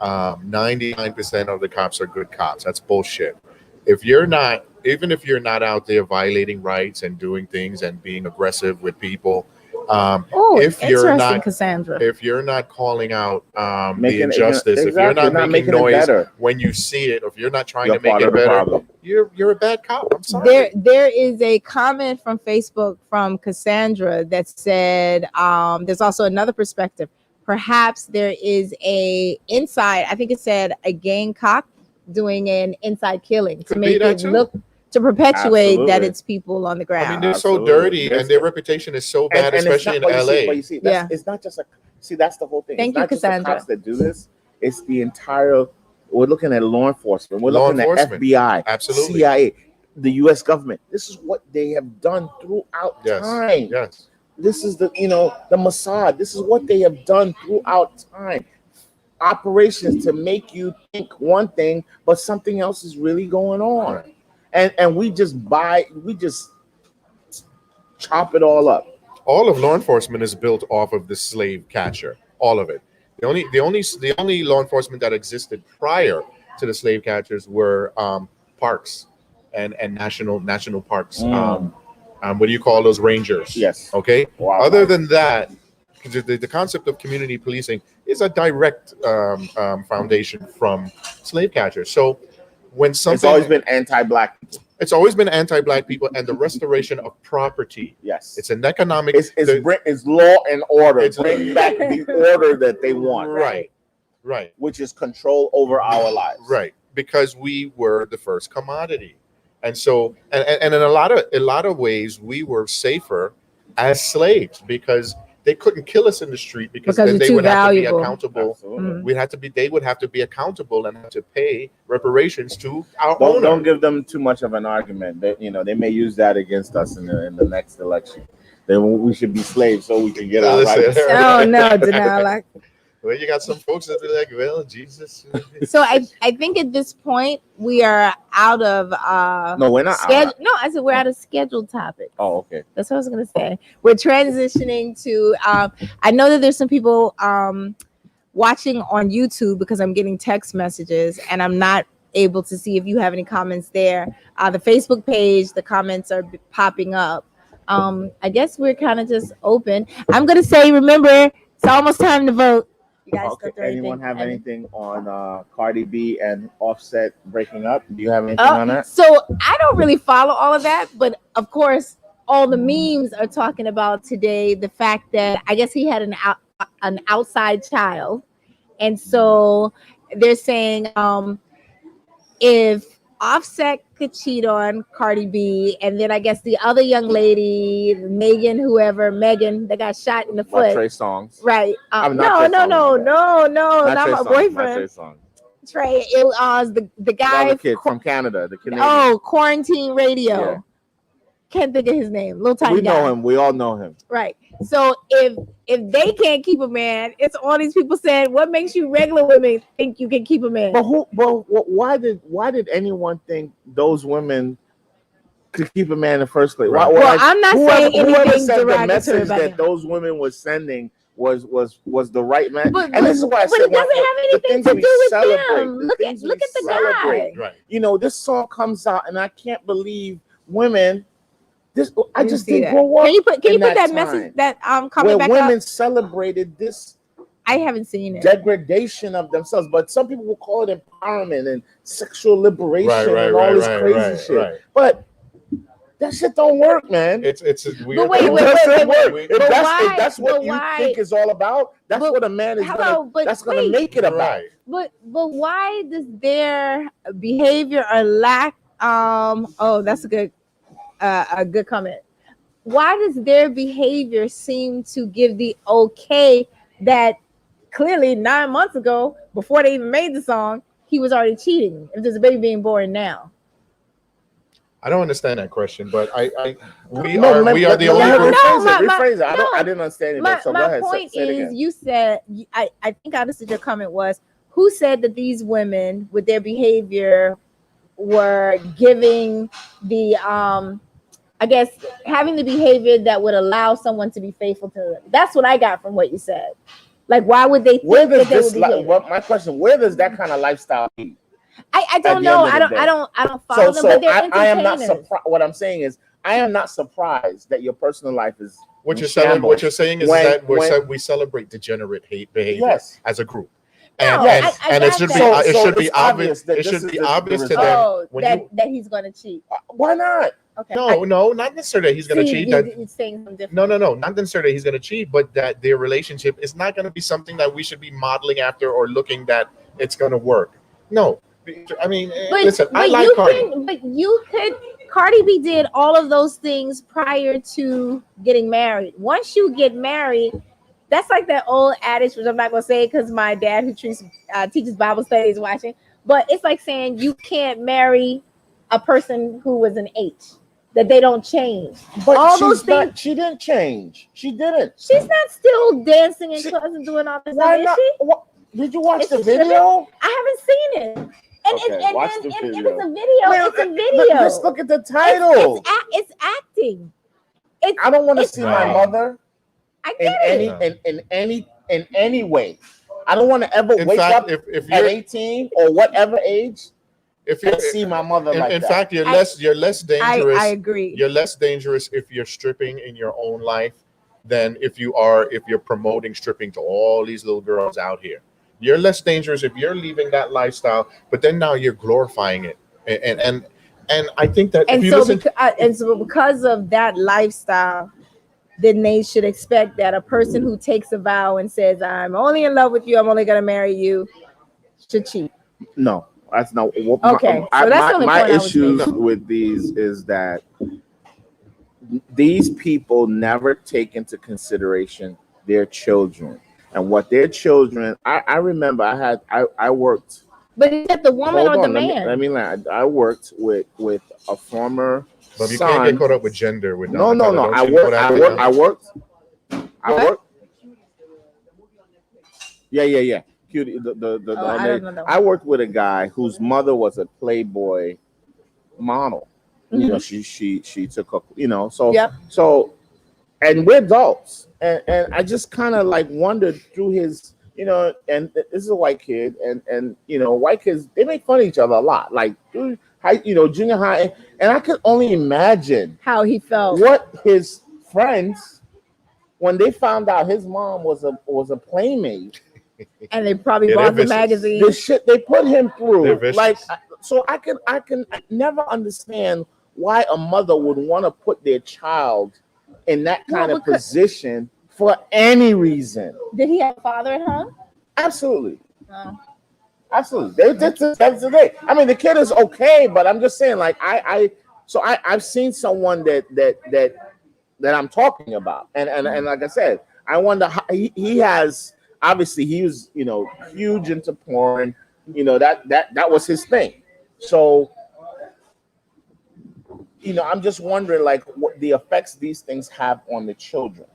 99% of the cops are good cops. That's bullshit. Even if you're not out there violating rights and doing things and being aggressive with people, Oh, if you're interesting, not Cassandra. if you're not calling out the Making it- injustice, if you're exactly, not making it noise better, when you see it, if you're not trying you're to make part it of the better, problem. you're a bad cop. I'm sorry. There is a comment from Facebook from Cassandra that said there's also another perspective. Perhaps there is I think it said a gang cop doing an inside killing to Could be make that it too. look to perpetuate that Absolutely. it's people on the I ground. mean, they're so Absolutely. dirty Yes. and their reputation is so bad, And especially in but you see, LA. but you see, that's, Yeah. it's not just that's the whole thing. Thank it's you, not just the Cassandra. cops that do this. It's the entire. We're looking at law enforcement. We're Law looking enforcement. at FBI, Absolutely. CIA, the U.S. government. This is what they have done throughout Yes. time. Yes. This is the Mossad. This is what they have done throughout time. Operations to make you think one thing, but something else is really going on. Right. And we just chop it all up. All of law enforcement is built off of the slave catcher. All of it. The only law enforcement that existed prior to the slave catchers were parks and national parks. What do you call those, rangers? Yes. Okay. Wow. Other than that, the concept of community policing is a direct foundation from slave catchers. So when something, It's always been anti-black people. it's always been anti-black people and the restoration of property. Yes. It's an economic. It's law and order. It's- Bring back the order that they want. Right. Which is control over our lives. Right, because we were the first commodity, and so and in a lot of ways we were safer as slaves because they couldn't kill us in the street because then you're they too would have to be valuable. accountable. Absolutely. They would have to be accountable and have to pay reparations to our Don't owner. give them too much of an argument. They may use that against us in the next election. Then we should be slaves so we can get our Listen. rights. Oh no, Denali. Well, you got some folks that be like, well, Jesus. So I think at this point we are out of No, we're not. No, I said we're out of scheduled topics. Oh, okay. That's what I was gonna say. We're transitioning to I know that there's some people watching on YouTube because I'm getting text messages and I'm not able to see if you have any comments there. The Facebook page, the comments are popping up. I guess we're kind of just open. I'm gonna say, remember, it's almost time to vote. You guys Okay. got the Anyone have Any- anything on Cardi B and Offset breaking up? Do you have anything on that? So I don't really follow all of that, but of course, all the memes are talking about today the fact that I guess he had an outside child, and so they're saying if Offset could cheat on Cardi B, and then I guess the other young lady, Megan, that got shot in the By foot. Trey Songz. Right. I'm No, not no, Trey no, Songz, no, no, Not not Trey my Songz, not Trey boyfriend. Songz. Trey, it was the The guy. other kid from Canada, the Canadian. Oh, Quarantine Radio. Yeah. Can't think of his name. Little tiny We know guy. him. We all know him. Right. So if they can't keep a man, it's all these people saying, what makes you regular women think you can keep a man? But why did anyone think those women could keep a man in the first place? Right. Well, I'm not saying whoever anything said the derogatory message about that him. those women were sending was the right man. But And this is why I but said it doesn't have the anything things to we do with celebrate, them. the Look at things we the celebrate. guy. Right. You know, this song comes out, and I can't believe women. I Let me just see didn't that. grow up. Can you put in that message that where coming back women up? celebrated this I haven't seen it. degradation of themselves, but some people will call it empowerment and sexual liberation and all this crazy shit. Right. But that shit don't work, man. It's a weird. wait, It wait, doesn't work. wait. If But that's what but you why- think is all about, that's but- what a man is hello, but that's gonna wait. make it about. Right. But why does their behavior or lack that's a good comment. Why does their behavior seem to give the okay that clearly 9 months ago, before they even made the song, he was already cheating? If there's a baby being born now. I don't understand that question, but we No, are the only let her group. rephrase it. no. I didn't understand it. My So go ahead. point say it is, again. you said, I think I understood your comment was, who said that these women with their behavior were giving the I guess having the behavior that would allow someone to be faithful to them. That's what I got from what you said. Like, why would they think Where does that they this would be giving? my question, where does that kind of lifestyle lead? I don't the know. end of the day. I don't follow them, but they're I am not entertainers. surprised. What I'm saying is, I am not surprised that your personal life is What in you're shambles. saying is When- that when- we celebrate degenerate hate behavior Yes. as a group. No, And I it got should be that. it So should be it's obvious. that It this should is be the obvious to result. them. Oh, when that he's gonna cheat. Why not? Okay. No, not necessarily that he's going to cheat. He's saying something different. No, not necessarily he's going to cheat, but that their relationship is not going to be something that we should be modeling after or looking that it's going to work. No, I mean, listen, I like Cardi. Cardi B did all of those things prior to getting married. Once you get married, that's like that old adage, which I'm not gonna say because my dad, who teaches Bible studies, is watching. But it's like saying you can't marry a person who was an H, that they don't change. But all those things. She didn't change. She didn't. She's not still dancing in clubs and doing all this Why stuff, not? is she? Did you watch Is the she stripping? video? I haven't seen it. And Okay, watch the if video. it's a video, Man, it's a video. Let's look at the title. It's acting. I don't want to it's see my mother I in get it. in any way. I don't want to ever In wake fact, up if at you're 18 or whatever age if and you're see my mother like in that. fact, you're less dangerous. I agree. You're less dangerous if you're stripping in your own life than if you're promoting stripping to all these little girls out here. You're less dangerous if you're leaving that lifestyle, but then now you're glorifying it. And I think that And if you so, listen, because of that lifestyle, then they should expect that a person who takes a vow and says, "I'm only in love with you, I'm only gonna marry you," should cheat. No, that's not. Okay, so that's the only my point I was issues making. with these is that these people never take into consideration their children and what their children. I remember I worked. But is that the woman Hold or the on, man? let me land. I worked with a former. but you son. can't get caught up with gender. With No. Donnatella. I Don't you know that? worked. Yeah. Cutie, the I don't know that I worked with a guy whose mother was a Playboy model. Mm-hmm. You know, she took a, you know, so Yep. so, and we're adults, and I just kind of like wondered through his, you know, and this is a white kid, and you know, white kids, they make fun of each other a lot, like high, you know, junior high, and I could only imagine How he felt. what his friends, when they found out his mom was a playmate, And they probably Yeah, bought they're the vicious. magazine. the shit they put him They're through, vicious. like, so I can never understand why a mother would want to put their child in that kind of because- position for any reason. Did he have a father at home? Absolutely. No. Absolutely. They did this today. I mean, the kid is okay, but I'm just saying, like, I've seen someone that I'm talking about, and like I said, I wonder how he has. Obviously, he was, huge into porn. That was his thing. So, I'm just wondering, like, what the effects these things have on the children.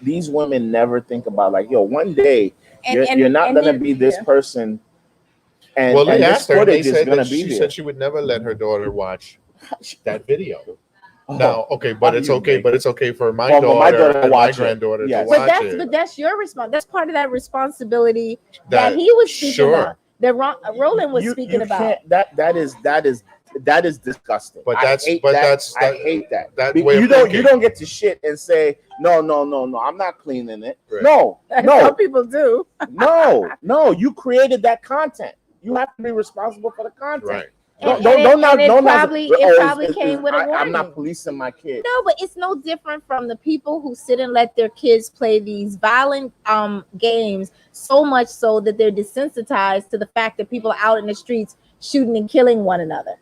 These women never think about, like, yo, one day you're not gonna be this person, and Well, they this asked her, and they footage is said gonna that be she there. said she would never let her daughter watch that video. Oh, Now, okay, but it's okay. But it's okay for my Well, daughter, for my daughter to and my watch it. granddaughter Yes. to But watch it. that's your response. That's part of that responsibility that That- he was speaking sure. about. That Roland was speaking you about. Can't, that is disgusting. But I that's- hate but that. that's- I that- hate that. that Be- way of you don't thinking. you don't get to shit and say no. I'm not cleaning it. Right. No. Some people do. No. You created that content. You have to be responsible for the content. Right. It probably came with a warning. I'm not policing my kid. No, but it's no different from the people who sit and let their kids play these violent games, so much so that they're desensitized to the fact that people are out in the streets shooting and killing one another.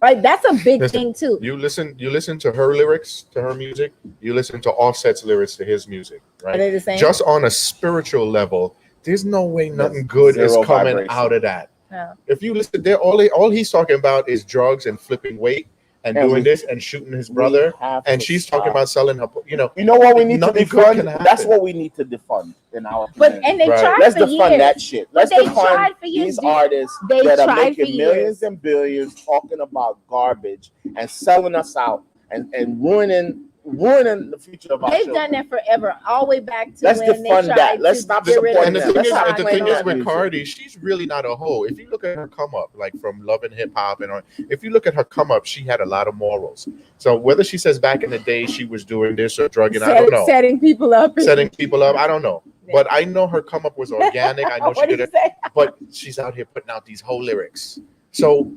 Right? That's a big thing too. You listen to her lyrics, to her music. You listen to Offset's lyrics to his music, right? Are they the same? Just on a spiritual level, there's no way nothing good is Zero coming vibration. out of that. No. If you listen there, all he's talking about is drugs and flipping weight and And doing we- this and shooting his brother, We have and to she's stop. talking about selling her. You know what we need to Nothing good defund? can happen. That's what we need to defund in our But community. and they Right. tried Let's for defund years. that shit. But Let's they defund tried for years. these artists They that are tried for making millions years. and billions talking about garbage and selling us out and ruining the future of our They've children. done that forever, all the way back to Let's when they defund tried that. Let's to stop get rid supporting And the of them. thing Let's is, stop and the playing thing is that with music. Cardi, she's really not a hoe. If you look at her come up, like from Love and Hip Hop, if you look at her come up, she had a lot of morals. So whether she says back in the day she was doing this or drugging, I don't know, setting people up. setting people up, I don't know. But I know her come up was organic. I know she What did did it, you say? but she's out here putting out these whole lyrics. So,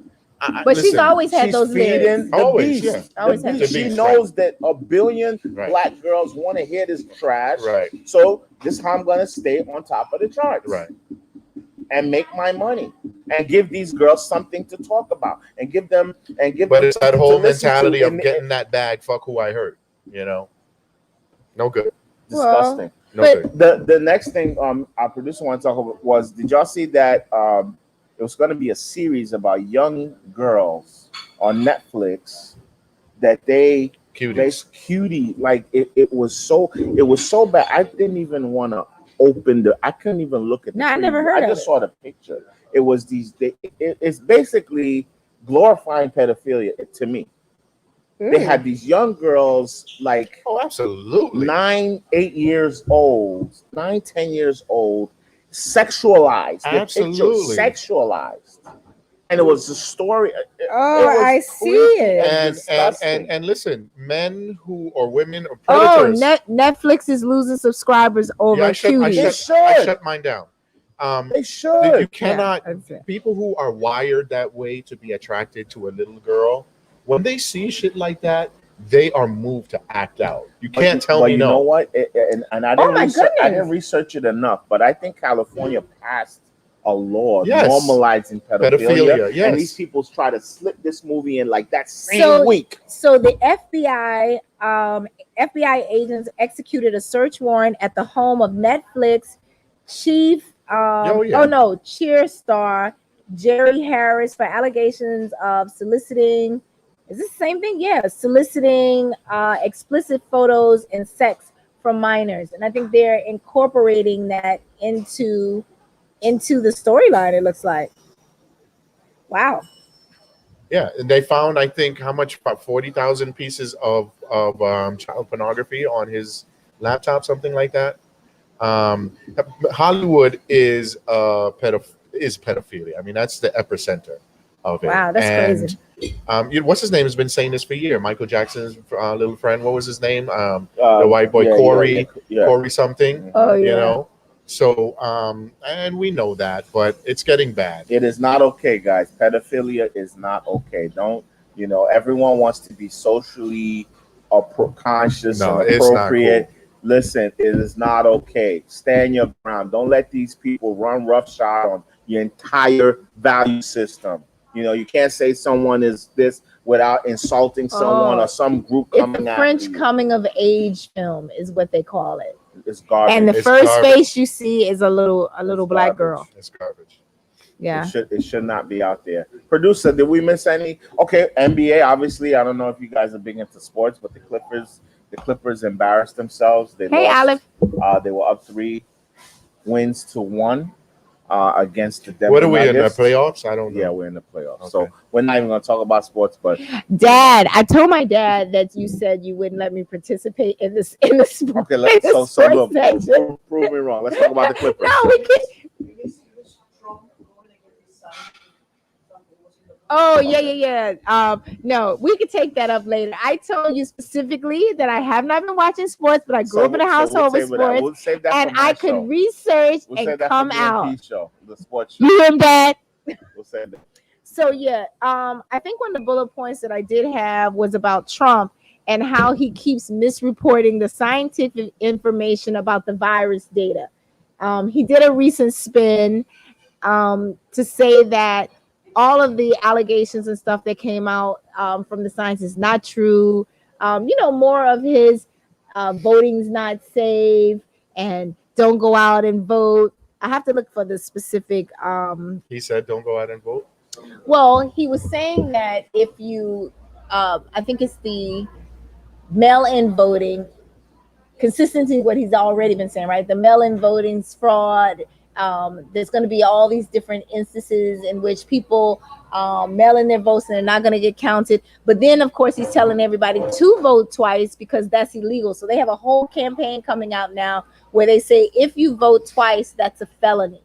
But she's listen, always had She's those lyrics. feeding the Always, beast. yeah. Always The had beast. the She beast, knows that a billion Right. black girls want to hear this trash. right, So this is how I'm gonna stay on top of the charts. right. And make my money and give these girls something to talk about and give them But it's that whole to listen to mentality of and- getting that bag. Fuck who I hurt. No good. disgusting. No But- good. The next thing our producer wanted to talk about was, did y'all see that it was going to be a series about young girls on Netflix that they Cuties. cutie, like it was so bad. I didn't even want to I couldn't even look at the No, I never preview. heard I of just it. saw the picture. It was it's basically glorifying pedophilia to me. They had these young girls like Oh, absolutely. 9, 8 years old, 9, 10 years old, sexualized. Their picture Absolutely. sexualized. And it was a story. Oh, was I see creepy it. And disgusting. and listen, men who or women or Oh, predators. Netflix is losing subscribers over I shut cuties. They should. mine down. They should. You cannot. Yeah, that's it. People who are wired that way to be attracted to a little girl, when they see shit like that, they are moved to act out. You can't tell me you know no. what? And I Oh didn't my research, I goodness. didn't research it enough, but I think California passed a law Yes. normalizing pedophilia. Pedophilia, yes. And these people try to slip this movie in like that same week. So the FBI agents executed a search warrant at the home of Netflix chief cheer star Jerry Harris for allegations of soliciting. Is this the same thing? Yeah, soliciting explicit photos and sex from minors, and I think they're incorporating that into the storyline. It looks like. Wow. Yeah, and they found, I think, how much, about 40,000 pieces of child pornography on his laptop, something like that. Hollywood is pedophilia. I mean, that's the epicenter of it. Wow, that's crazy. What's his name has been saying this for years. Michael Jackson's little friend. What was his name? The white boy, Corey. Yeah. Corey something. Oh yeah. You know. So, and we know that, but it's getting bad. It is not okay, guys. Pedophilia is not okay. Don't, everyone wants to be socially conscious No, and it's not appropriate. cool. Listen, it is not okay. Stand your ground. Don't let these people run roughshod on your entire value system. You know, you can't say someone is this without insulting someone or some group It's coming the after French you. coming of age film is what they call it. It's garbage. And the It's first garbage. face you see is a little black garbage. girl. It's garbage. Yeah. It should not be out there. Producer, did we miss any? Okay, NBA. Obviously, I don't know if you guys are big into sports, but the Clippers embarrassed themselves. They Hey, lost. Aleph. They were up 3-1 against the Denver What are we in the Nuggets. playoffs? I don't know. Yeah, we're in the playoffs. Okay. So we're not even going to talk about sports, but Dad, I told my dad that you said you wouldn't let me participate in the sport. okay. Let's in the so sports look, section. prove me wrong. Let's talk about the Clippers. No, we can't. Oh yeah. No, we could take that up later. I told you specifically that I have not been watching sports, but I grew up in a household with sports, We'll save that and for my I could show. research We'll save and that come for the out. MP show, the sports show. You hear him, Dad? We'll save that. So yeah, I think one of the bullet points that I did have was about Trump and how he keeps misreporting the scientific information about the virus data. He did a recent spin to say that all of the allegations and stuff that came out from the science is not true. More of his voting's not safe and don't go out and vote. I have to look for the specific. He said, "Don't go out and vote." Well, he was saying that if you, I think it's the mail-in voting, consistency with what he's already been saying, right? The mail-in voting's fraud. There's going to be all these different instances in which people mail in their votes and they're not going to get counted. But then, of course, he's telling everybody to vote twice because that's illegal. So they have a whole campaign coming out now where they say if you vote twice, that's a felony.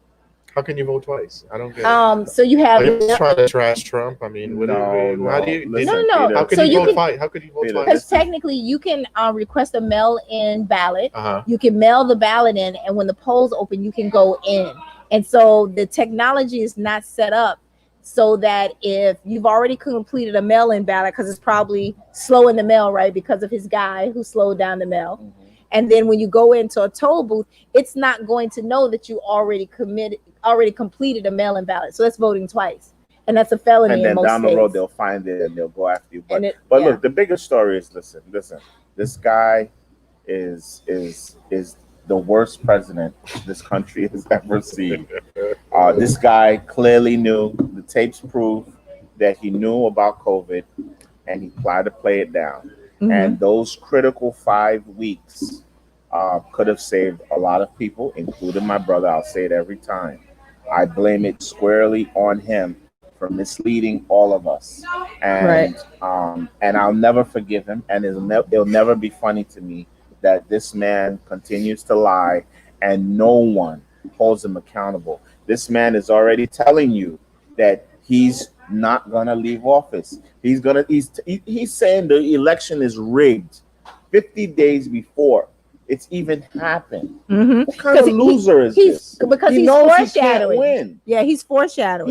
How can you vote twice? I don't get it. So you have. Are you trying to trash Trump? I mean, how do you? Listen, No. Peter, How could So you you vote can- twice? How could you vote Peter, twice? Because technically you can request a mail-in ballot. Uh-huh. You can mail the ballot in, and when the polls open, you can go in. And so the technology is not set up so that if you've already completed a mail-in ballot, because it's probably slow in the mail, right? Because of his guy who slowed down the mail. Mm-hmm. And then when you go into a toll booth, it's not going to know that you already completed a mail-in ballot. So that's voting twice. And that's a felony and in then most down the states. road they'll find it and they'll go after you. But And it- but yeah. look, the bigger story is listen. This guy is the worst president this country has ever seen. This guy clearly knew. The tapes prove that he knew about COVID and he tried to play it down. Mhm. And those critical 5 weeks could have saved a lot of people, including my brother. I'll say it every time. I blame it squarely on him for misleading all of us. And and I'll never forgive him. And it'll never be funny to me that this man continues to lie and no one holds him accountable. This man is already telling you that he's not gonna leave office. He's saying the election is rigged 50 days before it's even happened. Mhm. What kind of loser is this? Because He he's knows he can't foreshadowing. win. Yeah, he's foreshadowing.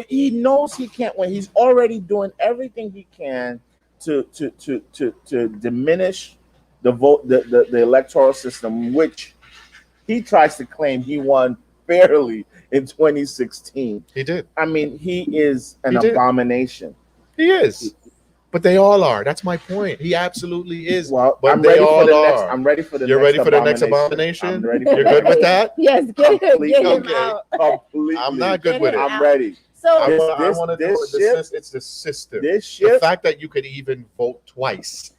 He knows he can't win. He's already doing everything he can to diminish the vote, the electoral system, which he tries to claim he won fairly in 2016. He did. I mean, he is an He did. abomination. He is. But they all are. That's my point. He absolutely is. Well, but I'm they ready all for the are. next. I'm ready for the. You're next ready for the next abomination? I'm ready for You're the good next- with that? Yes, get him Okay. out. Completely. I'm not good with it. I'm ready. So I This- want to do this it. ship- It's the system. This The ship. fact that you could even vote twice,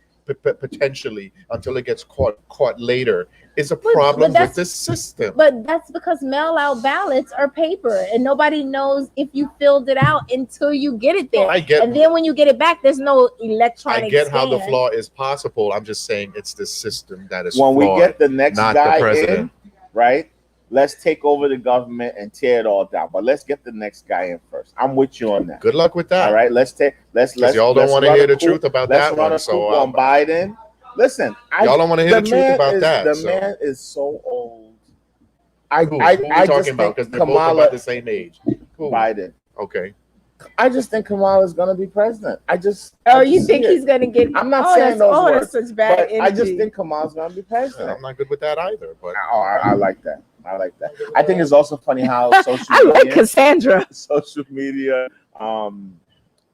potentially, until it gets caught later, is a problem with that's- the system. but that's because mail-out ballots are paper, and nobody knows if you filled it out until you get it there. I get. And then when you get it back, there's no electronic. I get how the scan. flaw is possible. I'm just saying it's the system that is When we flawed, get the next not the guy president. in, right? Let's take over the government and tear it all down. But let's get the next guy in first. I'm with you on that. Good luck with that. All right. Let's y'all don't want to hear the truth about let's that run one. a So coup on Biden. Listen, y'all don't want to hear the truth man about is, that. The so. man is so old. I Who I we just talking about? think Because they're both Kamala about the same age. Who? Biden. Okay. I just think Kamala is going to be president. I Oh, just you think see it. he's gonna get? I'm not oh, saying that's, those oh, words, that's such bad But energy. I just think Kamala's going to be president. I'm not good with that either. But I like that. I like that. I think it's also funny how social I like media, Cassandra. social media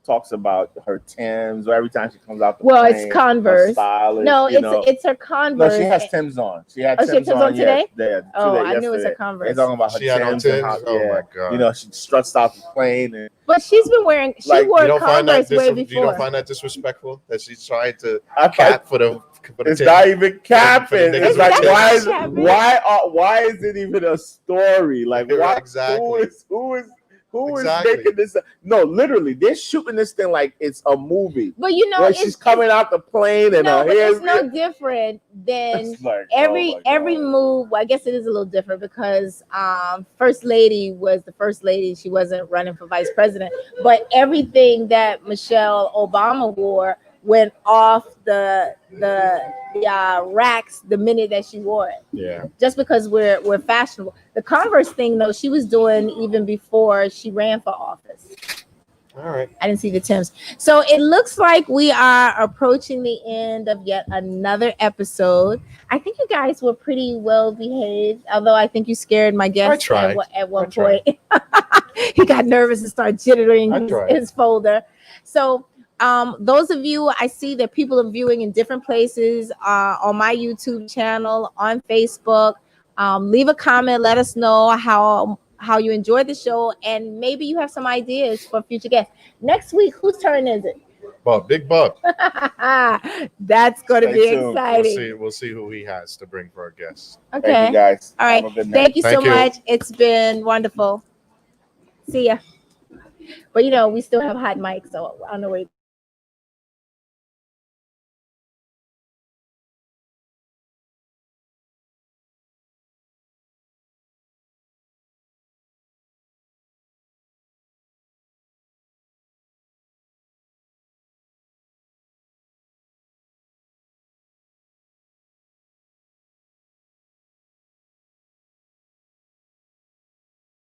talks about her Timbs, or every time she comes out the Well, plane, it's her Converse. stylist, No, you know. it's her Converse. No, she has Timbs on. She had Oh, she had Timbs Timbs on today? Yeah, I knew it was her yesterday. Converse. They're talking about her She had on Timbs and how, Timbs? Oh my God. you know, she struts out the plane and But she's been wearing. She Like, wore You don't find that Converse way you before. don't find that disrespectful that she's trying to I cap for the it's team? not even capping. niggas It's like with capping. why is it even a story? Like Right, why exactly. who is Exactly. making this? No, literally, they're shooting this thing like it's a movie. But you know, Where it's she's coming out the plane and no, her but hair's it's no different than It's like, every oh my every God. move. Well, I guess it is a little different because first lady was the first lady. She wasn't running for vice president, but everything that Michelle Obama wore went off the racks the minute that she wore it. Yeah. Just because we're fashionable. The Converse thing though, she was doing even before she ran for office. All right. I didn't see the Timbs. So it looks like we are approaching the end of yet another episode. I think you guys were pretty well behaved, although I think you scared my guest tried. at one I tried. point. He got nervous and started jittering I tried. his folder. So those of you, I see that people are viewing in different places on my YouTube channel, on Facebook. Leave a comment. Let us know how you enjoyed the show, and maybe you have some ideas for future guests. Next week, whose turn is it? Bob, Big Bob. That's going to Stay be tuned. exciting. We'll see who he has to bring for our guests. Okay. Thank you guys. All right. Have a good night. Thank you so Thank you. much. It's been wonderful. See ya. But you know, we still have hot mics, so I don't know where